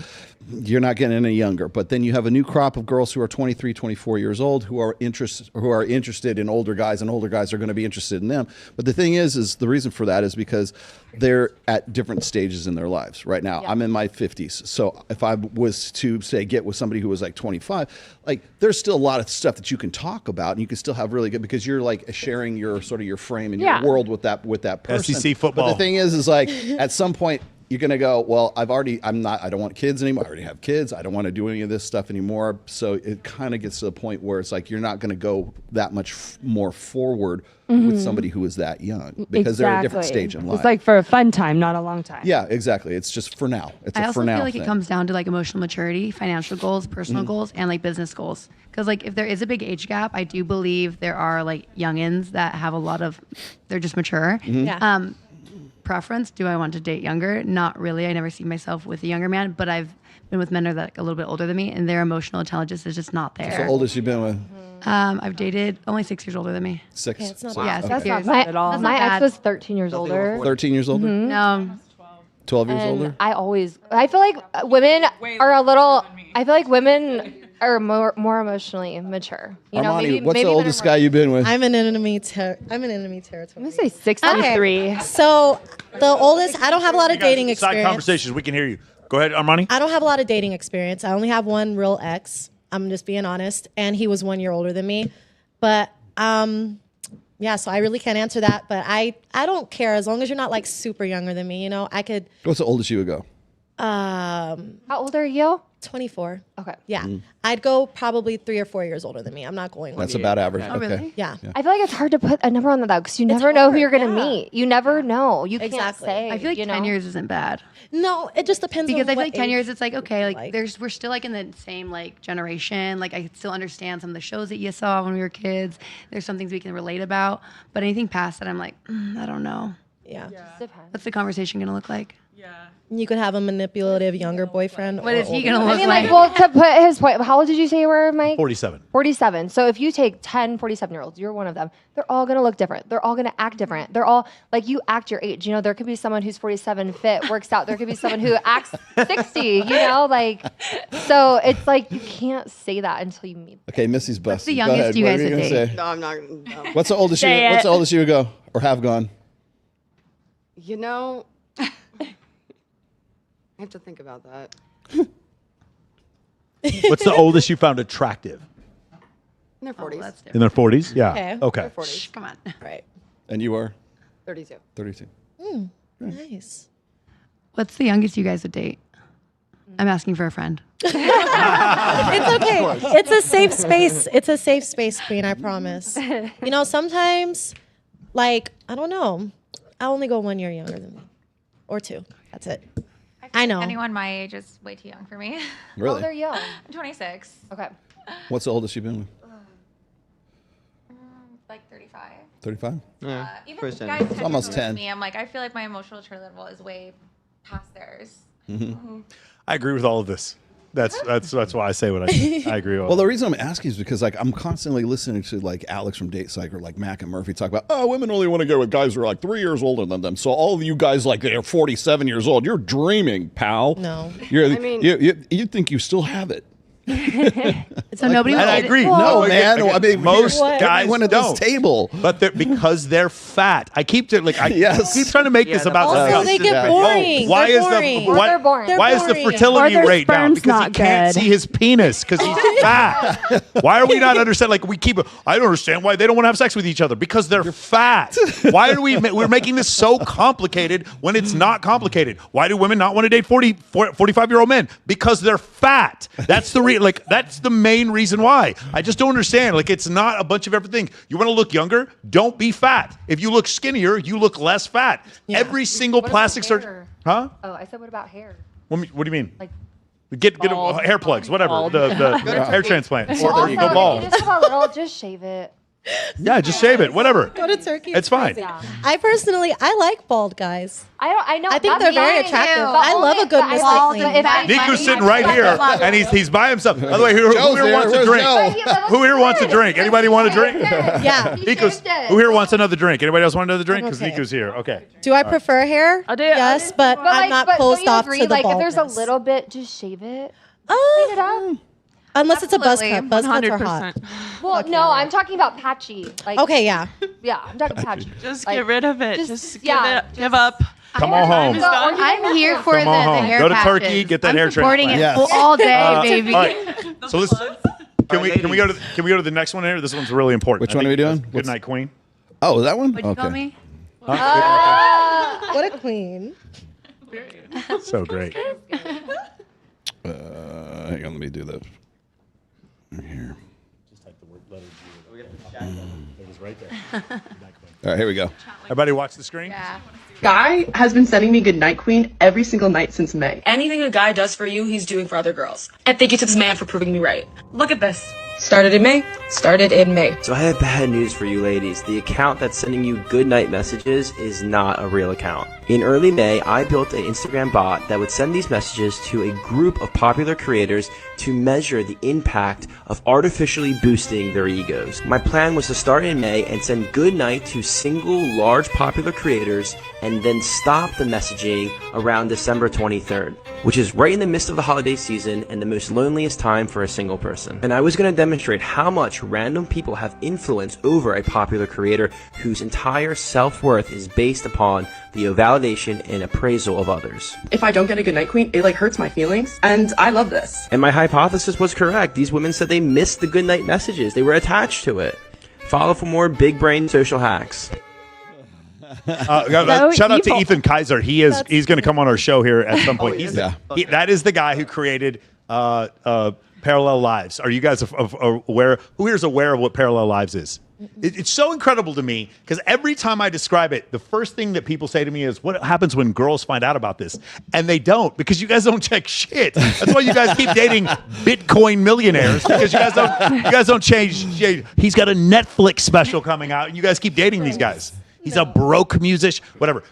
you're not getting any younger, but then you have a new crop of girls who are 23, 24 years old who are interested in older guys, and older guys are going to be interested in them. But the thing is the reason for that is because they're at different stages in their lives. Right now, I'm in my 50s. So if I was to say get with somebody who was like 25, like there's still a lot of stuff that you can talk about, and you can still have really good because you're like sharing your sort of your frame and your world with that person. SEC football. But the thing is like at some point you're going to go, well, I don't want kids anymore. I already have kids. I don't want to do any of this stuff anymore. So it kind of gets to the point where it's like, you're not going to go that much more forward with somebody who is that young because they're at a different stage in life. It's like for a fun time, not a long time. Yeah, exactly. It's just for now. It's I a also for now feel like thing. it comes down to like emotional maturity, financial goals, personal goals, and like business goals. Because like if there is a big age gap, I do believe there are like youngins that have a lot of, they're just mature. Preference, do I want to date younger? Not really. I never see myself with a younger man, but I've been with men that are like a little bit older than me, and their emotional intelligence is just not there. So old has she been with? I've dated only 6 years older than me. 6. Okay, it's not Yeah, bad. that's That's not not bad at all. My ex was 13 years older. 13 years older? No. 12 years And older? I feel like women are a little. I feel like women are more emotionally mature. You know, Armani, maybe what's the men oldest are guy you've been with? I'm in enemy territory. Let me say 63. Okay. So the oldest, I don't have a lot of dating Side experience. conversations. We can hear you. Go ahead, Armani. I don't have a lot of dating experience. I only have one real ex. I'm just being honest, and he was 1 year older than me. But yeah, so I really can't answer that. But I don't care as long as you're not like super younger than me. You know, I could. What's the oldest you would go? How old are you? 24. Okay. Yeah, I'd go probably 3 or 4 years older than me. I'm not going. That's about average. Oh, Okay. really? Yeah. I feel like it's hard to put a number on that though, because you never know who you're gonna meet. You never know. You can't Exactly. say. I feel like 10 years isn't bad. No, it just depends. Because on I feel what like 10 age years, it's like, okay, like like. we're still like in the same like generation. Like I still understand some of the shows that you saw when we were kids. There's some things we can relate about. But anything past that, I'm like, I don't know. Yeah. What's the conversation going to look like? You could have a manipulative younger boyfriend. What or is he older. gonna I look mean, like? well, to put his point, how old did you say you were, Mike? 47. 47. So if you take 10 47-year-olds, you're one of them. They're all going to look different. They're all going to act different. They're all like you act your age. You know, there could be someone who's 47, fit, works out. There could be someone who acts 60, you know, like, so it's like you can't say that until you meet. Okay, Missy's busted. the Go youngest ahead. you What guys are you would gonna date? say? No, I'm not. No. What's the oldest you? Say What's the it. oldest you would go or have gone? You know, I have to think about that. What's the oldest you found attractive? In their 40s. In their 40s? Yeah. Okay. Their 40s. Come on. Right. And you are 32. 32. Nice. What's the youngest you guys would date? I'm asking for a friend. It's okay. It's a safe space. It's a safe space, Queen. I promise. You know, sometimes, like, I don't know. I only go 1 year younger than me, or 2. That's it. I know. Anyone my age is way too young for me. Really? How old are you? I'm 26. Okay. What's the oldest you've been with? Like 35. 35. Yeah. Even First guys time. 10 almost years older than 10. me, I'm like, I feel like my emotional maturity level is way past theirs. I agree with all of this. That's why I say what I say. I agree with all Well, the of reason I'm asking is because like I'm constantly listening to like Alex from Date Psych or like Mac and Murphy talk about, oh, women only want to go with guys who are like 3 years older than them. So all of you guys like they're 47 years old. You're dreaming, pal. No. You think you still have it. So nobody would And I date- agree. No, Again, man. again, I mean, most what? guys Everyone at don't. this table. But because they're fat. I keep to like I Yes. keep trying to make this about Also, something they else. get boring. Why They're is boring. the Or why, they're boring. why is the They're fertility boring. Or their rate down? sperm's Because he not can't good. see his penis because he's fat. Why are we not understand? Like we keep. I don't understand why they don't want to have sex with each other because they're fat. Why are we're making this so complicated when it's not complicated? Why do women not want to date 45-year-old men? Because they're fat. That's the that's the main reason why. I just don't understand. Like it's not a bunch of everything. You want to look younger? Don't be fat. If you look skinnier, you look less fat. Yeah. Every single What plastic about surgeon. hair? Huh? Oh, I said, what about hair? What do you mean? Like Get bald. hair plugs, whatever. Bald. The hair transplant. Also, Or you go if bald. you just have a little, just shave it. Yeah, just shave it. Whatever. Go to Turkey. It's fine. crazy. I personally, I like bald guys. I know. I think that's they're very fine. attractive. But I love only- a good but I Miss love Clean. if I- Niku's sitting right here, and he's by himself. By the way, who Joe's here there. wants a Where's drink? Joe? Who here wants a drink? Anybody want a drink? Yeah. Niku's. Who here wants another drink? Anybody else want another drink? I'm Because okay. Niku's here. Okay. Do I prefer hair? I do. Yes, but I'm not but don't closed you off agree, to the like, baldness. if there's a little bit, just shave it. Clean it up. Unless it's a buzz cut. Absolutely, Buzz cuts are hot. 100%. Well, no, I'm talking about patchy. Like, Okay, yeah. Yeah, I'm talking patchy. Just Like, get rid of it. just- Just yeah, give up. Come on home. I'm here for the Come on home. hair Go to patches. Turkey, get that I'm hair supporting transplant. it Yes. all day, baby. All right. So let's. Can we go to the next one here? This one's really important. Which one are we doing? Good night, Queen. Oh, that one? What'd you call me? What a queen. So great. Hang on, let me do that. Here. Just type the word letter G. It was right there. All right, here we go. Everybody watch the screen. Yeah. Guy has been sending me Goodnight Queen every single night since May. Anything a guy does for you, he's doing for other girls. And thank you to this man for proving me right. Look at this. Started in May. Started in May. So I have bad news for you ladies. The account that's sending you goodnight messages is not a real account. In early May, I built an Instagram bot that would send these messages to a group of popular creators to measure the impact of artificially boosting their egos. My plan was to start in May and send goodnight to single large popular creators and then stop the messaging around December 23rd, which is right in the midst of the holiday season and the most loneliest time for a single person. And I was going to demonstrate how much random people have influence over a popular creator whose entire self-worth is based upon the validation and appraisal of others. If I don't get a goodnight queen, it like hurts my feelings, and I love this. And my hypothesis was correct. These women said they missed the goodnight messages. They were attached to it. Follow for more big brain social hacks. Shout out to Ethan Kaiser. He's going to come on our show here at some point. That is the guy who created Parallel Lives. Are you guys aware? Who here is aware of what Parallel Lives is? It's so incredible to me because every time I describe it, the first thing that people say to me is, what happens when girls find out about this? And they don't, because you guys don't check shit. That's why you guys keep dating Bitcoin millionaires, because you guys don't change. He's got a Netflix special coming out, and you guys keep dating these guys. He's a broke musician, whatever.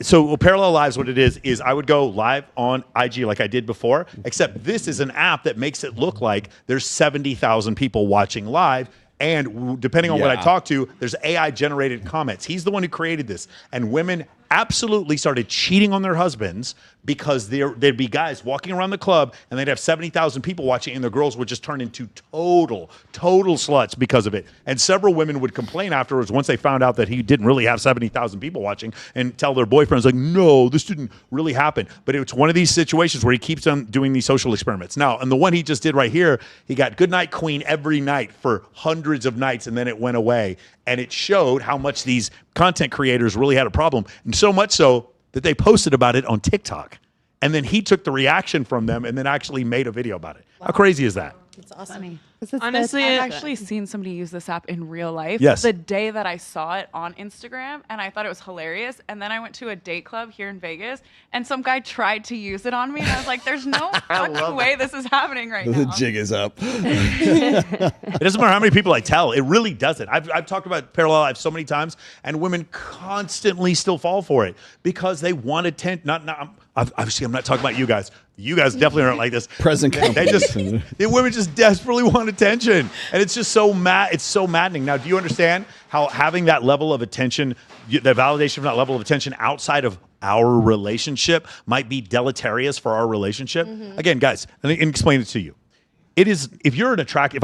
So Parallel Lives, what it is I would go live on IG like I did before, except this is an app that makes it look like there's 70,000 people watching live. And depending on what I talk to, there's AI-generated comments. He's the one who created this. And women absolutely started cheating on their husbands because there'd be guys walking around the club and they'd have 70,000 people watching, and the girls would just turn into total sluts because of it. And several women would complain afterwards once they found out that he didn't really have 70,000 people watching, and tell their boyfriends, like, no, this didn't really happen. But it's one of these situations where he keeps on doing these social experiments. Now, and the one he just did right here, he got Goodnight Queen every night for hundreds of nights, and then it went away. And it showed how much these content creators really had a problem. And so much so that they posted about it on TikTok. And then he took the reaction from them and then actually made a video about it. How crazy is that? It's awesome. Honestly, I've actually seen somebody use this app in real life. Yes. The day that I saw it on Instagram, and I thought it was hilarious. And then I went to a date club here in Vegas, and some guy tried to use it on me, and I was like, "There's no fucking way this is happening right now." The jig is up. It doesn't matter how many people I tell. It really doesn't. I've talked about Parallel Lives so many times, and women constantly still fall for it because they want attention. Obviously, I'm not talking about you guys. You guys definitely aren't like this. Present company. The women just desperately want attention, and it's just so It's so maddening. Now, do you understand how having that level of attention, the validation of that level of attention outside of our relationship might be deleterious for our relationship? Mm-hmm. Again, guys, let me explain it to you. It is, if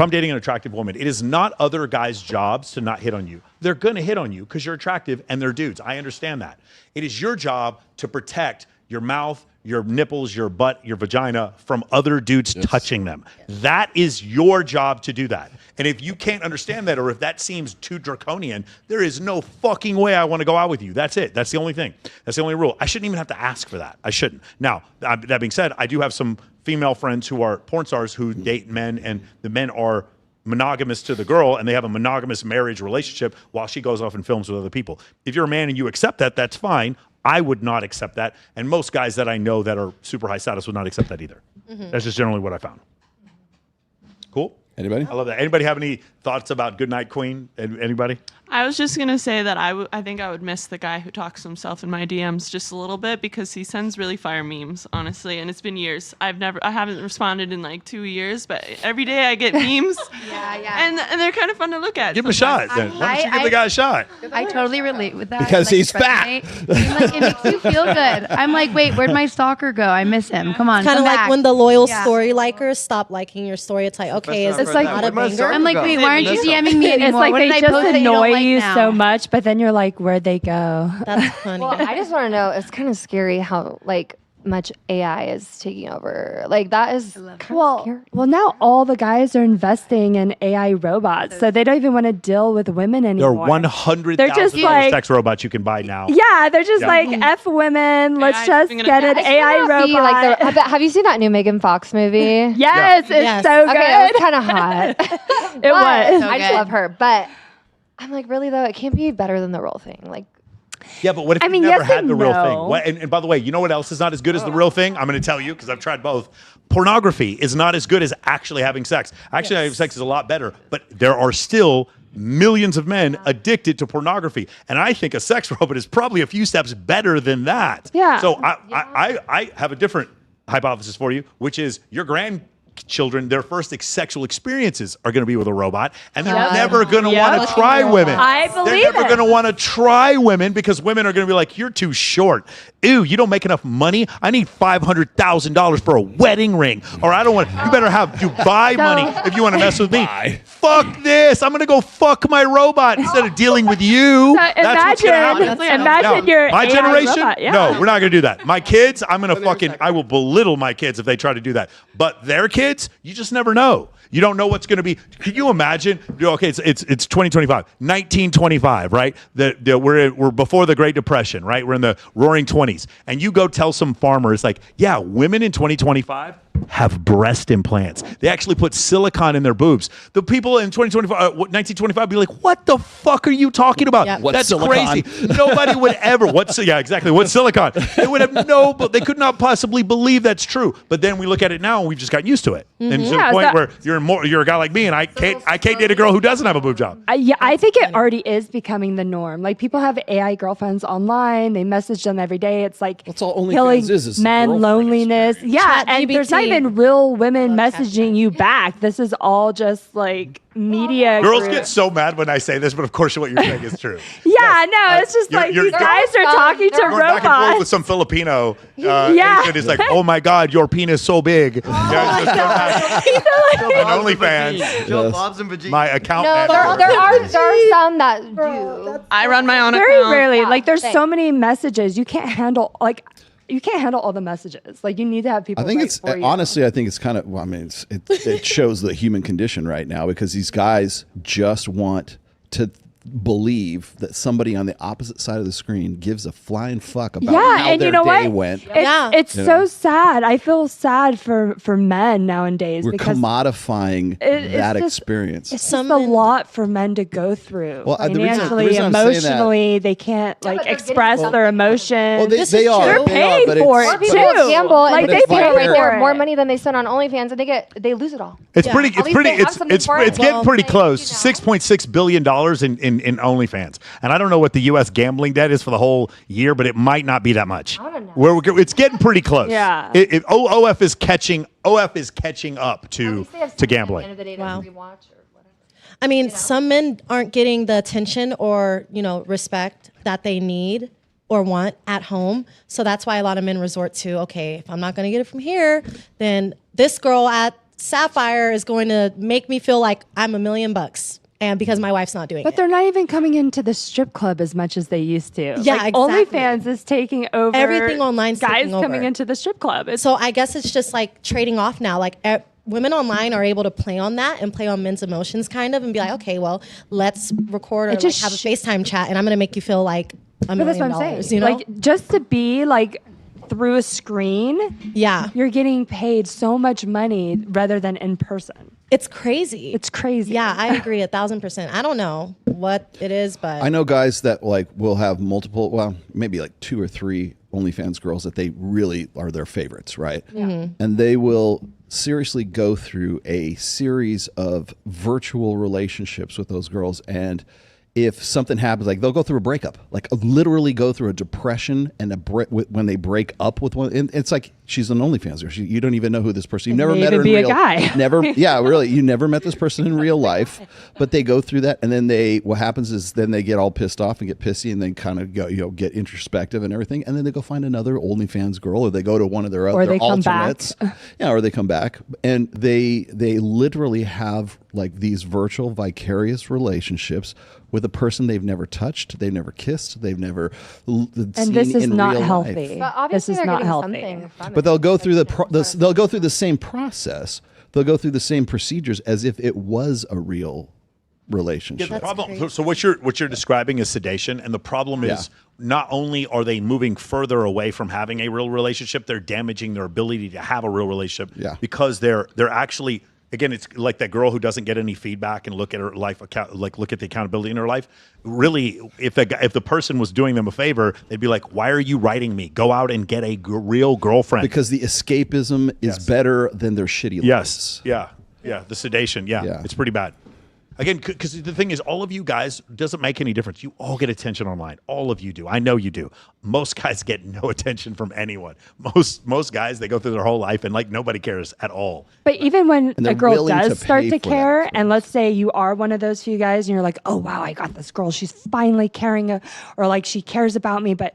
I'm dating an attractive woman, it is not other guys' jobs to not hit on you. They're going to hit on you because you're attractive and they're dudes. I understand that. It is your job to protect your mouth, your nipples, your butt, your vagina from other dudes touching them. That is your job to do that. And if you can't understand that, or if that seems too draconian, there is no fucking way I want to go out with you. That's it. That's the only thing. That's the only rule. I shouldn't even have to ask for that. I shouldn't. Now, that being said, I do have some female friends who are porn stars who date men, and the men are monogamous to the girl, and they have a monogamous marriage relationship while she goes off and films with other people. If you're a man and you accept that, that's fine. I would not accept that. And most guys that I know that are super high status would not accept that either. Mm-hmm. That's just generally what I found. Cool? Anybody? I love that. Anybody have any thoughts about Goodnight Queen? Anybody? I was just going to say that I think I would miss the guy who talks to himself in my DMs just a little bit, because he sends really fire memes, honestly. And it's been years. I haven't responded in like 2 years, but every day I get memes. And they're kind of fun to look at. Give him a shot then. Why don't you give the guy a shot? I totally relate with that. Because he's fat. It makes you feel good. I'm like, wait, where'd my stalker go? I miss him. Come on. Kind of like back. when the loyal story likers stop liking your story. It's like, okay, it's like not a banger. I'm like, wait, why aren't you DMing me anymore? It's like what they did I just post that you don't annoy like you now? so much, but then you're like, where'd they go? That's funny. Well, I just want to know, it's kind of scary how much AI is taking over. Like that is well, now all the guys are investing in AI robots, so they don't even want to deal with women There anymore. are 100,000 They're just like sex robots you can buy now. Yeah, they're just like F women. Let's just get an AI robot. Have you seen that new Megan Fox movie? Yes, it's so good. Okay, it was kind of hot. It was. I just love her, but I'm like, really though, it can't be better than the role thing. Like, Yeah, but what if I you mean, never yes had and the real no. thing? What, and by the way, you know what else is not as good as the real thing? I'm going to tell you because I've tried both. Pornography is not as good as actually having sex. Actually, having sex is a lot better, but there are still millions of men addicted to pornography. And I think a sex robot is probably a few steps better than that. Yeah. So I have a different hypothesis for you, which is your grandchildren, their first sexual experiences are going to be with a robot, and they're never going to want to try women. I believe They're never going to want to try women because women are going to be like, you're too short. Ew, you don't make enough money. I need $500,000 for a wedding ring. Or I don't want, you better have Dubai money if you want to mess with me. Fuck this. I'm going to go fuck my robot instead of dealing with you. That's what's gonna happen. Imagine your my AI generation, robot, yeah. no, we're not going to do that. My kids, I'm going to fucking, I will belittle my kids if they try to do that. But their kids, you just never know. You don't know what's going to be. Can you imagine? Okay, it's 2025, 1925, right? We're before the Great Depression, right? We're in the Roaring 20s, and you go tell some farmer, it's like, yeah, women in 2025 have breast implants. They actually put silicone in their boobs. The people in 1925 be like, what the fuck are you talking about? Yep. What's That's silicone? crazy. Nobody would ever. Yeah, exactly. What's silicone? They would have but they could not possibly believe that's true. But then we look at it now, and we've just gotten used to it. And to the point where you're a guy like me, and I can't date a girl who doesn't have a boob job. Yeah, I think it already is becoming the norm. Like people have AI girlfriends online. They message them every day. It's like killing men loneliness. Yeah, and there's not even real women messaging you back. This is all just like media. Girls group. get so mad when I say this, but of course what you're saying is true. Yeah, no, it's just like these guys are talking to Going back and forth robots. with some Filipino. Yeah. Asian is like, oh my God, your penis so big. Yeah, it's just on OnlyFans. My account. No, there are some that do. I run my own Very account. rarely. Like there's Thanks. so many messages. You can't handle all the messages. Like you need to have people. I think write it's for you. honestly, I think it's kind of. Well, I mean, it shows the human condition right now because these guys just want to believe that somebody on the opposite side of the screen gives a flying fuck about how and their you know day what? went. It's You so know? sad. I feel sad for men nowadays We're because commodifying it's that just- experience. it's just a lot for men to go through. Well, the financially, reason I'm saying that- emotionally, they can't like express their emotions. Well, they are. They're They are, paying but for it's- it More too. people gamble Like and they they pay pay right for there it. more money than they spend on OnlyFans, and they lose it all. It's Yeah. pretty. At It's least pretty. they have It's something for it. getting pretty close. $6.6 billion in OnlyFans, and I don't know what the U.S. gambling debt is for the whole year, but it might not be that much. I don't know. It's getting pretty close. Yeah. OF is catching. OF is catching up to gambling. Wow. I mean, some men aren't getting the attention or respect that they need or want at home. So that's why a lot of men resort to, okay, if I'm not going to get it from here, then this girl at Sapphire is going to make me feel like I'm $1 million. And because my wife's not doing But it. they're not even coming into the strip club as much as they used to. Yeah, like, exactly. OnlyFans is taking over. Everything online's guys taking over. coming into the strip club. So I guess it's just like trading off now. Like women online are able to play on that and play on men's emotions kind of and be like, okay, well, let's record or It just have a FaceTime chat and I'm going to make you feel like $1 But that's million. what I'm saying. You know? Like just to be like through a screen, you're getting paid so much money rather than in person. It's crazy. It's crazy. Yeah, I agree 1,000%. I don't know what it is, but I know guys that like will have multiple, well, maybe like 2 or 3 OnlyFans girls that they really are their favorites, right? Yeah. Mhm. And they will seriously go through a series of virtual relationships with those girls. And if something happens, like they'll go through a breakup, like literally go through a depression and when they break up with one. And it's like she's an OnlyFans girl. You don't even know who this person. You've never met her in real. Never, yeah, really. You never met this person in real life, but they go through that, and then what happens is then they get all pissed off and get pissy, and then kind of go, get introspective and everything, and then they go find another OnlyFans girl, or they go to one of their other alternates, or they come back, and they literally have like these virtual vicarious relationships with a person they've never touched, they've never kissed, they've never seen And this is in not real healthy. life. But obviously this is they're not getting healthy. something from But they'll go through they'll go through the same process. They'll go through the same procedures as if it was a real relationship. Yeah, the problem. So what you're describing is sedation, and the problem is not only are they moving further away from having a real relationship, they're damaging their ability to have a real relationship because they're actually again, it's like that girl who doesn't get any feedback and look at her life, look at the accountability in her life. Really, if the person was doing them a favor, they'd be like, "Why are you writing me? Go out and get a real girlfriend." Because the escapism is better than their shitty lives. Yeah. The sedation. Yeah. It's pretty bad. Again, because the thing is, all of you guys, doesn't make any difference. You all get attention online. All of you do. I know you do. Most guys get no attention from anyone. Most guys, they go through their whole life and like nobody cares at all. But even when they're a girl willing to does start pay to for that care, and let's say you are one of those few guys and you're like, oh, wow, I got this girl. She's finally caring, or like she cares about me. But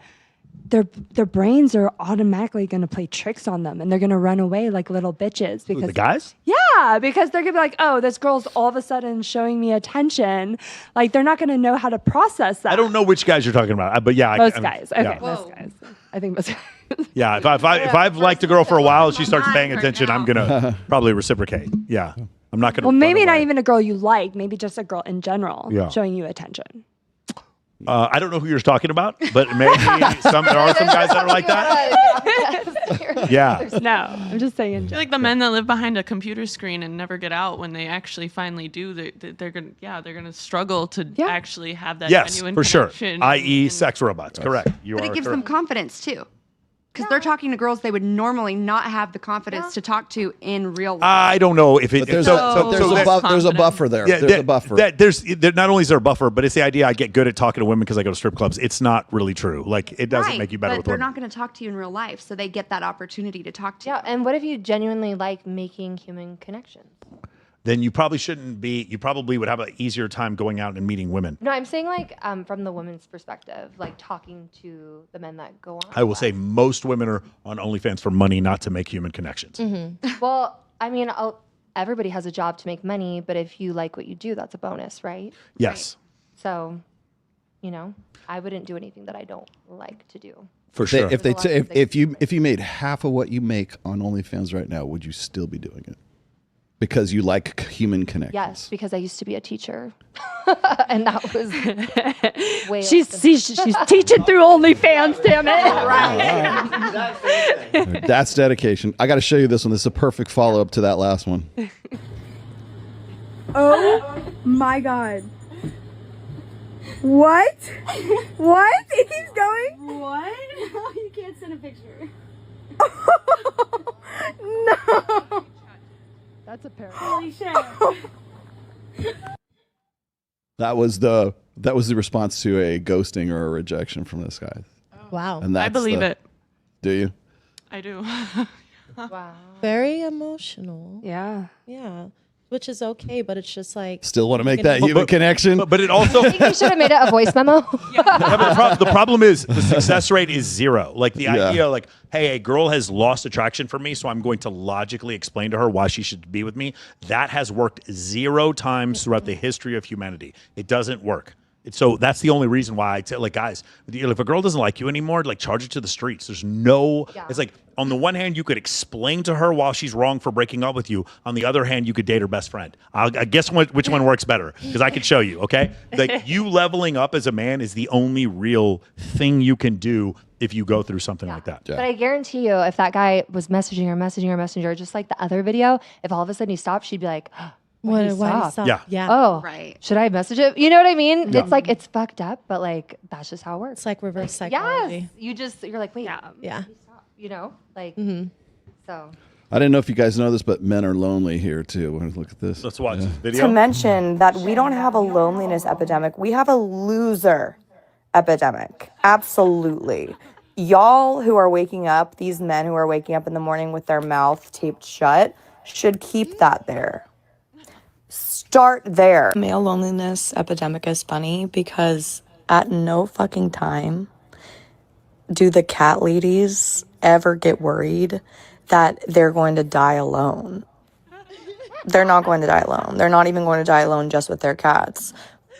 their brains are automatically going to play tricks on them, and they're going to run away like little bitches. Because the guys? Yeah, because they're going to be like, oh, this girl's all of a sudden showing me attention. Like, they're not going to know how to process that. I don't know which guys you're talking about, but yeah. Most guys. Okay, yeah. most guys. I think most guys. Yeah, if I've liked a girl for a while and she starts paying attention, I'm going to probably reciprocate. Yeah. I'm not going to. Well, maybe not even a girl you like, maybe just a girl in general Yeah. showing you attention. I don't know who you're talking about, but maybe there are some guys that are like that. Yeah. No, I'm just saying. I feel like the men that live behind a computer screen and never get out, when they actually finally do, they're gonna struggle to actually have that Yes, genuine for sure. connection. I.e., sex robots. Correct. You But are it gives correct. them confidence too. Because they're talking to girls they would normally not have the confidence to talk to in real life. I don't know if it. But there's a buffer there. Yeah, There's a buffer. Not only is there a buffer, but it's the idea I get good at talking to women because I go to strip clubs. It's not really true. Like it doesn't Right, make you better but with they're women. not going to talk to you in real life, so they get that opportunity to talk to you. Yeah, and what if you genuinely like making human connections? Then you probably shouldn't be. You probably would have an easier time going out and meeting women. No, I'm saying like from the woman's perspective, like talking to the men that go on. I will say most women are on OnlyFans for money, not to make human connections. Well, I mean, everybody has a job to make money, but if you like what you do, that's a bonus, right? Yes. So, I wouldn't do anything that I don't like to do. For sure. If you made half of what you make on OnlyFans right now, would you still be doing it? Because you like human connection. Yes, because I used to be a teacher, and that was way. She's teaching through OnlyFans, damn it! That's dedication. I got to show you this one. This is a perfect follow up to that last one. Oh my God. What? What? It keeps going? What? No, you can't send a picture. No. That's a parrot. Holy shit. That was the response to a ghosting or a rejection from this guy. Wow. And I believe it. Do you? I do. Wow. Very emotional. Yeah. Yeah. Which is okay, but it's just like Still want to make that human connection? But it also. I think you should have made it a voice memo. The problem is the success rate is zero. Like the idea, like, hey, a girl has lost attraction for me, so I'm going to logically explain to her why she should be with me. That has worked 0 times throughout the history of humanity. It doesn't work. So that's the only reason why I tell, like, guys, if a girl doesn't like you anymore, like, charge it to the streets. There's no, it's like, on the one hand, you could explain to her why she's wrong for breaking up with you. On the other hand, you could date her best friend. I guess which one works better, because I could show you, okay? Like, you leveling up as a man is the only real thing you can do if you go through something like that. But I guarantee you, if that guy was messaging her, just like the other video, if all of a sudden he stopped, she'd be like, why did he stop? Yeah. Oh, right. Should I message him? You know what I mean? Yeah. It's like, it's fucked up, but like, that's just how it works. It's like reverse psychology. Yes. You're like, wait. Yeah. Like, so. I didn't know if you guys know this, but men are lonely here too. Look at this. Let's watch this To video. mention that we don't have a loneliness epidemic, we have a loser epidemic. Absolutely. Y'all who are waking up, these men who are waking up in the morning with their mouth taped shut, should keep that there. Start there. Male loneliness epidemic is funny because at no fucking time do the cat ladies ever get worried that they're going to die alone. They're not going to die alone. They're not even going to die alone just with their cats.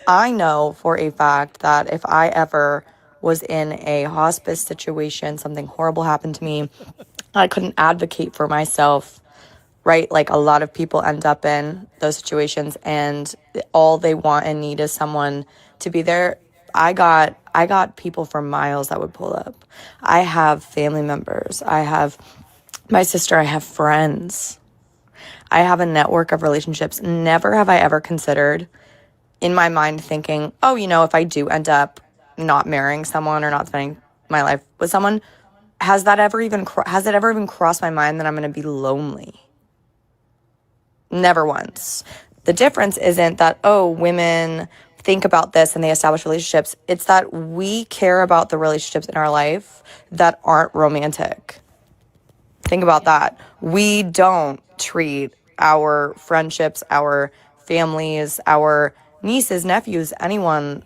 I know for a fact that if I ever was in a hospice situation, something horrible happened to me, I couldn't advocate for myself, right? Like a lot of people end up in those situations and all they want and need is someone to be there. I got people for miles that would pull up. I have family members. I have my sister. I have friends. I have a network of relationships. Never have I ever considered in my mind thinking, oh, you know, if I do end up not marrying someone or not spending my life with someone, has it ever even crossed my mind that I'm going to be lonely? Never once. The difference isn't that, oh, women think about this and they establish relationships. It's that we care about the relationships in our life that aren't romantic. Think about that. We don't treat our friendships, our families, our nieces, nephews, anyone,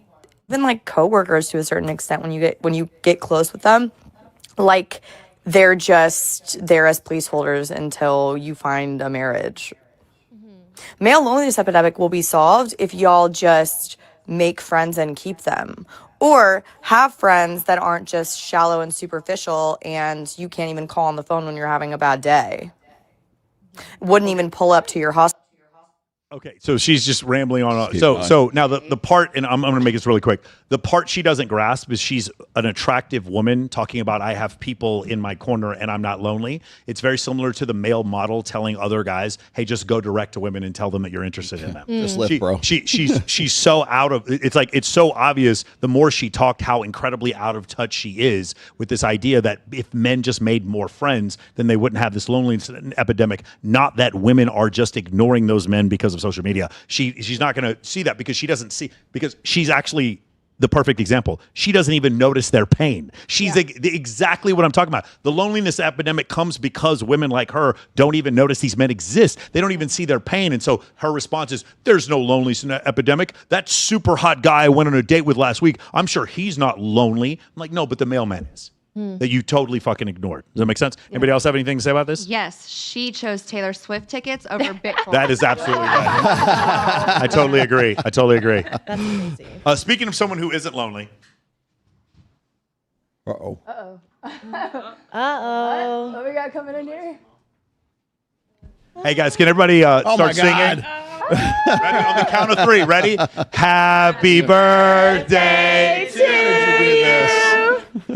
even like coworkers to a certain extent when you get close with them, like they're just there as placeholders until you find a marriage. Male loneliness epidemic will be solved if y'all just make friends and keep them. Or have friends that aren't just shallow and superficial and you can't even call on the phone when you're having a bad day. Wouldn't even pull up to your hospital. Okay, so she's just rambling on. So now the part, and I'm going to make this really quick. The part she doesn't grasp is she's an attractive woman talking about I have people in my corner and I'm not lonely. It's very similar to the male model telling other guys, hey, just go direct to women and tell them that you're interested in them. Just lift, bro. She's so out of, it's like, it's so obvious the more she talked how incredibly out of touch she is with this idea that if men just made more friends, then they wouldn't have this loneliness epidemic. Not that women are just ignoring those men because of social media. She's not going to see that because she doesn't see, because she's actually the perfect example. She doesn't even notice their pain. She's exactly what I'm talking about. The loneliness epidemic comes because women like her don't even notice these men exist. They don't even see their pain. And so her response is, there's no loneliness epidemic. That super hot guy I went on a date with last week, I'm sure he's not lonely. I'm like, no, but the mailman is. That you totally fucking ignored. Does that make sense? Anybody else have anything to say about this? Yes, she chose Taylor Swift tickets over Bitcoin. That is absolutely right. I totally agree. That's amazing. Speaking of someone who isn't lonely. Uh-oh. What we got coming in here? Hey guys, can everybody start singing? Ready? On the count of three. Ready? Happy birthday to you.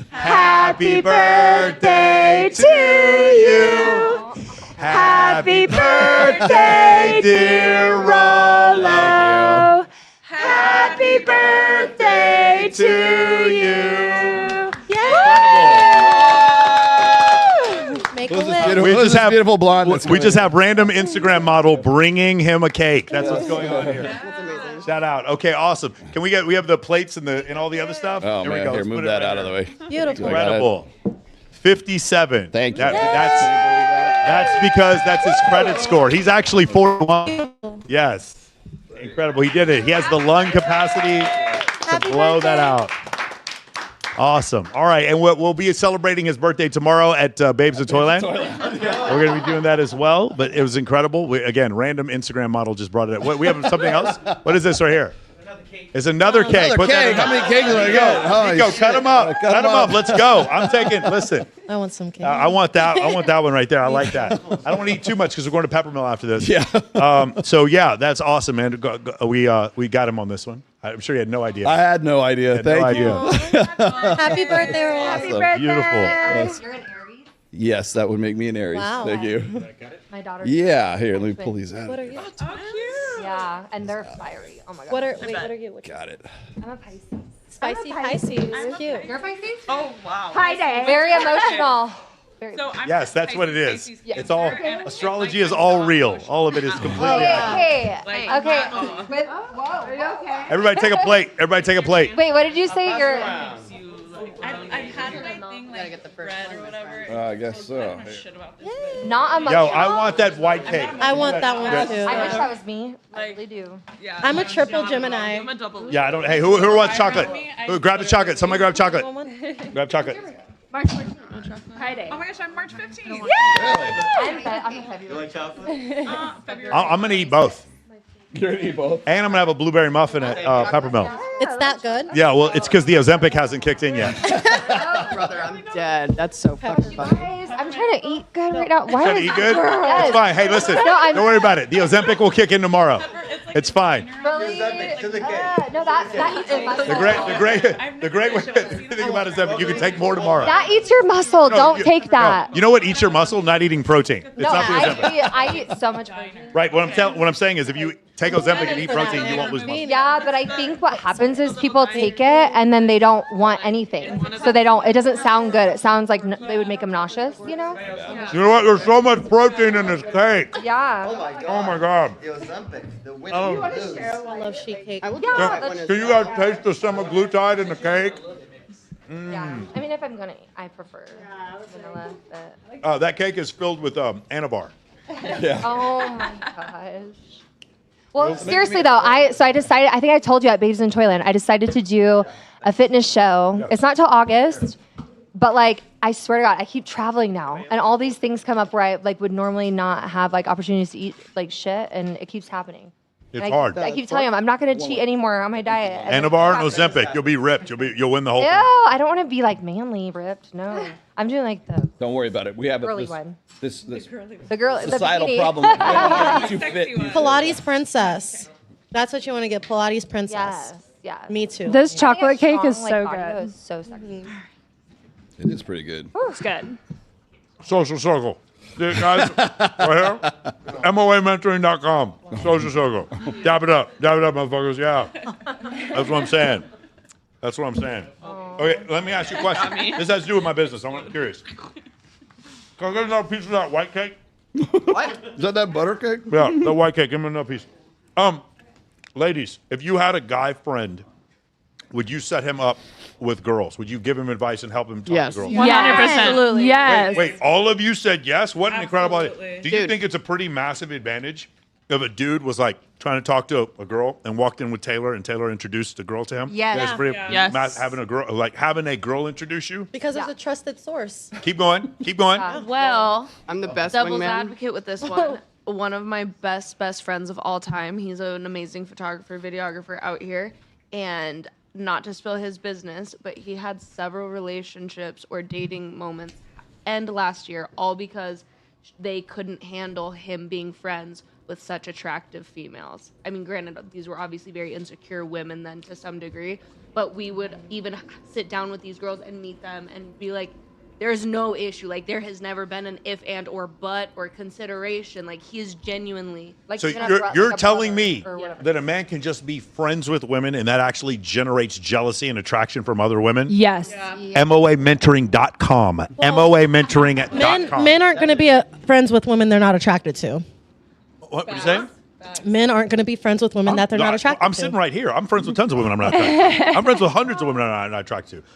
Happy birthday to you. Happy birthday, dear Rollo. Happy birthday to you. Make Who's a this wish. beautiful, who's this beautiful blonde? that's We just coming? have random Instagram model bringing him a cake. That's what's going on here. That's amazing. Shout out. Okay, awesome. Can we have the plates and all the other stuff? Oh, Here we man. go. Here, Let's move put it that right out of here. the way. Beautiful. Incredible. 57. Thank you. That's because that's his credit score. He's actually 41. Yes. Incredible. He did it. He has the lung capacity to blow that out. Awesome. All right. And we'll be celebrating his birthday tomorrow at Babes in Toyland. We're going to be doing that as well. But it was incredible. Again, random Instagram model just brought it up. We have something else? What is this right here? It's another cake. Put that in How there. many cakes do I get? Holy Nico, shit. cut him up. Cut Cut him up. Let's go. I'm taking. Listen. I want some cake. I want that. I want that one right there. I like that. I don't want to eat too much because we're going to Peppermill after this. Yeah. So yeah, that's awesome, man. We got him on this one. I'm sure he had no idea. I had no idea. Thank you. Happy birthday, Roll. Happy birthday. Beautiful. Yes. Yes, that would make me an Aries. Wow. Thank you. My daughter. Yeah, here, let me pull these out. What are you? Yeah, and they're fiery. Oh my god. What are you? Got it. I'm a Pisces. Spicy Pisces. Cute. You're Pisces? Oh, wow. Hi, Day. Very emotional. Very So I'm Yes, that's what it is. Pisces It's all and astrology is all real. All of it is completely accurate. Okay. Like, Okay. uh-oh. Wait, whoa. Are you okay? Everybody take a plate. Everybody take a plate. Wait, what did you say? You're. I've had my thing like bread or whatever. I guess so. Shit about this. Not Yo, emotional. I want that white cake. I want that one too. I wish that was me. I really do. Yeah. I'm a triple Gemini. I'm a double. Yeah, I don't. Hey, who wants chocolate? Who, grab the chocolate. Somebody grab chocolate. Grab chocolate. March 14th. Friday. Oh my gosh, I'm March 15th. I'm a February. February. I'm gonna eat both, You're gonna eat both. and I'm gonna have a blueberry muffin at Peppermill. It's that good? Yeah, well, it's because the Ozempic hasn't kicked in yet. Brother, I'm dead. That's so fucking funny. Guys, I'm trying to eat good right now. Why Trying to is eat good? Yes. It's fine. Hey, listen. No, I'm- Don't worry about it. The Ozempic will kick in tomorrow. It's fine. Really? No, that eats your muscle. The great way to think about it is that you can take more tomorrow. That eats your muscle. Don't take that. No. You know what eats your muscle? Not eating protein. It's No, not the Ozempic. I eat so much protein. Right. What I'm saying is if you take Ozempic and eat protein, you won't lose muscle. Yeah, but I think what happens is people take it and then they don't want anything. So they don't. It doesn't sound good. It sounds like they would make them nauseous. You know? You know what? There's so much protein in this cake. Yeah. Oh my God. The Ozempic, the winner. Oh. You want to share? I love sheet cake. Can you guys taste the semaglutide in the cake? Yeah. I mean, if I'm gonna eat, I prefer vanilla. But... That cake is filled with Anabar. Oh my gosh. Well, seriously though, I decided. I think I told you at Babes in Toyland. I decided to do a fitness show. It's not till August, but like I swear to God, I keep traveling now, and all these things come up where I like would normally not have like opportunities to eat like shit, and it keeps happening. It's hard. I keep telling them I'm not going to cheat anymore on my diet. Anabar and Ozempic, you'll be ripped. You'll win the whole Ew, thing. I don't want to be like manly ripped. No, I'm doing like the Don't worry about it. We have girly this, one. this The girl, societal the bikini. problem. Of getting too fit. Pilates princess. That's what you want to get. Pilates princess. Yes. Yeah. Me too. This chocolate cake Strong, is like, so cardio good. is so sexy. It is pretty good. It's good. Social Circle. See it, guys? Right here? MOAmentoring.com. Social Circle. Dab it up. Dab it up, motherfuckers. Yeah. That's what I'm saying. That's what I'm saying. Okay, let me ask you a question. This has to do with my business. I'm curious. Can I get another piece of that white cake? What? Is that butter cake? Yeah, the white cake. Give me another piece. Ladies, if you had a guy friend, would you set him up with girls? Would you give him advice and help him talk to girls? 100%. Absolutely. Yes. Wait, all of you said yes? What an incredible idea. Absolutely. Do you think it's a pretty massive advantage if a dude was like trying to talk to a girl and walked in with Taylor and Taylor introduced a girl to him? Yes. You guys pretty Yes. having a girl introduce you? Because there's a trusted source. Keep going. Keep going. Well, I'm the best Devil's wingman. advocate with this one. One of my best friends of all time. He's an amazing photographer, videographer out here. And not to spill his business, but he had several relationships or dating moments end last year, all because they couldn't handle him being friends with such attractive females. I mean, granted, these were obviously very insecure women then to some degree, but we would even sit down with these girls and meet them and be like, there's no issue. Like, there has never been an if and or but or consideration. Like, he is genuinely like. So gonna have you're like a telling brother me or whatever. that a man can just be friends with women and that actually generates jealousy and attraction from other women? Yes. MOAmentoring.com. MOAmentoring.com. Men aren't going to be friends with women they're not attracted to. What are you saying? Men aren't going to be friends with women that they're not attracted to. I'm sitting right here. I'm friends with tons of women I'm not attracted to. I'm friends with hundreds of women I'm not attracted to.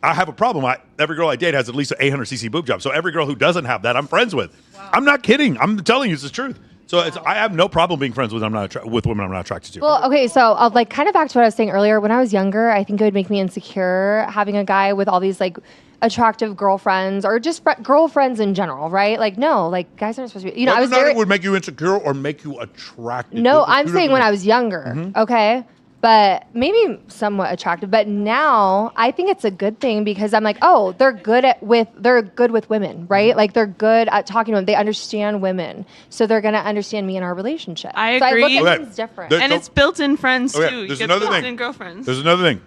I have a problem. Every girl I date has at least an 800cc boob job. So every girl who doesn't have that, I'm friends with. Wow. I'm not kidding. I'm telling you, it's the truth. So I have no problem being friends with women I'm not attracted to. Well, okay, so like kind of back to what I was saying earlier. When I was younger, I think it would make me insecure having a guy with all these like attractive girlfriends or just girlfriends in general, right? Like no, like guys aren't supposed to be. You know, I was very. It would make you insecure or make you attracted. No, I'm saying when I was younger. Mm-hmm. Okay. But maybe somewhat attractive. But now I think it's a good thing because I'm like, oh, they're good with women, right? Like they're good at talking to them. They understand women, so they're gonna understand me in our relationship. I So I agree. look at things different. And it's built-in friends Okay, too. You there's get another built-in thing. girlfriends. There's another thing.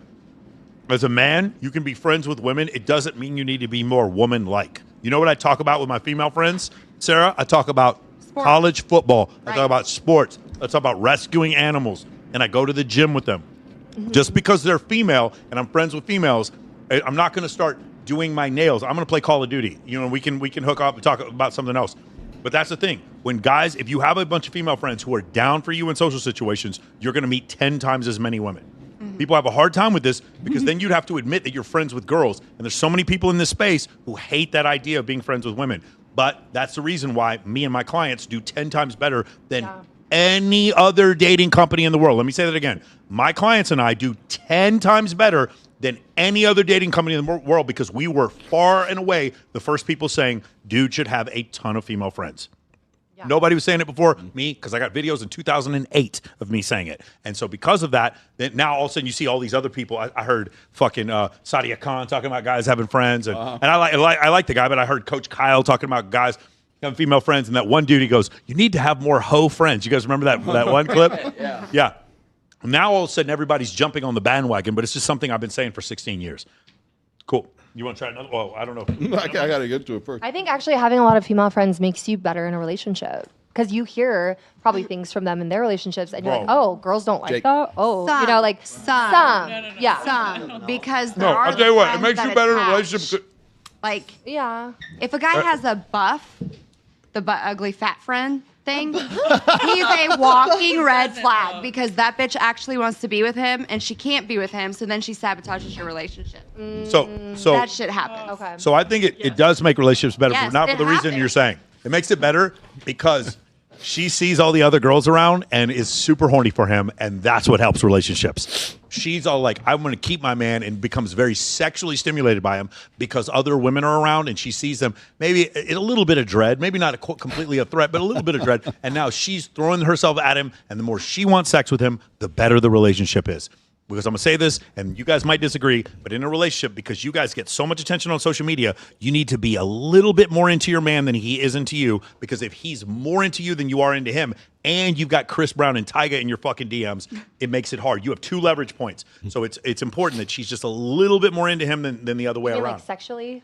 As a man, you can be friends with women. It doesn't mean you need to be more woman-like. You know what I talk about with my female friends, Sarah? I talk about college football. I talk about sports. I talk about rescuing animals. And I go to the gym with them. Mm-hmm. Just because they're female and I'm friends with females, I'm not going to start doing my nails. I'm going to play Call of Duty. You know, we can hook up and talk about something else. But that's the thing. When guys, if you have a bunch of female friends who are down for you in social situations, you're going to meet 10 times as many women. Mm-hmm. People have a hard time with this because then you'd have to admit that you're friends with girls. And there's so many people in this space who hate that idea of being friends with women. But that's the reason why me and my clients do 10 times better than any other dating company in the world. Let me say that again. My clients and I do 10 times better than any other dating company in the world because we were far and away the first people saying, dude should have a ton of female friends. Yeah. Nobody was saying it before me because I got videos in 2008 of me saying it. And so because of that, then now all of a sudden you see all these other people. I heard fucking Sadia Khan talking about guys having friends. And I like the guy, but I heard Coach Kyle talking about guys. have female friends, and that one dude, he goes, you need to have more hoe friends. You guys remember that one clip? Yeah. Now all of a sudden everybody's jumping on the bandwagon, but it's just something I've been saying for 16 years. Cool. You want to try another? Well, I don't know. I got to get to it first. I think actually having a lot of female friends makes you better in a relationship. Because you hear probably things from them in their relationships, and you're like, oh, girls don't like that. Oh, Some. you know, like some. Yeah. Some. Because there No, are I'll tell you what, it friends makes that you better in a attach. relationship. Like, yeah. If a guy has a buff, the butt ugly fat friend thing, he's a walking red flag because that bitch actually wants to be with him and she can't be with him, so then she sabotages your relationship. So That shit happens. Okay. So I think it does make relationships better, Yes, but not for it the reason happens. you're saying. It makes it better because she sees all the other girls around and is super horny for him, and that's what helps relationships. She's all like, I'm going to keep my man, and becomes very sexually stimulated by him because other women are around, and she sees them. Maybe a little bit of dread, maybe not completely a threat, but a little bit of dread. And now she's throwing herself at him, and the more she wants sex with him, the better the relationship is. Because I'm going to say this, and you guys might disagree, but in a relationship, because you guys get so much attention on social media, you need to be a little bit more into your man than he is into you. Because if he's more into you than you are into him, and you've got Chris Brown and Tyga in your fucking DMs, it makes it hard. You have 2 leverage points. So it's important that she's just a little bit more into him than the other way around. Like sexually?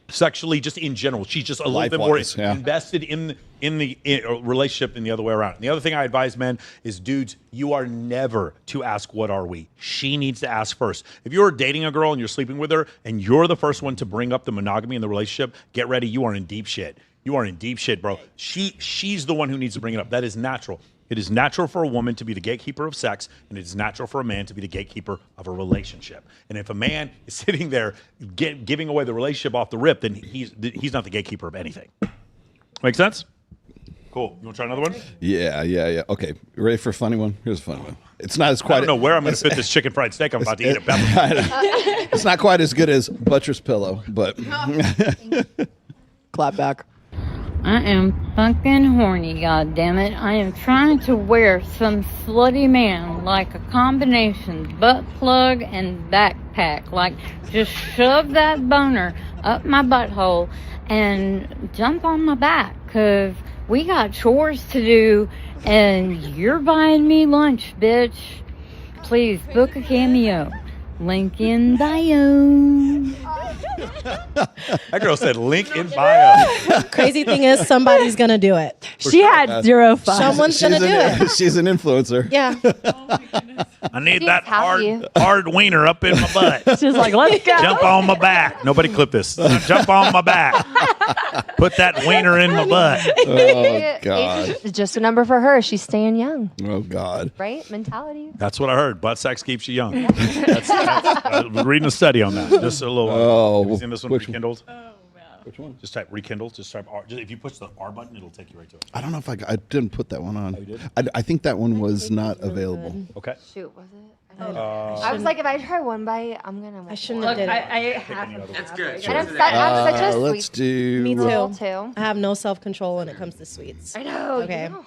Sexually, just in general, she's just a little bit more invested in the relationship than the other way around. And the other thing I advise men is, dudes, you are never to ask, what are we? She needs to ask first. If you're dating a girl and you're sleeping with her and you're the first one to bring up the monogamy in the relationship, get ready. You are in deep shit. You are in deep shit, bro. She's the one who needs to bring it up. That is natural. It is natural for a woman to be the gatekeeper of sex, and it is natural for a man to be the gatekeeper of a relationship. And if a man is sitting there giving away the relationship off the rip, then he's not the gatekeeper of anything. Make sense? Cool. You want to try another one? Yeah. Okay, you ready for a funny one? Here's a funny one. It's not as quite. I don't know where I'm going to fit this chicken fried steak I'm about to eat at Pepper. It's not quite as good as Buttress pillow, but clap back. I am fucking horny, goddammit. I am trying to wear some slutty man, like a combination butt plug and backpack. Like, just shove that boner up my butthole and jump on my back, because we got chores to do, and you're buying me lunch, bitch. Please book a cameo. Link in bio. That girl said link in bio. Crazy thing is, somebody's gonna do it. She had 0 fun. Someone's gonna do it. She's an influencer. Yeah. I need that hard wiener up in my butt. She's like, let's go. Jump on my back. Nobody clip this. Jump on my back. Put that wiener in my butt. Oh God. It's just a number for her. She's staying young. Oh God. Right? Mentality. That's what I heard. Butt sex keeps you young. I was reading a study on that. Just a little. Have you seen this one rekindled? Which one? Just type rekindle. Just type R. If you push the R button, it'll take you right to it. I don't know if I didn't put that one on. Oh, you did? I think that one was not available. Okay. Shoot, was it? I was like, if I try one bite, I'm gonna. I shouldn't have did it. I ate half of That's good. And I'm such a Let's sweet do. Me girl, too. too. I have no self-control when it comes to sweets. I know. Okay. You know.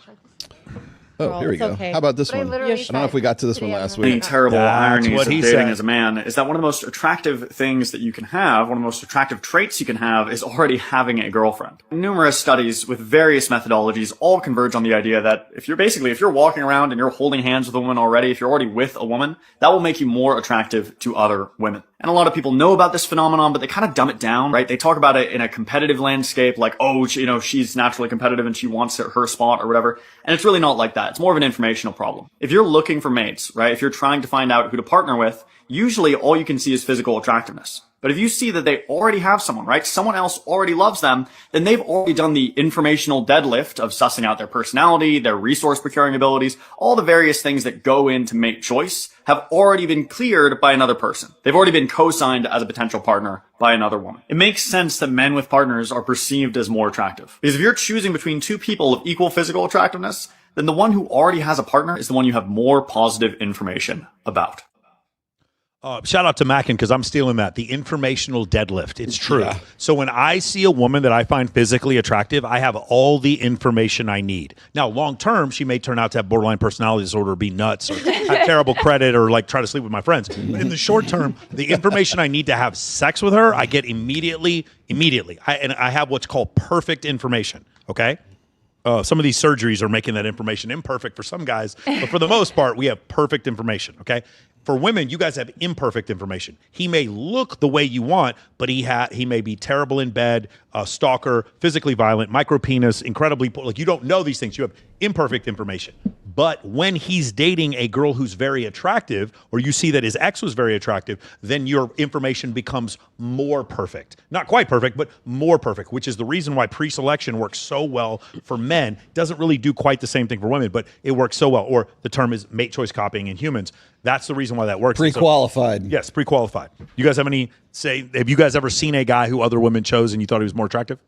Oh, here we It's go. okay. How about this But I one? I literally don't know if we got to this one last The week. terrible That's ironies what of he dating said. as a man is that one of the most attractive things that you can have, one of the most attractive traits you can have, is already having a girlfriend. Numerous studies with various methodologies all converge on the idea that if you're walking around and you're holding hands with a woman already, if you're already with a woman, that will make you more attractive to other women. And a lot of people know about this phenomenon, but they kind of dumb it down, right? They talk about it in a competitive landscape, like, oh, she's naturally competitive and she wants her spot or whatever. And it's really not like that. It's more of an informational problem. If you're looking for mates, right? If you're trying to find out who to partner with, usually all you can see is physical attractiveness. But if you see that they already have someone, right? Someone else already loves them, then they've already done the informational deadlift of sussing out their personality, their resource procuring abilities, all the various things that go into mate choice have already been cleared by another person. They've already been co-signed as a potential partner by another woman. It makes sense that men with partners are perceived as more attractive. Because if you're choosing between two people of equal physical attractiveness, then the one who already has a partner is the one you have more positive information about. Shout out to Mackin, because I'm stealing that. The informational deadlift. It's true. Yeah. So when I see a woman that I find physically attractive, I have all the information I need. Now, long term, she may turn out to have borderline personality disorder, or be nuts, or have terrible credit, or like try to sleep with my friends. But in the short term, the information I need to have sex with her, I get immediately. I have what's called perfect information. Okay. Some of these surgeries are making that information imperfect for some guys, but for the most part, we have perfect information. Okay. For women, you guys have imperfect information. He may look the way you want, but he may be terrible in bed, a stalker, physically violent, micro penis, incredibly poor. Like, you don't know these things. You have imperfect information. But when he's dating a girl who's very attractive, or you see that his ex was very attractive, then your information becomes more perfect. Not quite perfect, but more perfect, which is the reason why pre-selection works so well for men. Doesn't really do quite the same thing for women, but it works so well. Or the term is mate choice copying in humans. That's the reason why that works. Pre-qualified. Yes, pre-qualified. You guys have have you guys ever seen a guy who other women chose and you thought he was more attractive?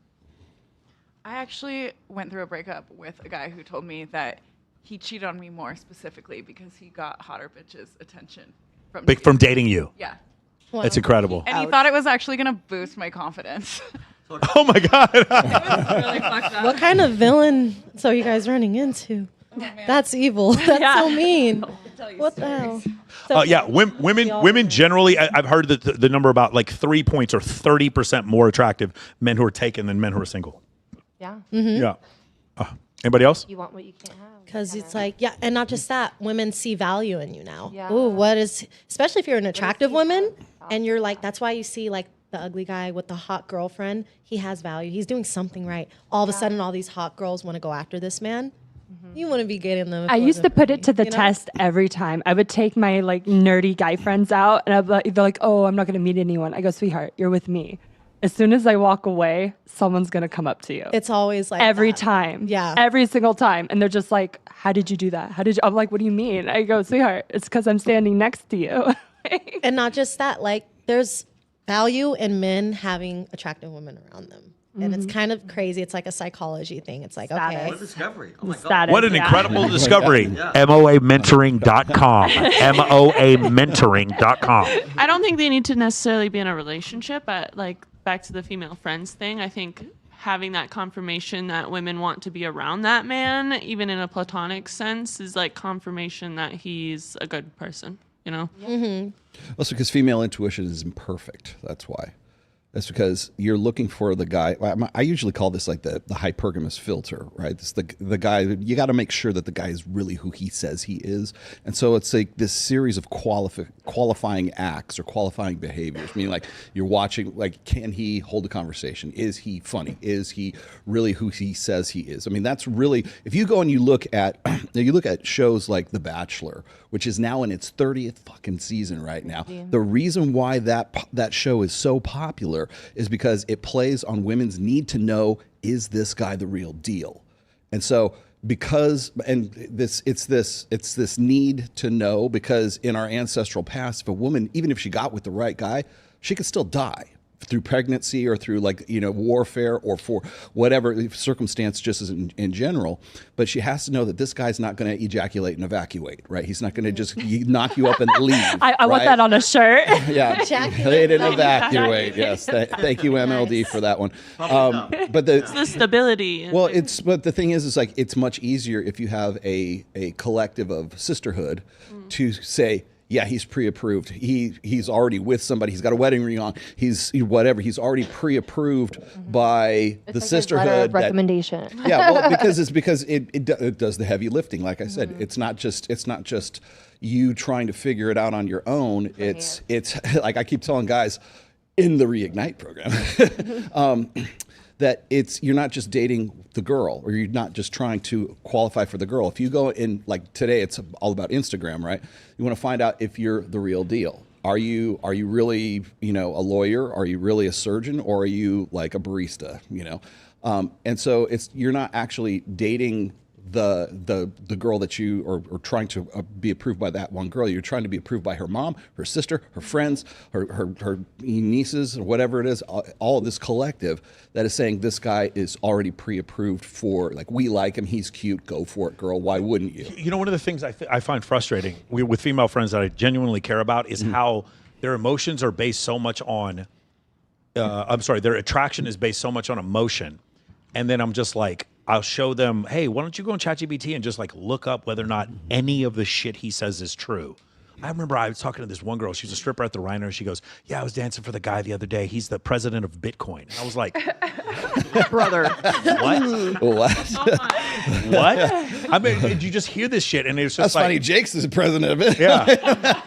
I actually went through a breakup with a guy who told me that he cheated on me more specifically because he got hotter bitches' attention from dating you. Yeah. That's incredible. And he thought it was actually going to boost my confidence. Oh my God. Really fucked up. What kind of villain are you guys running into? That's evil. That's so mean. What the hell? Yeah, women generally, I've heard that the number about like 3 points or 30% more attractive men who are taken than men who are single. Yeah. Yeah. Anybody else? You want what you can't have. Because it's like, yeah, and not just that, women see value in you now. Yeah. Ooh, especially if you're an attractive woman and you're like, that's why you see like the ugly guy with the hot girlfriend, he has value. He's doing something right. All of a sudden, all these hot girls want to go after this man. You want to be getting them. I used to put it to the test every time. I would take my like nerdy guy friends out and they're like, oh, I'm not going to meet anyone. I go, sweetheart, you're with me. As soon as I walk away, someone's going to come up to you. It's always like every time. Yeah. Every single time. And they're just like, how did you do that? I'm like, what do you mean? I go, sweetheart, it's because I'm standing next to you. And not just that, like there's value in men having attractive women around them. And it's kind of crazy. It's like a psychology thing. It's like, okay. What a discovery. Oh my God. What an incredible discovery. MOAmentoring.com. MOAmentoring.com. I don't think they need to necessarily be in a relationship. Like back to the female friends thing, I think having that confirmation that women want to be around that man, even in a platonic sense, is like confirmation that he's a good person, you know? Mm-hmm. Also, because female intuition is imperfect. That's why. That's because you're looking for the guy. I usually call this like the hypergamous filter, right? This the guy. You got to make sure that the guy is really who he says he is, and so it's like this series of qualifying acts or qualifying behaviors. Meaning, like you're watching, like, can he hold a conversation? Is he funny? Is he really who he says he is? I mean, that's really, if you go and you look at shows like The Bachelor, which is now in its 30th fucking season right now. The reason why that show is so popular is because it plays on women's need to know, is this guy the real deal? And so it's this need to know, because in our ancestral past, if a woman, even if she got with the right guy, she could still die through pregnancy or through warfare or for whatever circumstance, just as in general. But she has to know that this guy's not going to ejaculate and evacuate, right? He's not going to just knock you up and leave. I want that on a shirt. Yeah, ejaculate and evacuate. Yes, thank you, MLD, for that one. But it's the stability. But the thing is like it's much easier if you have a collective of sisterhood to say, yeah, he's pre-approved. He's already with somebody. He's got a wedding ring on. He's already pre-approved by the sisterhood. Letter of recommendation. Because it does the heavy lifting. Like I said, it's not just you trying to figure it out on your own. It's like I keep telling guys in the Reignite program that you're not just dating the girl, or you're not just trying to qualify for the girl. If you go in, like today, it's all about Instagram, right? You want to find out if you're the real deal. Are you really, a lawyer? Are you really a surgeon? Or are you like a barista, And so you're not actually dating the girl that you are trying to be approved by that one girl. You're trying to be approved by her mom, her sister, her friends, her nieces, or whatever it is, all of this collective that is saying this guy is already pre-approved for, like, we like him, he's cute, go for it, girl, why wouldn't you? You know, one of the things I find frustrating with female friends that I genuinely care about is how their emotions are based so much on, their attraction is based so much on emotion. And then I'm just like, I'll show them, hey, why don't you go on ChatGPT and just like look up whether or not any of the shit he says is true. I remember I was talking to this one girl. She was a stripper at the Rhino. She goes, yeah, I was dancing for the guy the other day. He's the president of Bitcoin. And I was like, brother. What? What? I mean, did you just hear this shit? And it's just That's funny. Jake's the president of it. Yeah.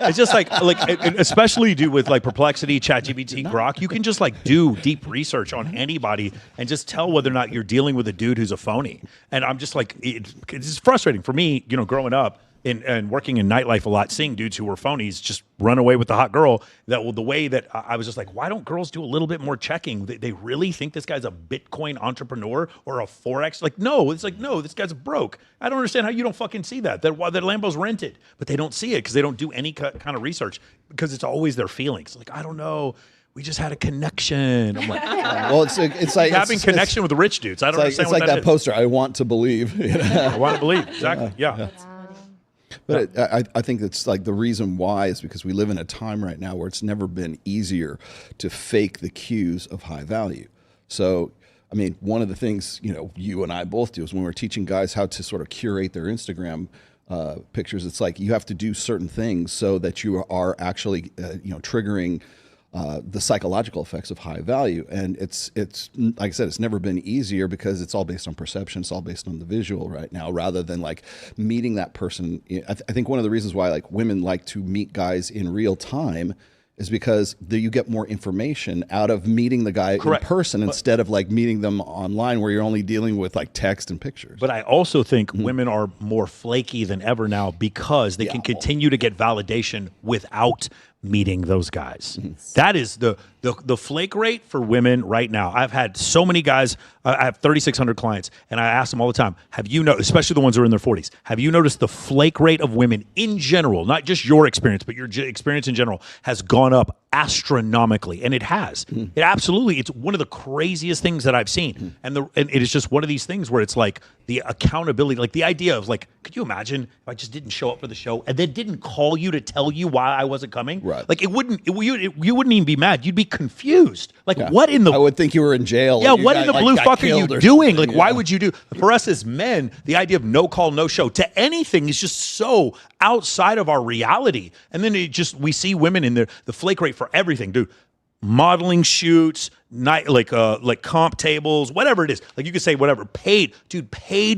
It's just like, especially dude with like Perplexity, ChatGPT, Grok, you can just like do deep research on anybody and just tell whether or not you're dealing with a dude who's a phony. And I'm just like, it's frustrating for me, you know, growing up and working in nightlife a lot, seeing dudes who were phonies just run away with the hot girl. The way that I was just like, why don't girls do a little bit more checking? They really think this guy's a Bitcoin entrepreneur or a Forex? Like, no, it's like, no, this guy's broke. I don't understand how you don't fucking see that. That Lambo's rented, but they don't see it because they don't do any kind of research because it's always their feelings. Like, I don't know. We just had a connection. I'm like, well, it's like having connection with the rich dudes. I don't understand. It's like that poster. I want to believe. You know? I want to believe. Exactly. Yeah. But I think it's like the reason why is because we live in a time right now where it's never been easier to fake the cues of high value. So, I mean, one of the things, you know, you and I both do is when we're teaching guys how to sort of curate their Instagram pictures, it's like you have to do certain things so that you are actually, you know, triggering the psychological effects of high value. And it's like I said, it's never been easier because it's all based on perception. It's all based on the visual right now, rather than like meeting that person. I think one of the reasons why like women like to meet guys in real time is because you get more information out of meeting the guy in person instead of like meeting them online where you're only dealing with like text and pictures. But I also think women are more flaky than ever now because they can continue to get validation without meeting those guys. That is the flake rate for women right now. I've had so many guys, I have 3,600 clients, and I ask them all the time, have you noticed, especially the ones who are in their 40s, have you noticed the flake rate of women in general, not just your experience, but your experience in general, has gone up astronomically? And it has. It absolutely, it's one of the craziest things that I've seen. And it is just one of these things where it's like the accountability, like the idea of like, could you imagine if I just didn't show up for the show and then didn't call you to tell you why I wasn't coming? Right. Like you wouldn't even be mad. You'd be confused. Like what in the... I would think you were in jail. Yeah, what in the blue fuck are you doing? Like, why Yeah. would you do... For us as men, the idea of no call, no show to anything is just so outside of our reality. And then we see women in the flake rate for everything, dude. Modeling shoots, like comp tables, whatever it is. Like you could say whatever. Paid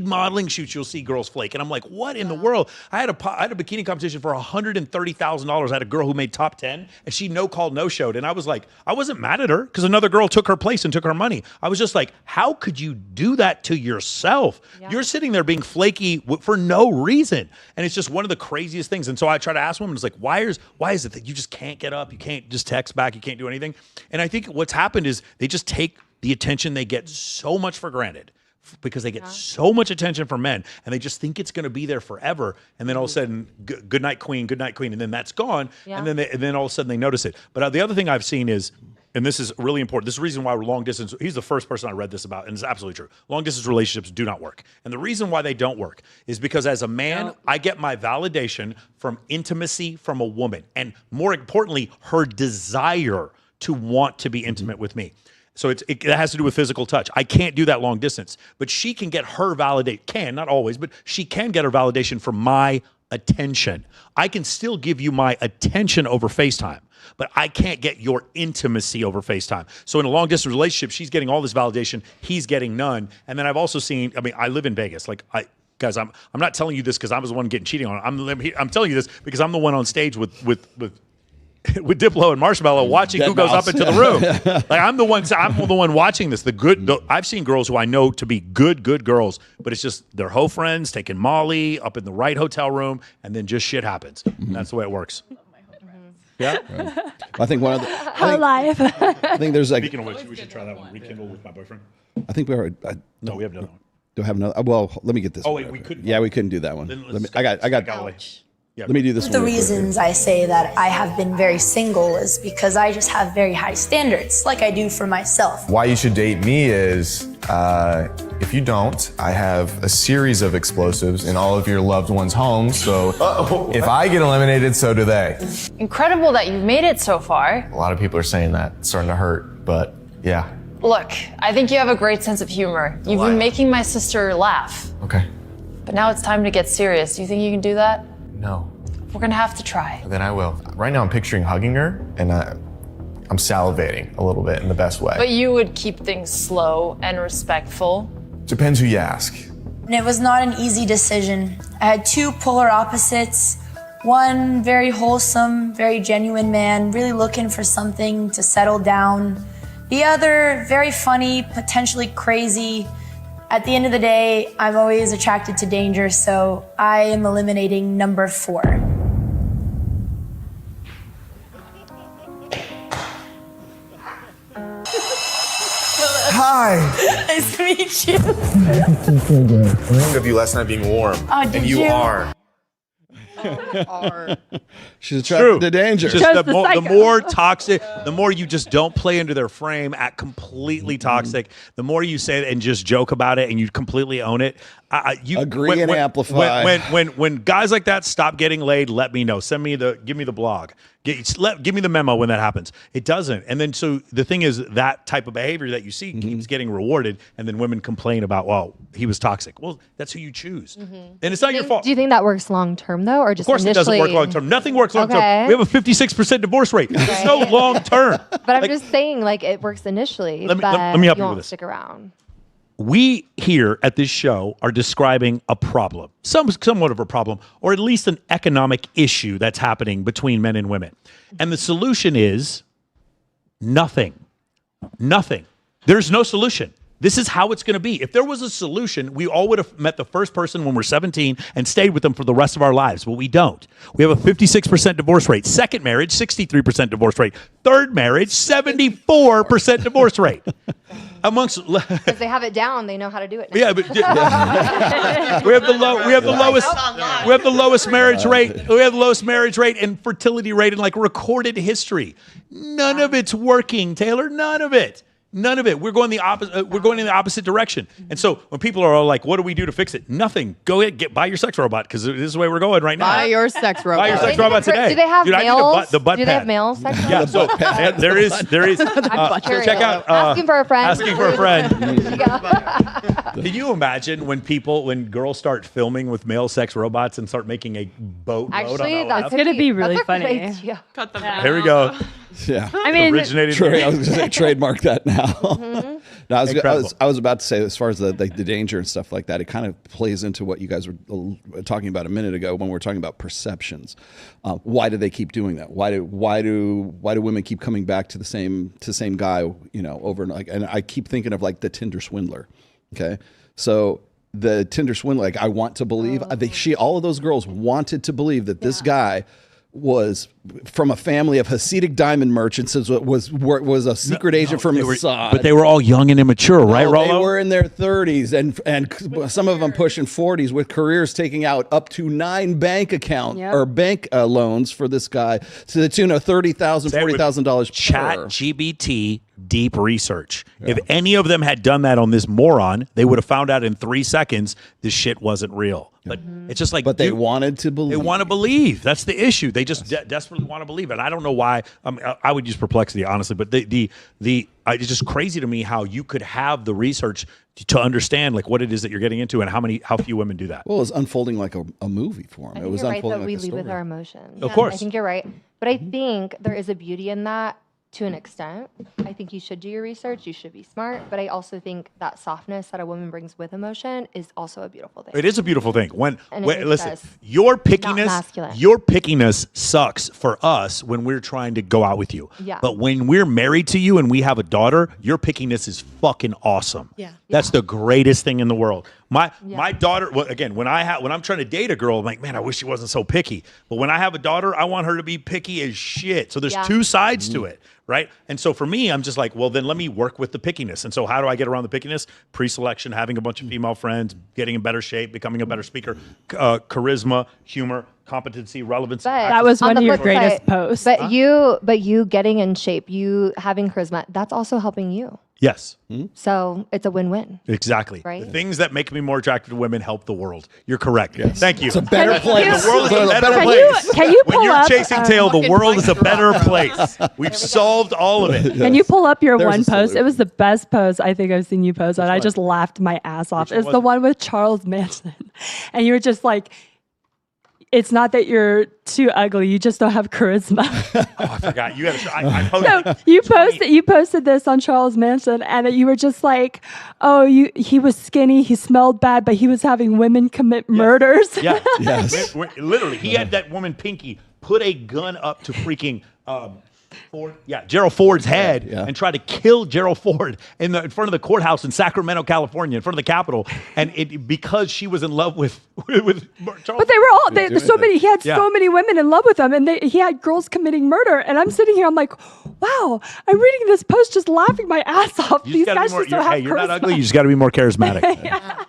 modeling shoots, you'll see girls flake. And I'm like, what in the world? I had a bikini competition for $130,000. I had a girl who made top 10 and she no called, no showed. And I was like, I wasn't mad at her because another girl took her place and took her money. I was just like, how could you do that to yourself? Yeah. You're sitting there being flaky for no reason. And it's just one of the craziest things. And so I try to ask women, it's like, why is it that you just can't get up? You can't just text back. You can't do anything. And I think what's happened is they just take the attention they get so much for granted because they get so much attention from men and they just think it's going to be there forever. And then all of a sudden, good night, queen. And then that's gone. Yeah. And then all of a sudden they notice it. But the other thing I've seen is, and this is really important, this is the reason why long distance, he's the first person I read this about, and it's absolutely true. Long distance relationships do not work. And the reason why they don't work is because as a man, I get my validation from intimacy from a woman. And more importantly, her desire to want to be intimate with me. So it has to do with physical touch. I can't do that long distance, but she can get her not always, but she can get her validation from my attention. I can still give you my attention over FaceTime, but I can't get your intimacy over FaceTime. So in a long distance relationship, she's getting all this validation, he's getting none. And then I've also seen, I mean, I live in Vegas. Like guys, I'm not telling you this because I was the one getting cheating on. I'm telling you this because I'm the one on stage with Diplo and Marshmallow watching who goes up into the room. Like I'm the one watching this. I've seen girls who I know to be good girls, but it's just their hoe friends taking Molly up in the right hotel room, and then just shit happens. And that's the way it works. Yeah. Right. I think one of the life. I think there's like. Speaking of which, we should try that one. Rekindle with my boyfriend. I think we are. No, we have another one. Do I have another? Well, let me get this. Oh one wait, we couldn't. Yeah, we couldn't do that one. I got. Yeah. Let me do this One one. of the reasons I say that I have been very single is because I just have very high standards, like I do for myself. Why you should date me is, if you don't, I have a series of explosives in all of your loved ones' homes, so if I get eliminated, so do they. Incredible that you've made it so far. A lot of people are saying that. It's starting to hurt, but yeah. Look, I think you have a great sense of humor. You've been making my sister laugh. Okay. But now it's time to get serious. Do you think you can do that? No. we're gonna have to try. Then I will. Right now I'm picturing hugging her and I'm salivating a little bit in the best way. But you would keep things slow and respectful. Depends who you ask. And it was not an easy decision. I had two polar opposites. One very wholesome, very genuine man, really looking for something to settle down. The other, very funny, potentially crazy. At the end of the day, I'm always attracted to danger, so I am eliminating number 4. Hi. Nice to meet you. I dreamed of you last night being warm. Oh, did and you you? are. She's attracted to danger. Just the more toxic, the more you just don't play into their frame, act completely toxic. The more you say it and just joke about it and you completely own it. You agree and amplify. When guys like that stop getting laid, let me know. Give me the blog. Give me the memo when that happens. It doesn't. And then so the thing is that type of behavior that you see keeps getting rewarded, and then women complain about, well, he was toxic. Well, that's who you choose. And it's not your fault. Do you think that works long term though, or just of course initially? It doesn't work long term. Nothing works long term. Okay. We have a 56% divorce rate. There's no long term. But I'm just saying, like, it works initially. Let me but help you you with won't this. stick around. We here at this show are describing a problem, somewhat of a problem, or at least an economic issue that's happening between men and women. And the solution is nothing. Nothing. There's no solution. This is how it's going to be. If there was a solution, we all would have met the first person when we're 17 and stayed with them for the rest of our lives. But we don't. We have a 56% divorce rate. Second marriage, 63% divorce rate. Third marriage, 74% divorce rate. Because they have it down, they know how to do it. Yeah, but we have the lowest marriage rate. We have the lowest marriage rate and fertility rate in like recorded history. None of it's working, Taylor. None of it. None of it. We're going the opposite. We're going in the opposite direction. And so when people are all like, "What do we do to fix it?" Nothing. Go ahead, buy your sex robot because this is the way we're going right now. Buy your sex robot. Buy your sex robot today. Do they have Dude, males? the butt Do they have pad. male sex robots? Yeah. So there is. Check out. Asking for a friend. Asking for a friend. There you go. Can you imagine when girls start filming with male sex robots and start making a boatload Actually, on that's going to be really that's a funny. great idea. Cut them Here we go. Yeah. I mean, originated. I was going to say trademark that now. No, I was about to say, as far as the danger and stuff like that, it kind of plays into what you guys were talking about a minute ago when we were talking about perceptions. Why do they keep doing that? Why do women keep coming back to the same guy, over and like? And I keep thinking of like the Tinder swindler. Okay, so the Tinder swindler, like I want to believe all of those girls wanted to believe that this guy was from a family of Hasidic diamond merchants, was a secret agent from Mossad. But they were all young and immature, right, Rollo? They were in their 30s and some of them pushing 40s with careers taking out up to 9 bank accounts or bank loans for this guy to the tune of $30,000, $40,000 Chat GBT deep research. Yeah. If any of them had done that on this moron, they would have found out in 3 seconds this shit wasn't real. But it's just like, but they wanted to believe. They want to believe. That's the issue. They just desperately want to believe it. I don't know why. I would use perplexity, honestly. But it's just crazy to me how you could have the research to understand like what it is that you're getting into and how few women do that. Well, it was unfolding like a movie for them. It was unfolding like we lead with our emotions. Of course. I think you're right. But I think there is a beauty in that. To an extent, I think you should do your research. You should be smart, but I also think that softness that a woman brings with emotion is also a beautiful thing. It is a beautiful thing. Listen, us your not pickiness sucks for us when we're trying to go out with you. Yeah. But when we're married to you and we have a daughter, your pickiness is fucking awesome. Yeah. That's the greatest thing in the world. My daughter, again, when I'm trying to date a girl, I'm like, man, I wish she wasn't so picky. But when I have a daughter, I want her to be picky as shit. So there's two sides to it, right? And so for me, I'm just like, well, then let me work with the pickiness. And so how do I get around the pickiness? Pre-selection, having a bunch of female friends, getting in better shape, becoming a better speaker, charisma, humor, competency, relevancy. But that was one of your greatest posts. But you getting in shape, you having charisma, that's also helping you. Yes. So it's a win-win. Exactly. Right? The things that make me more attractive to women help the world. You're correct. Yes. Thank you. It's a better place. The world is a better place. Can you pull when you're up, chasing tail, the world is a better place. We've solved all of it. Can you pull up your There's one a post? solution. It was the best post I think I've seen you post on. I just laughed my ass off. It's the one with Charles Manson. And you were just like, it's not that you're too ugly. You just don't have charisma. Oh, I forgot. You got to. I posted. No, you posted this on Charles Manson, and you were just like, "Oh, he was skinny. He smelled bad, but he was having women commit murders." Yeah. Yes. Literally, he had that woman Pinky put a gun up to freaking. Gerald Ford's head and tried to kill Gerald Ford in front of the courthouse in Sacramento, California, in front of the Capitol, and because she was in love with Charles. But they were all there's so many. He had so many women in love with him, and he had girls committing murder. And I'm sitting here, I'm like, wow, I'm reading this post, just laughing my ass off. These guys just don't have you're not charisma. ugly. You just got to be more charismatic.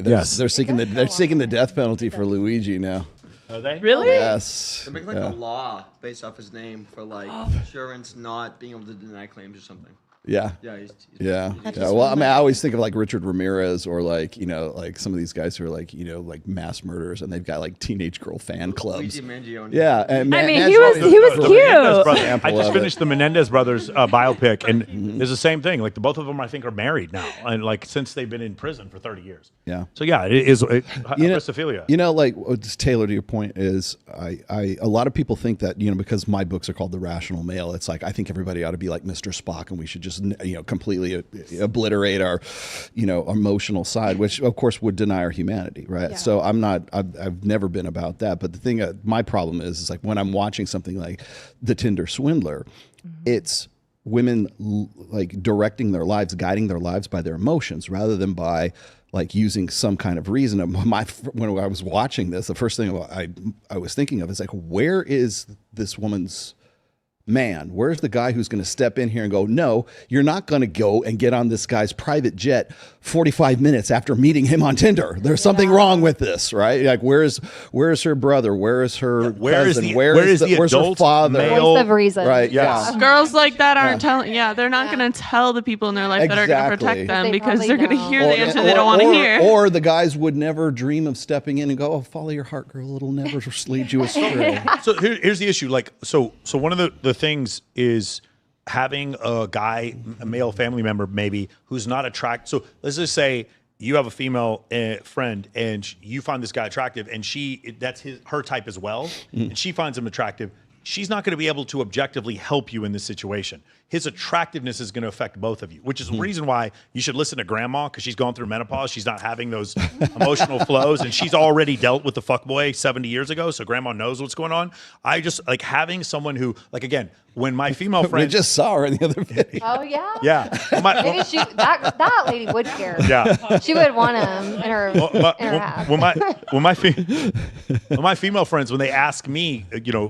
Yes, they're seeking the death penalty for Luigi now. Are they? Really? Yes. They're making like a law based off his name for like insurance not being able to deny claims or something. Yeah. Yeah. Yeah. Well, I mean, I always think of like Richard Ramirez or like, like some of these guys who are like, like mass murderers and they've got like teenage girl fan clubs. Yeah. And he was cute. I just finished the Menendez brothers biopic, and there's the same thing. Like both of them, I think, are married now, and like since they've been in prison for 30 years. Yeah. So yeah, it is Aristophilia. Like Taylor, to your point is, a lot of people think that because my books are called The Rational Male, it's like I think everybody ought to be like Mr. Spock, and we should just completely obliterate our emotional side, which of course would deny our humanity, right? Yeah. So I've never been about that. But the thing, my problem is like when I'm watching something like The Tinder Swindler, it's women like directing their lives, guiding their lives by their emotions rather than by like using some kind of reason. When I was watching this, the first thing I was thinking of is like, where is this woman's man? Where's the guy who's going to step in here and go, no, you're not going to go and get on this guy's private jet 45 minutes after meeting him on Tinder. There's something wrong with this, right? Like, where's her brother? Where is her cousin? Where's her father? Voice of reason. Right. Yeah. Girls like that aren't telling. Yeah, they're not going to tell the people in their life that are going to protect them because they're going to hear the answer they don't want to hear. Or the guys would never dream of stepping in and go, oh, follow your heart, girl. It'll never lead you astray. So here's the issue. Like, so one of the things is having a male family member maybe who's not attracted. So let's just say you have a female friend and you find this guy attractive, and that's her type as well, and she finds him attractive. She's not going to be able to objectively help you in this situation. His attractiveness is going to affect both of you, which is the reason why you should listen to grandma, because she's going through menopause. She's not having those emotional flows, and she's already dealt with the fuckboy 70 years ago, so grandma knows what's going on. I just like having someone who, like, again, when my female friend... We just saw her in the other video. Oh, yeah? Yeah. Maybe that lady would care. Yeah. She would want him in her house. When my female friends, when they ask me,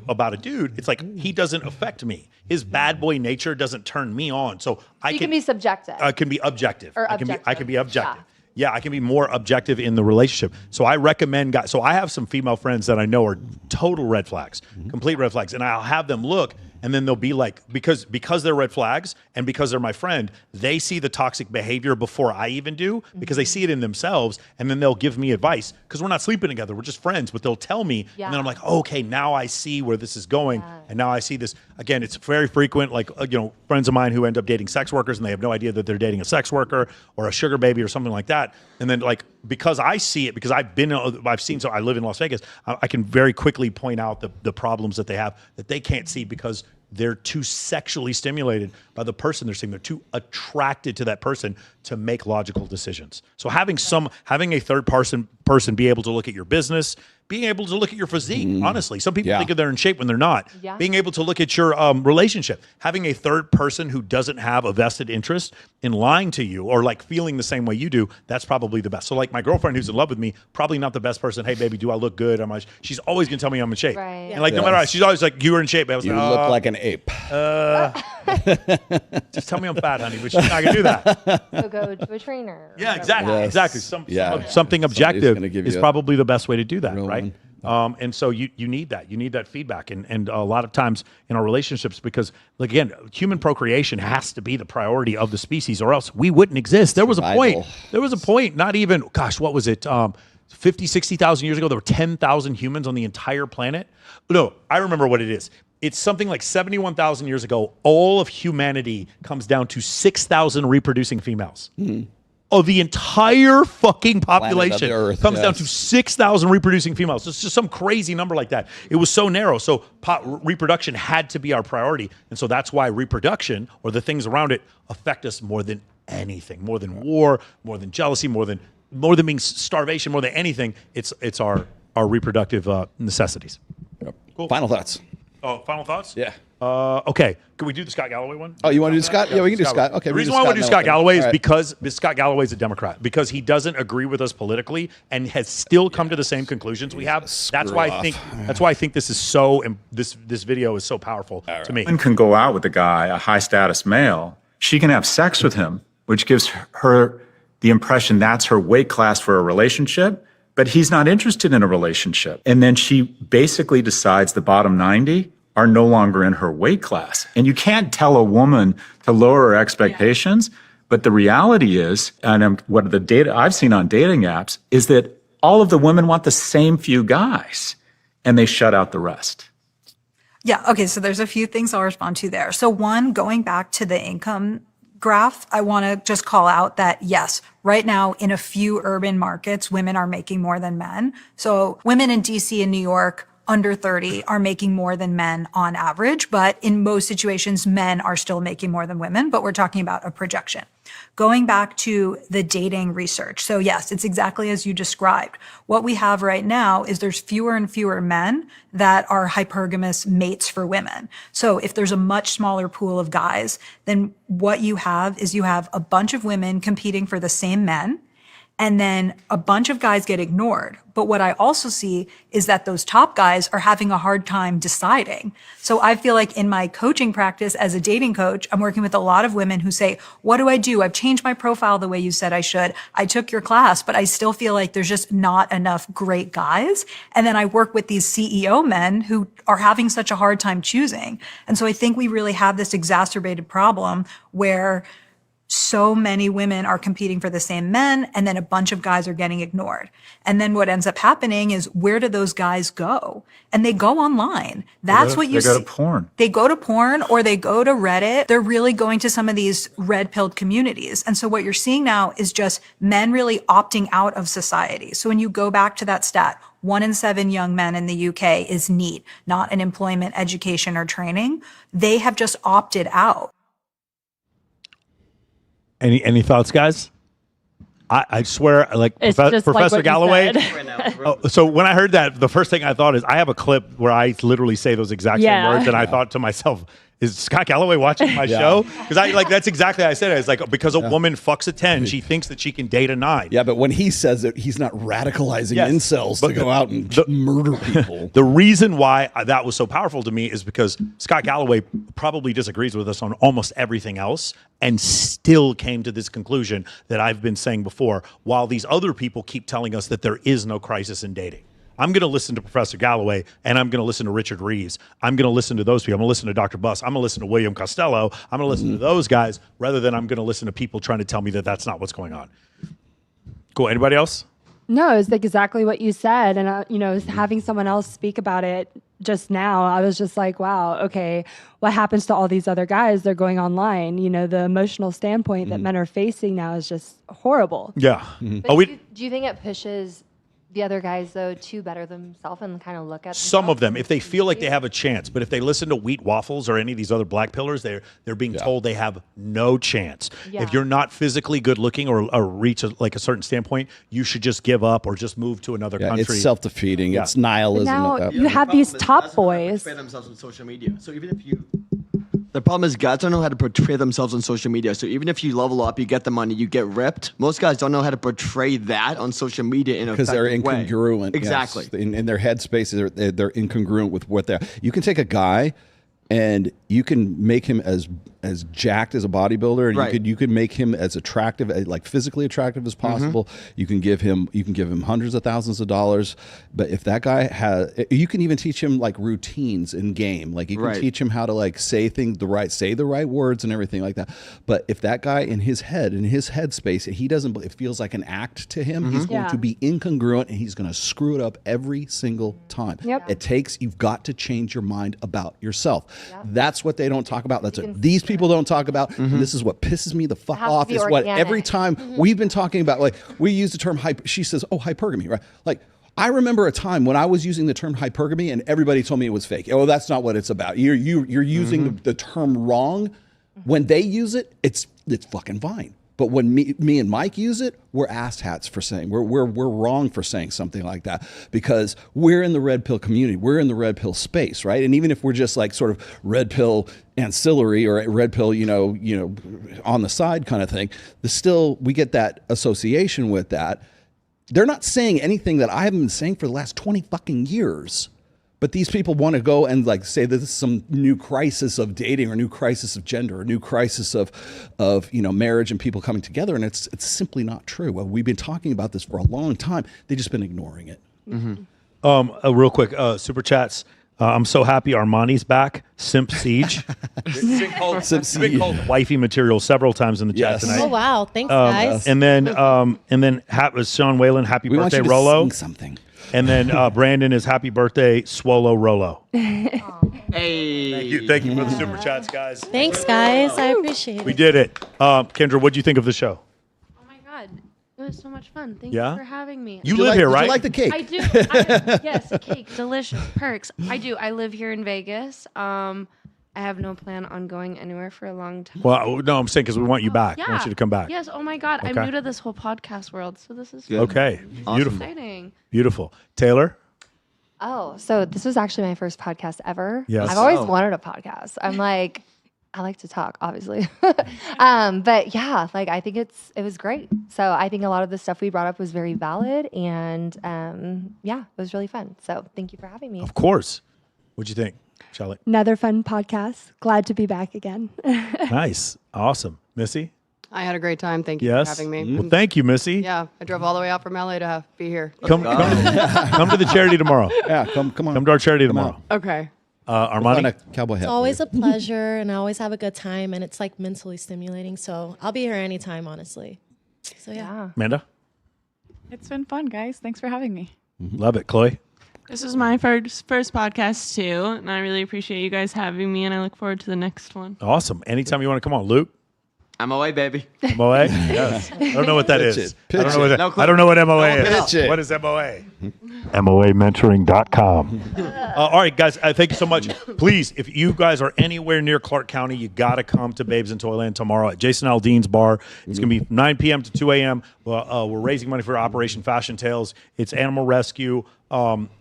about a dude, it's like, he doesn't affect me. His bad boy nature doesn't turn me on. So I can be subjective. I can be objective. Or I can be objective. Yeah. Yeah, I can be more objective in the relationship. So I recommend guys. So I have some female friends that I know are total red flags, complete red flags, and I'll have them look, and then they'll be like, because they're red flags and because they're my friend, they see the toxic behavior before I even do, because they see it in themselves, and then they'll give me advice, because we're not sleeping together, we're just friends, but they'll tell me, and then I'm like, oh, okay, now I see where this is going, and now I see this. Again, it's very frequent, like, friends of mine who end up dating sex workers, and they have no idea that they're dating a sex worker or a sugar baby or something like that, and then like, because I see it, because I've seen, so I live in Las Vegas, I can very quickly point out the problems that they have that they can't see, because they're too sexually stimulated by the person they're seeing. They're too attracted to that person to make logical decisions. So having a third person be able to look at your business, being able to look at your physique, honestly. Some people think they're in shape when they're not. Yeah. Being able to look at your relationship. Having a third person who doesn't have a vested interest in lying to you or like feeling the same way you do, that's probably the best. So like my girlfriend who's in love with me, probably not the best person. Hey, baby, do I look good? She's always going to tell me I'm in shape. Right. And like, no matter what, she's always like, you were in shape. I was You like, look like an ape. Just tell me I'm fat, honey, but she's not going to do that. So go to a trainer. Yeah, exactly. Yes. Exactly. Something objective is probably the best way to do that, right? And so you need that. You need that feedback. And a lot of times in our relationships, because, like, again, human procreation has to be the priority of the species, or else we wouldn't exist. There was a point, not even, what was it? 50, 60,000 years ago, there were 10,000 humans on the entire planet. No, I remember what it is. It's something like 71,000 years ago, all of humanity comes down to 6,000 reproducing females. of the entire fucking population Earth, comes down to 6,000 reproducing females. It's just some crazy number like that. It was so narrow. So reproduction had to be our priority. And so that's why reproduction or the things around it affect us more than anything, more than war, more than jealousy, more than being starvation, more than anything. It's our reproductive necessities. Yep. Cool. Final thoughts. Oh, final thoughts? Yeah. Okay. Can we do the Scott Galloway one? Oh, you want to do Scott? Yeah, we can do Scott. Okay. The reason why I want to do Scott Galloway is because Scott Galloway is a Democrat, because he doesn't agree with us politically and has still come to the same conclusions we have. That's why I think this is so. This video is so powerful to me. Woman can go out with a guy, a high status male. She can have sex with him, which gives her the impression that's her weight class for a relationship. But he's not interested in a relationship. And then she basically decides the bottom 90 are no longer in her weight class. And you can't tell a woman to lower her expectations. But the reality is, and what the data I've seen on dating apps, is that all of the women want the same few guys and they shut out the rest. Yeah. Okay. So there's a few things I'll respond to there. So one, going back to the income graph, I want to just call out that yes, right now in a few urban markets, women are making more than men. So women in DC and New York under 30 are making more than men on average, but in most situations, men are still making more than women, but we're talking about a projection. Going back to the dating research. So yes, it's exactly as you described. What we have right now is there's fewer and fewer men that are hypergamous mates for women. So if there's a much smaller pool of guys, then what you have is you have a bunch of women competing for the same men, and then a bunch of guys get ignored. But what I also see is that those top guys are having a hard time deciding. So I feel like in my coaching practice as a dating coach, I'm working with a lot of women who say, what do I do? I've changed my profile the way you said I should. I took your class, but I still feel like there's just not enough great guys. And then I work with these CEO men who are having such a hard time choosing. And so I think we really have this exacerbated problem where so many women are competing for the same men, and then a bunch of guys are getting ignored. And then what ends up happening is, where do those guys go? And they go online. That's what you see. They go to porn. They go to porn, or they go to Reddit. They're really going to some of these red-pilled communities. And so what you're seeing now is just men really opting out of society. So when you go back to that stat, 1 in 7 young men in the UK is NEET, not an employment, education, or training. They have just opted out. Any thoughts, guys? I swear, like Professor Galloway. So when I heard that, the first thing I thought is, I have a clip where I literally say those exact same words, and I thought to myself, is Scott Galloway watching my show? Because that's exactly how I said it. It's like, because a woman fucks a 10, she thinks that she can date a 9. Yeah, but when he says it, he's not radicalizing incels to go out and murder people. The reason why that was so powerful to me is because Scott Galloway probably disagrees with us on almost everything else and still came to this conclusion that I've been saying before, while these other people keep telling us that there is no crisis in dating. I'm going to listen to Professor Galloway, and I'm going to listen to Richard Reeves. I'm going to listen to those people. I'm going to listen to Dr. Buss. I'm going to listen to William Costello. I'm going to listen to those guys rather than I'm going to listen to people trying to tell me that that's not what's going on. Cool. Anybody else? No, it's like exactly what you said. And, having someone else speak about it just now, I was just like, wow, okay, what happens to all these other guys? They're going online. The emotional standpoint that men are facing now is just horrible. Yeah. But do you think it pushes the other guys, though, to better themselves and kind of look at some of them, if they feel like they have a chance, but if they listen to Wheat Waffles or any of these other black pillars, they're being told they have no chance. Yeah. If you're not physically good looking or reach a certain standpoint, you should just give up or just move to another country. It's self-defeating. It's nihilism. Now you have these top boys. Portray themselves on social media. So even if the problem is, guys don't know how to portray themselves on social media. So even if you level up, you get the money, you get ripped. Most guys don't know how to portray that on social media in a because they're incongruent. Exactly. Yes. In their headspace, they're incongruent with what they're. You can take a guy, and you can make him as jacked as a bodybuilder, and you could make him as attractive, like physically attractive as possible. You can give him hundreds of thousands of dollars. But if that guy you can even teach him like routines in game. Like you can teach him how to say the right words and everything like that. But if that guy in his headspace, it feels like an act to him. He's going to be incongruent, and he's going to screw it up every single time. You've got to change your mind about yourself. That's what they don't talk about. These people people don't talk about. And this is what pisses me the fuck has to off be is what organic. every time we've been talking about, like we use the term she says, oh, hypergamy, right? Like I remember a time when I was using the term hypergamy and everybody told me it was fake. Oh, that's not what it's about. You're using the term wrong. When they use it, it's fucking fine. But when me and Mike use it, we're asshats for saying we're wrong for saying something like that because we're in the red pill community, we're in the red pill space, right? And even if we're just like sort of red pill ancillary or red pill, on the side kind of thing, we get that association with that. They're not saying anything that I haven't been saying for the last 20 fucking years. But these people want to go and like say that this is some new crisis of dating or new crisis of gender or new crisis of marriage and people coming together. And it's simply not true. Well, we've been talking about this for a long time. They've just been ignoring it. Real quick, super chats. I'm so happy Armani's back. Simp Siege. It's been called wifey material several times in the chat tonight. Oh wow, thanks guys. And then Sean Whalen, happy We want birthday, you to Rollo. sing something. And then Brandon is happy birthday, Swolo Rollo. Hey. Thank you for the super chats, guys. Thanks guys, I appreciate We it. did it. Kendra, what do you think of the show? Oh my God. It was so much fun. Thank Yeah? you for having me. You live here, right? Did you like the cake? I do. Yes, cake, delicious, perks. I do. I live here in Vegas. I have no plan on going anywhere for a long time. Well, no, I'm saying because we want you back. Yeah. We want you to come back. Yes. Oh my God. Okay. I'm new to this whole podcast world, so this is fun. Okay. Beautiful. Exciting. Beautiful. Taylor? Oh, so this was actually my first podcast ever. Yes. I've always Oh. wanted a podcast. I'm like, I like to talk, obviously. But yeah, like I think it was great. So I think a lot of the stuff we brought up was very valid and yeah, it was really fun. So thank you for having me. Of course. What'd you think, Charlotte? Another fun podcast. Glad to be back again. Nice. Awesome. Missy? I had a great time. Thank you Yes. for having me. Well, thank you, Missy. Yeah, I drove all the way out from LA to be here. Come to the charity tomorrow. Yeah, come on. Come to our charity tomorrow. Okay. Armani? Cowboy hat. It's always a pleasure and I always have a good time and it's like mentally stimulating. So I'll be here anytime, honestly. So yeah. Amanda? It's been fun, guys. Thanks for having me. Love it. Chloe? This is my first podcast too, and I really appreciate you guys having me, and I look forward to the next one. Awesome. Anytime you want to come on. Luke? MOA, baby. MOA? Yes. I don't know what that Pitch is. it. Pitch I don't know what it. that- No clue. I don't know what MOA No, is. pitch it. What is MOA? MOAmentoring.com. All right, guys. Thank you so much. Please, if you guys are anywhere near Clark County, you got to come to Babes in Toyland tomorrow at Jason Aldean's bar. It's going to be 9 p.m. to 2 a.m. We're raising money for Operation Fashion Tales. It's animal rescue.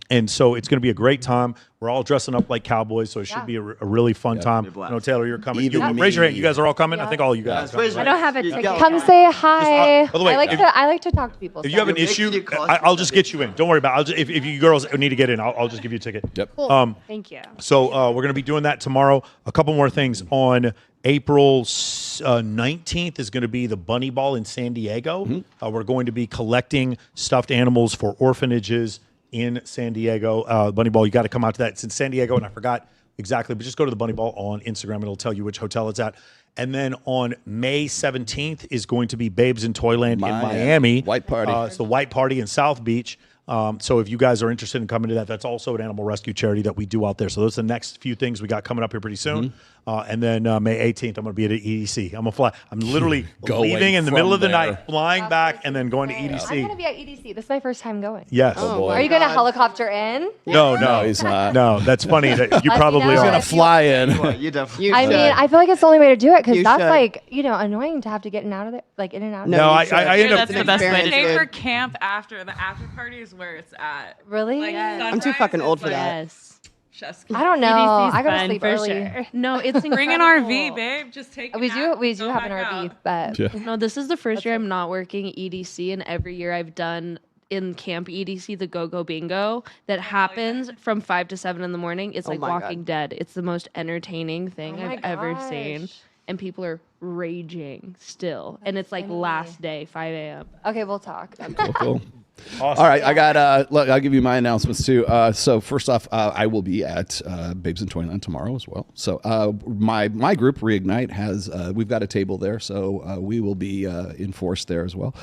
And so it's going to be a great time. We're all dressing up like cowboys, so it should be a really fun time. I know, Taylor, you're coming. Raise your hand. You guys are all coming? I think all you guys are coming. I don't have a ticket. Come say hi. by the way, I like to talk to people. If you have an issue, I'll just get you in. Don't worry about it. If you girls need to get in, I'll just give you a ticket. Yep. Cool. Thank you. So we're going to be doing that tomorrow. A couple more things. On April 19th is going to be the Bunny Ball in San Diego. We're going to be collecting stuffed animals for orphanages in San Diego. Bunny Ball, you got to come out to that. It's in San Diego, and I forgot exactly, but just go to the Bunny Ball on Instagram. It'll tell you which hotel it's at. And then on May 17th is going to be Babes in Toyland in Miami. White Party. It's the White Party in South Beach. So if you guys are interested in coming to that, that's also an animal rescue charity that we do out there. So those are the next few things we got coming up here pretty soon. And then May 18th, I'm going to be at EDC. I'm going to fly. I'm literally leaving in the middle of the night, flying back, and then going to EDC. I'm going to be at EDC. This is my first time going. Yes. Oh, boy. Are you going to helicopter in? No, he's not. No, that's funny that you probably know. He's are. going to fly in. You definitely. I mean, I feel like it's the only way to do it because You that's should. like, annoying to have to get in out of there, like in and out. No, I end up. That's the best way to do Stay it. for camp after. The after party is where it's at. Really? Like, I'm too fucking old for that. Yes. Just I don't know. EDC's I go to fun sleep for early. sure. No, it's bring an incredible. RV, babe. Just take. a We nap, do go have an back RV, out. but Yeah. No, this is the first year I'm not working EDC, and every year I've done in Camp EDC the Go Go Bingo that happens from 5 to 7 in the morning. It's like my Walking Dead. It's the most entertaining thing Oh my I've ever seen, gosh. and people are raging still. And it's like last day, 5 a.m. okay, we'll talk. Cool. Awesome. All right, I got. Look, I'll give you my announcements too. So first off, I will be at Babes in Toyland tomorrow as well. So my group Reignite has we've got a table there, so we will be in force there as well.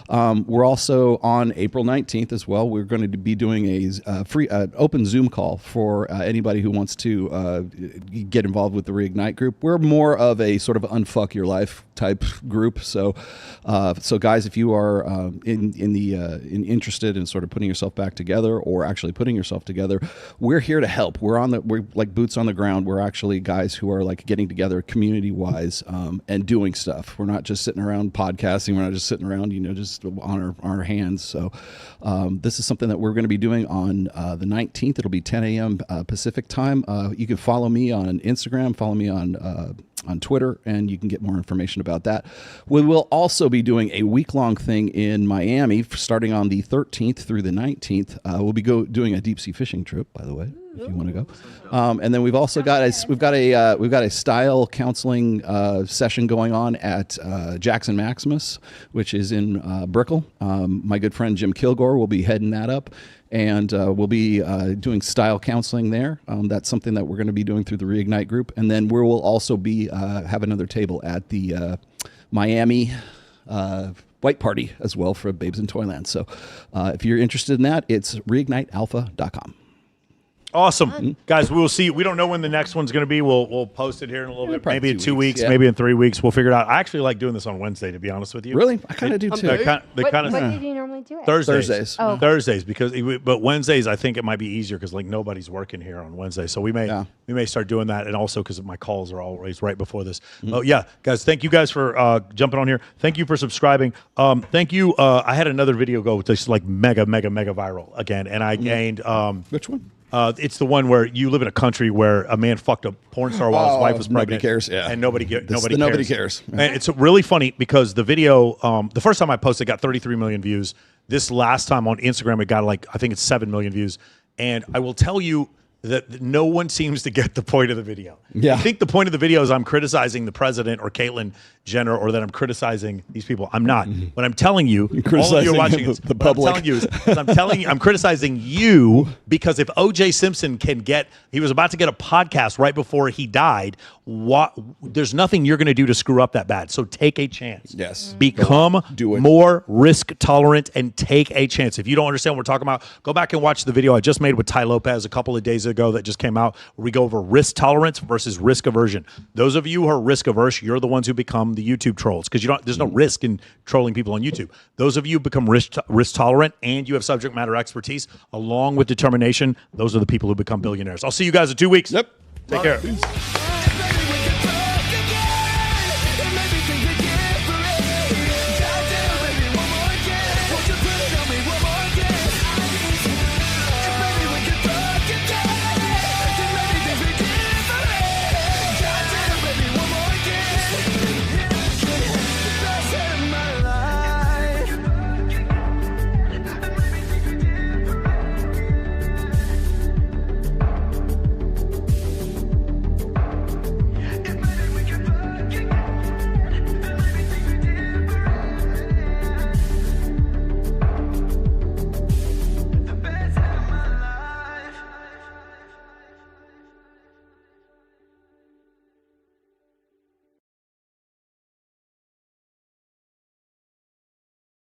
We're also on April 19th as well. We're going to be doing a free open Zoom call for anybody who wants to get involved with the Reignite group. We're more of a sort of unfuck your life type group. So guys, if you are interested in sort of putting yourself back together or actually putting yourself together, we're here to help. We're like boots on the ground. We're actually guys who are like getting together community wise and doing stuff. We're not just sitting around podcasting. We're not just sitting around, just on our hands. So this is something that we're going to be doing on the 19th. It'll be 10 a.m. Pacific time. You can follow me on Instagram, follow me on Twitter, and you can get more information about that. We will also be doing a week-long thing in Miami starting on the 13th through the 19th. We'll be doing a deep sea fishing trip, by the way, if you want to go. And then we've also got a style counseling session going on at Jackson Maximus, which is in Brickell. My good friend Jim Kilgore will be heading that up. And we'll be doing style counseling there. That's something that we're going to be doing through the Reignite group. And then we will also be have another table at the Miami White Party as well for Babes in Toyland. So if you're interested in that, it's reignitealpha.com. Awesome. Guys, we will see. We don't know when the next one's going to be. We'll post it here in a little bit. Maybe in 2 weeks, maybe in 3 weeks. We'll figure it out. I actually like doing this on Wednesday, to be honest with you. Really? I kind of do too. What did you normally do it? Thursdays. Oh. Thursdays, but Wednesdays I think it might be easier because like nobody's working here on Wednesday, so we may start doing that, and also because my calls are always right before this. Oh yeah, guys, thank you guys for jumping on here. Thank you for subscribing. Thank you. I had another video go just like mega viral again, and I gained which one? It's the one where you live in a country where a man fucked a porn star while his wife was pregnant. Nobody cares, yeah. And nobody cares. Nobody cares. And it's really funny because the video, the first time I posted, got 33 million views. This last time on Instagram, it got I think it's 7 million views. And I will tell you that no one seems to get the point of the video. Yeah. I think the point of the video is I'm criticizing the president or Caitlyn Jenner or that I'm criticizing these people. I'm not. What I'm telling you, all of you are watching the public. I'm telling you, I'm criticizing you because if O.J. Simpson he was about to get a podcast right before he died. There's nothing you're going to do to screw up that bad. So take a chance. Yes. Become more risk tolerant and take a chance. If you don't understand what we're talking about, go back and watch the video I just made with Ty Lopez a couple of days ago that just came out, where we go over risk tolerance versus risk aversion. Those of you who are risk averse, you're the ones who become the YouTube trolls because there's no risk in trolling people on YouTube. Those of you who become risk tolerant and you have subject matter expertise along with determination, those are the people who become billionaires. I'll see you guys in 2 weeks. Yep. Take care. Peace.